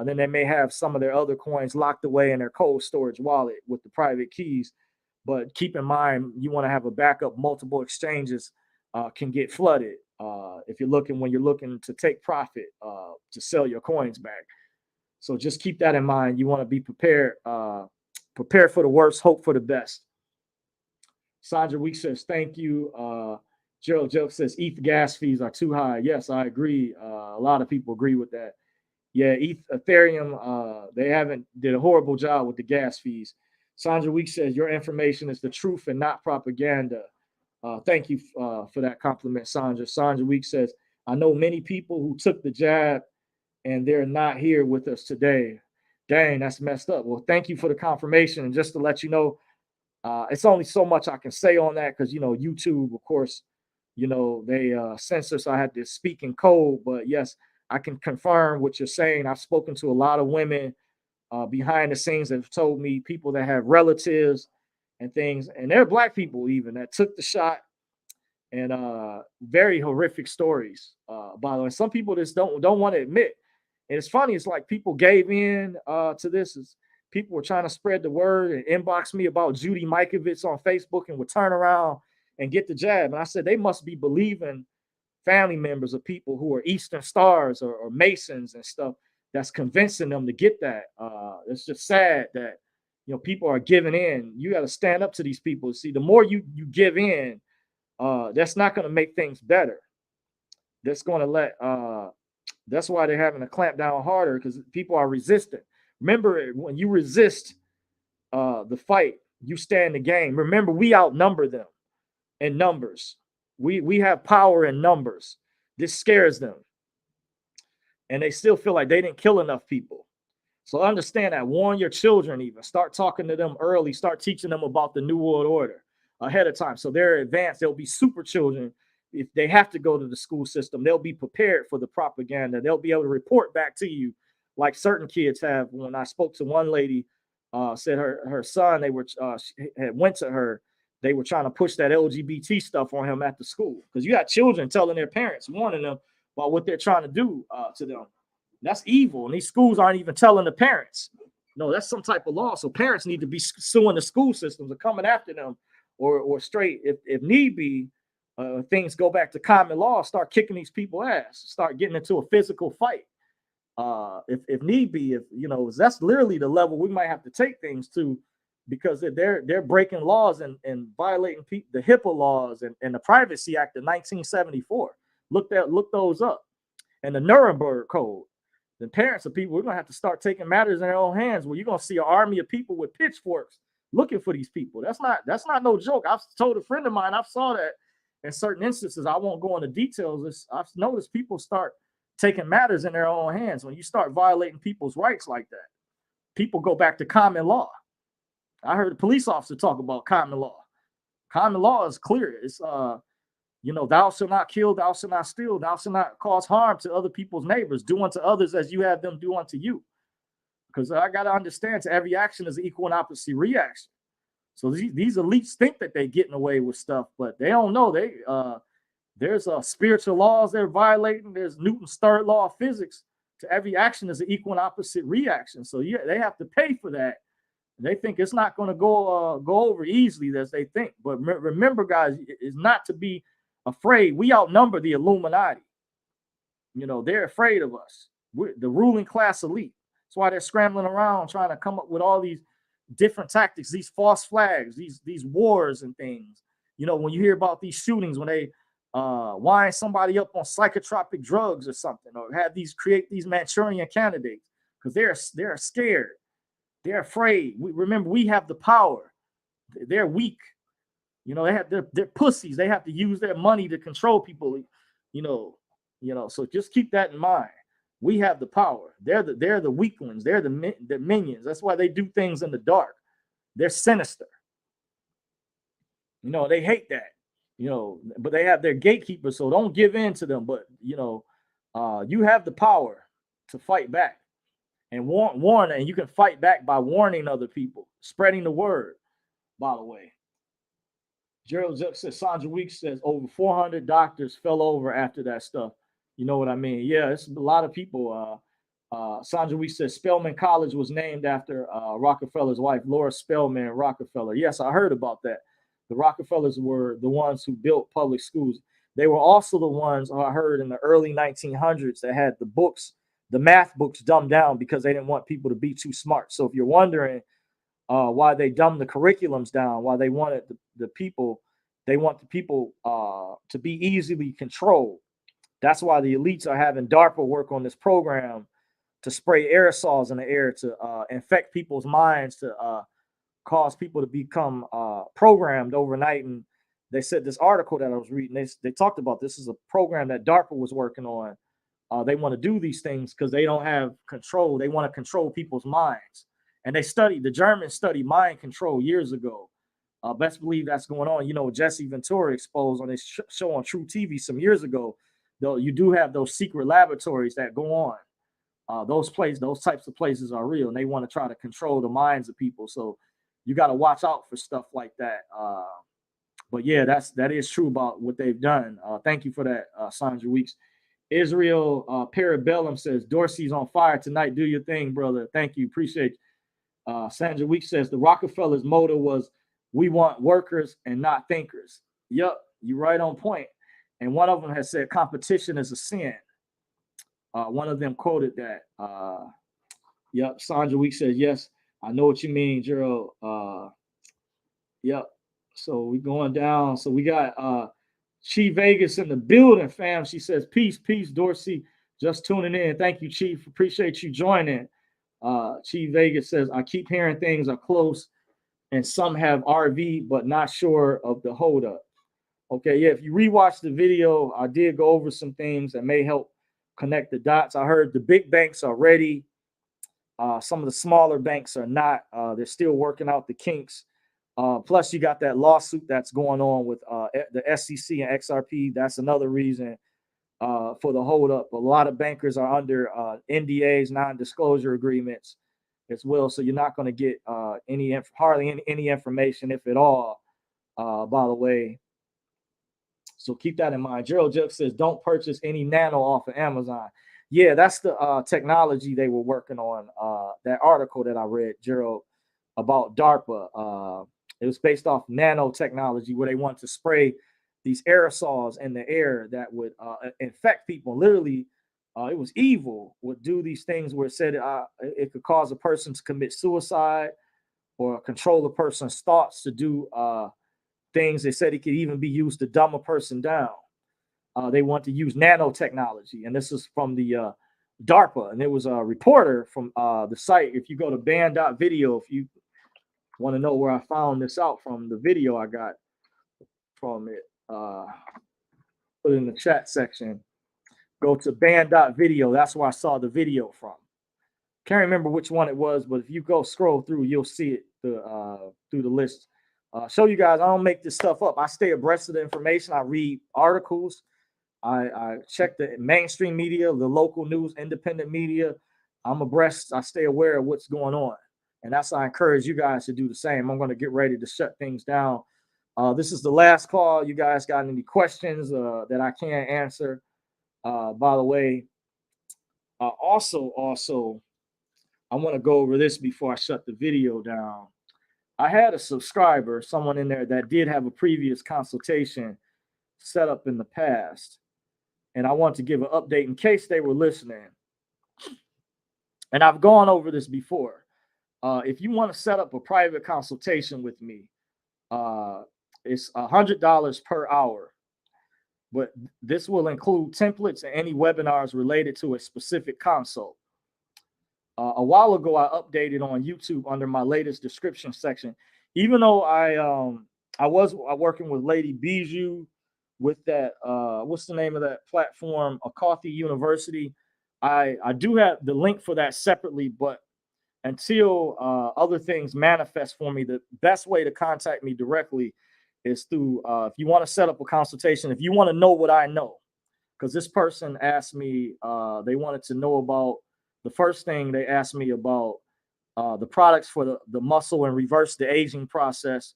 Then they may have some of their other coins locked away in their cold storage wallet with the private keys. But keep in mind, you want to have a backup. Multiple exchanges can get flooded if when you're looking to take profit, to sell your coins back. So just keep that in mind. You want to be prepared. Prepare for the worst, hope for the best. Sandra Week says, thank you. Gerald Joke says, ETH gas fees are too high. Yes, I agree. A lot of people agree with that. Yeah, Ethereum, they haven't did a horrible job with the gas fees. Sandra Week says, your information is the truth and not propaganda. Thank you for that compliment, Sandra. Sandra Week says, I know many people who took the jab and they're not here with us today. Dang, that's messed up. Well, thank you for the confirmation. And just to let you know, it's only so much I can say on that, because, YouTube, of course, they censor, so I had to speak in code. But yes, I can confirm what you're saying. I've spoken to a lot of women behind the scenes that have told me, people that have relatives and things, and they're Black people even, that took the shot, and very horrific stories. By the way, some people just don't want to admit. And it's funny, it's like people gave in to this. People were trying to spread the word and inbox me about Judy Mikovits on Facebook and would turn around and get the jab. And I said, they must be believing family members of people who are Eastern Stars or Masons and stuff, that's convincing them to get that. It's just sad that, people are giving in. You got to stand up to these people. See, the more you give in, that's not going to make things better. That's going to that's why they're having to clamp down harder, because people are resistant. Remember, when you resist the fight, you stand the game. Remember, we outnumber them in numbers. We have power in numbers. This scares them. and they still feel like they didn't kill enough people. So understand that. Warn your children even. Start talking to them early. Start teaching them about the New World Order ahead of time. So they're advanced. They'll be super children. If they have to go to the school system, they'll be prepared for the propaganda. They'll be able to report back to you like certain kids have. When I spoke to one lady, said her son, they were had went to her. They were trying to push that LGBT stuff on him at the school because you got children telling their parents, warning them about what they're trying to do to them. That's evil. And these schools aren't even telling the parents. No, that's some type of law. So parents need to be suing the school systems or coming after them, or straight, if need be, things go back to common law, start kicking these people ass, start getting into a physical fight. If need be, if that's literally the level we might have to take things to, because they're breaking laws and violating the HIPAA laws and the Privacy Act of 1974. Look those up, and the Nuremberg Code. The parents of people, we're gonna have to start taking matters in their own hands. Where you're gonna see an army of people with pitchforks looking for these people. That's not no joke. I've told a friend of mine, I saw that in certain instances. I won't go into details. I've noticed people start taking matters in their own hands. When you start violating people's rights like that, people go back to common law. I heard a police officer talk about common law. Common law is clear. It's thou shalt not kill, thou shalt not steal, thou shalt not cause harm to other people's neighbors. Do unto others as you have them do unto you. Because I got to understand, to every action is an equal and opposite reaction. So these elites think that they're getting away with stuff, but they don't know. There's spiritual laws they're violating. There's Newton's third law of physics. To every action is an equal and opposite reaction. So yeah, they have to pay for that. They think it's not going to go over easily as they think. But remember, guys, is not to be afraid. We outnumber the Illuminati. They're afraid of us. We're the ruling class elite. That's why they're scrambling around trying to come up with all these different tactics, these false flags, these wars and things. When you hear about these shootings, when they wind somebody up on psychotropic drugs or something, or create these Manchurian candidates, because they're scared. They're afraid. Remember, we have the power. They're weak. They're pussies. They have to use their money to control people. So just keep that in mind. We have the power. They're the weak ones. They're the minions. That's why they do things in the dark. They're sinister. They hate that. But they have their gatekeepers. So don't give in to them. But you have the power to fight back. And warn, and you can fight back by warning other people, spreading the word, by the way. Gerald Zuck says, Sandra Weeks says, over 400 doctors fell over after that stuff. You know what I mean? Yeah, it's a lot of people. Sandra Weeks says, Spelman College was named after Rockefeller's wife, Laura Spelman Rockefeller. Yes, I heard about that. The Rockefellers were the ones who built public schools. They were also the ones, I heard, in the early 1900s that had the math books dumbed down because they didn't want people to be too smart. So if you're wondering why they dumbed the curriculums down, why they wanted the people to be easily controlled. That's why the elites are having DARPA work on this program to spray aerosols in the air to infect people's minds, to cause people to become programmed overnight. And they said, this article that I was reading, they talked about this is a program that DARPA was working on. They want to do these things because they don't have control. They want to control people's minds. And the Germans studied mind control years ago. Best believe that's going on. Jesse Ventura exposed on his show on True TV some years ago. Though you do have those secret laboratories that go on. Those types of places are real, and they want to try to control the minds of people. So you got to watch out for stuff like that. But yeah, that is true about what they've done. Thank you for that, Sandra Weeks. Israel Parabellum says, Dorsey's on fire tonight. Do your thing, brother. Thank you. Appreciate you. Sandra Weeks says, the Rockefellers' motto was, we want workers and not thinkers. Yep, you're right on point. And one of them has said, competition is a sin. One of them quoted that. Yep, Sandra Weeks says, yes, I know what you mean, Gerald. Yep. So we going down. So we got Chi Vegas in the building, fam. She says, peace, Dorsey. Just tuning in. Thank you, Chief. Appreciate you joining. Chi Vegas says, I keep hearing things are close and some have RV, but not sure of the holdup. Okay, yeah, if you rewatch the video, I did go over some things that may help connect the dots. I heard the big banks are ready. Some of the smaller banks are not. They're still working out the kinks. Plus, you got that lawsuit that's going on with the SEC and XRP. That's another reason for the holdup. A lot of bankers are under NDAs, non-disclosure agreements, as well. So you're not going to get hardly any information, if at all. By the way, so keep that in mind. Gerald Juk says, "Don't purchase any nano off of Amazon." Yeah, that's the technology they were working on. That article that I read, Gerald, about DARPA. It was based off nanotechnology, where they want to spray these aerosols in the air that would infect people. Literally, it was evil. Would do these things where it said it could cause a person to commit suicide or control a person's thoughts to do things. They said it could even be used to dumb a person down. They want to use nanotechnology, and this is from the DARPA, and it was a reporter from the site. If you go to band.video, if you want to know where I found this out from, the video I got from it, put it in the chat section. Go to band.video. That's where I saw the video from. Can't remember which one it was, but if you go scroll through, you'll see it through the list. Show you guys, I don't make this stuff up. I stay abreast of the information. I read articles. I check the mainstream media, the local news, independent media. I'm abreast. I stay aware of what's going on. And that's why I encourage you guys to do the same. I'm going to get ready to shut things down. This is the last call. You guys got any questions that I can't answer? By the way, also, I want to go over this before I shut the video down. I had a subscriber, someone in there that did have a previous consultation set up in the past. And I want to give an update in case they were listening. And I've gone over this before. If you want to set up a private consultation with me, it's $100 per hour. But this will include templates and any webinars related to a specific consult. A while ago, I updated on YouTube under my latest description section. Even though I was working with Lady Bijou with that, what's the name of that platform? A Coffee University. I do have the link for that separately, but until other things manifest for me, the best way to contact me directly is through, if you want to set up a consultation, if you want to know what I know, because this person asked me, they wanted to know about, the first thing they asked me about the products for the muscle and reverse the aging process.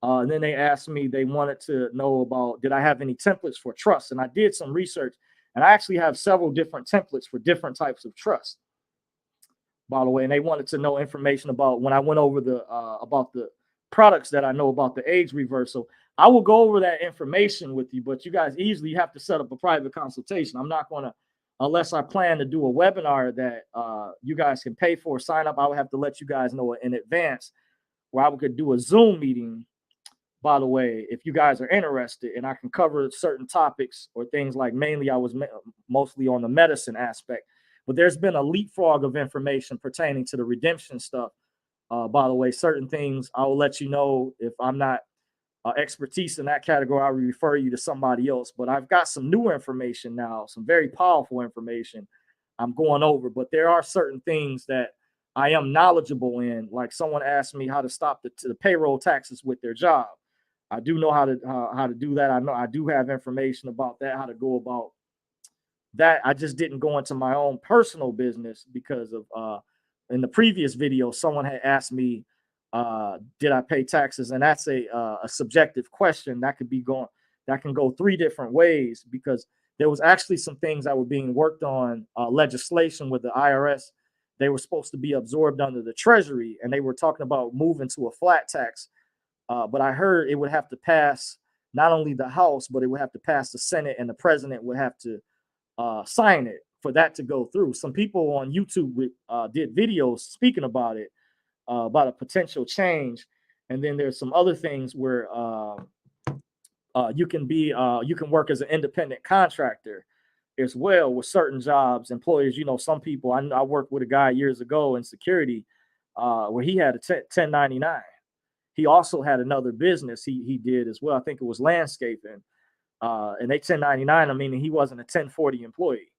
And then they asked me, they wanted to know about, did I have any templates for trust? And I did some research, and I actually have several different templates for different types of trust, by the way. And they wanted to know information about, when I went over about the products that I know about the age reversal. I will go over that information with you, but you guys easily have to set up a private consultation. I'm not going to, unless I plan to do a webinar that you guys can pay for, sign up. I would have to let you guys know in advance, where I could do a Zoom meeting, by the way, if you guys are interested, and I can cover certain topics or things like, mainly I was mostly on the medicine aspect, but there's been a leapfrog of information pertaining to the redemption stuff. By the way, certain things I will let you know. If I'm not expertise in that category, I will refer you to somebody else. But I've got some new information now, some very powerful information I'm going over. But there are certain things that I am knowledgeable in. Like someone asked me how to stop the payroll taxes with their job. I do know how to do that. I know I do have information about that, how to go about that. I just didn't go into my own personal business because of in the previous video, someone had asked me, did I pay taxes? And that's a subjective question that can go three different ways, because there was actually some things that were being worked on, legislation with the IRS. They were supposed to be absorbed under the Treasury, and they were talking about moving to a flat tax. But I heard it would have to pass not only the House, but it would have to pass the Senate, and the president would have to sign it for that to go through. Some people on YouTube did videos speaking about it, about a potential change. And then there's some other things where you can work as an independent contractor as well with certain jobs. Employers, some people, I worked with a guy years ago in security where he had a 1099. He also had another business he did as well. I think it was landscaping. And they 1099, I mean, he wasn't a 1040 employee.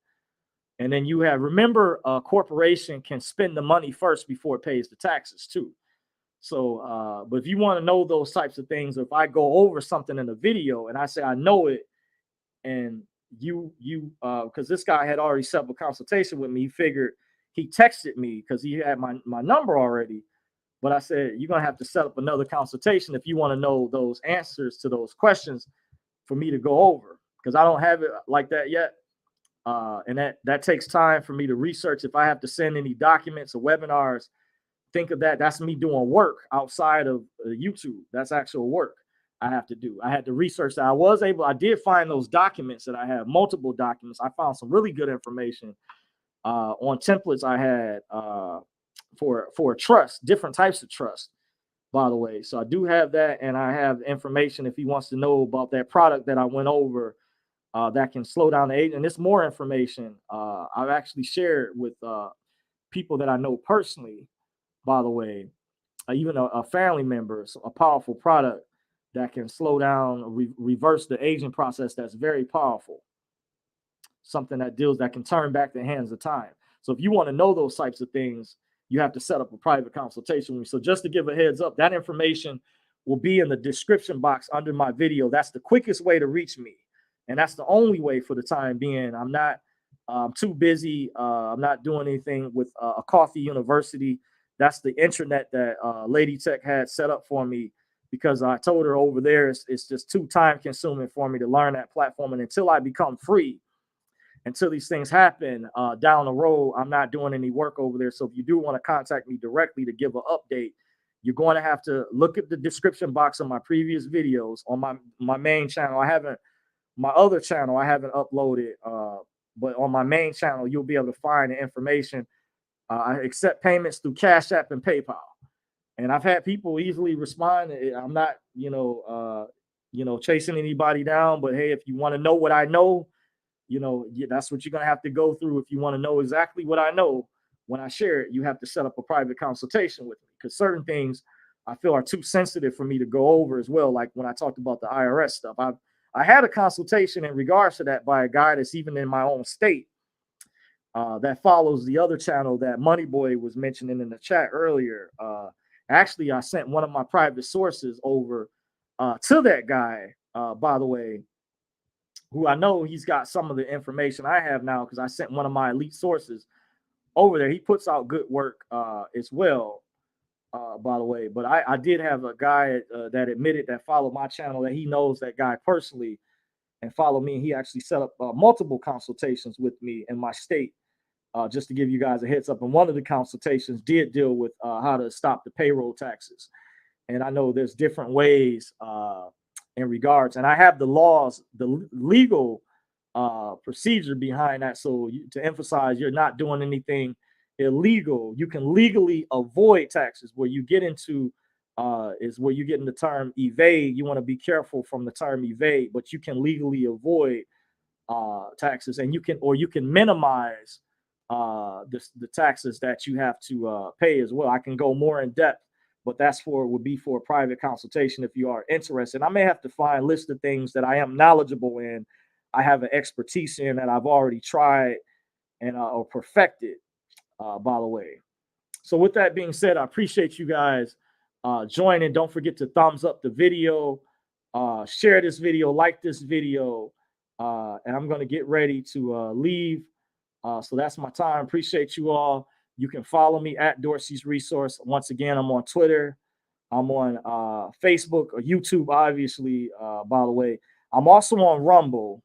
And then you have, remember, a corporation can spend the money first before it pays the taxes too. So, but if you want to know those types of things, if I go over something in a video and I say I know it, and because this guy had already set up a consultation with me, he figured, he texted me because he had my number already. But I said, you're gonna have to set up another consultation if you want to know those answers to those questions for me to go over, because I don't have it like that yet. And that takes time for me to research. If I have to send any documents or webinars, think of that. That's me doing work outside of YouTube. That's actual work I have to do. I had to research that. I did find those documents that I have, multiple documents. I found some really good information on templates I had for trust, different types of trust, by the way. So I do have that, and I have information if he wants to know about that product that I went over that can slow down the age. And it's more information I've actually shared with people that I know personally, by the way, even a family member. So a powerful product that can slow down, reverse the aging process. That's very powerful. Something that can turn back the hands of time. So if you want to know those types of things, you have to set up a private consultation with me. So just to give a heads up, that information will be in the description box under my video. That's the quickest way to reach me. And that's the only way for the time being. I'm not too busy. I'm not doing anything with a coffee university. That's the internet that Lady Tech had set up for me, because I told her over there it's just too time consuming for me to learn that platform. And until I become free, until these things happen down the road, I'm not doing any work over there. So if you do want to contact me directly to give an update, you're going to have to look at the description box of my previous videos on my main channel. My other channel I haven't uploaded, but on my main channel, you'll be able to find the information. I accept payments through Cash App and PayPal. And I've had people easily respond. I'm not, chasing anybody down, but hey, if you want to know what I know, that's what you're going to have to go through. If you want to know exactly what I know, when I share it, you have to set up a private consultation with me, because certain things I feel are too sensitive for me to go over as well. Like when I talked about the IRS stuff, I had a consultation in regards to that by a guy that's even in my own state that follows the other channel that Money Boy was mentioning in the chat earlier. Actually, I sent one of my private sources over to that guy, by the way, who I know he's got some of the information I have now, because I sent one of my elite sources over there. He puts out good work as well, by the way. But I did have a guy that admitted that followed my channel, that he knows that guy personally and follow me. He actually set up multiple consultations with me in my state, just to give you guys a heads up. And one of the consultations did deal with how to stop the payroll taxes. And I know there's different ways in regards, and I have the laws, the legal procedure behind that. So to emphasize, you're not doing anything illegal. You can legally avoid taxes. Where you get into is where you get in the term evade. You want to be careful from the term evade, but you can legally avoid taxes, and you can minimize the taxes that you have to pay as well. I can go more in depth, but would be for a private consultation if you are interested. I may have to find a list of things that I am knowledgeable in, I have an expertise in, that I've already tried and or perfected, by the way. So with that being said, I appreciate you guys joining. Don't forget to thumbs up the video, share this video, like this video, and I'm going to get ready to leave. So that's my time. Appreciate you all. You can follow me at Dorsey's Resource. Once again, I'm on Twitter. I'm on Facebook or YouTube, obviously, by the way. I'm also on Rumble.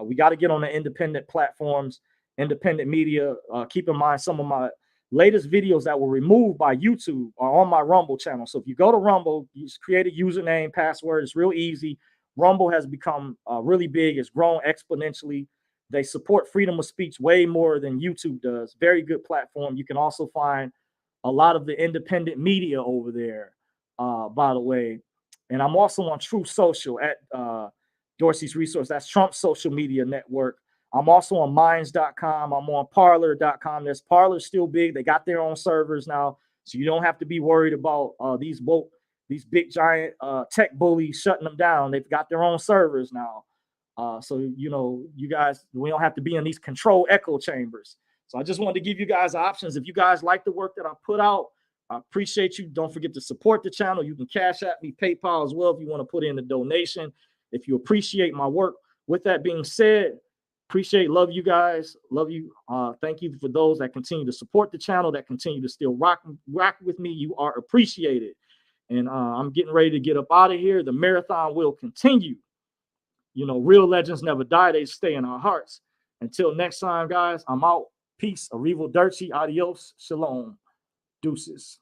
We got to get on the independent platforms, independent media. Keep in mind, some of my latest videos that were removed by YouTube are on my Rumble channel. So if you go to Rumble, you just create a username, password. It's real easy. Rumble has become really big. It's grown exponentially. They support freedom of speech way more than YouTube does. Very good platform. You can also find a lot of the independent media over there, by the way. And I'm also on Truth Social at Dorsey's Resource. That's Trump's social media network. I'm also on Minds.com. I'm on Parler.com. This Parler's still big. They got their own servers now, so you don't have to be worried about these big giant tech bullies shutting them down. They've got their own servers now. So, you know, you guys, we don't have to be in these control echo chambers. So I just wanted to give you guys options. If you guys like the work that I put out, I appreciate you. Don't forget to support the channel. You can Cash App me, PayPal as well if you want to put in a donation. If you appreciate my work. With that being said, appreciate, love you guys. Love you. Thank you for those that continue to support the channel, that continue to still rock with me. You are appreciated. And I'm getting ready to get up out of here. The marathon will continue. You know, real legends never die. They stay in our hearts. Until next time, guys, I'm out. Peace. Arrivederci. Adios. Shalom. Deuces.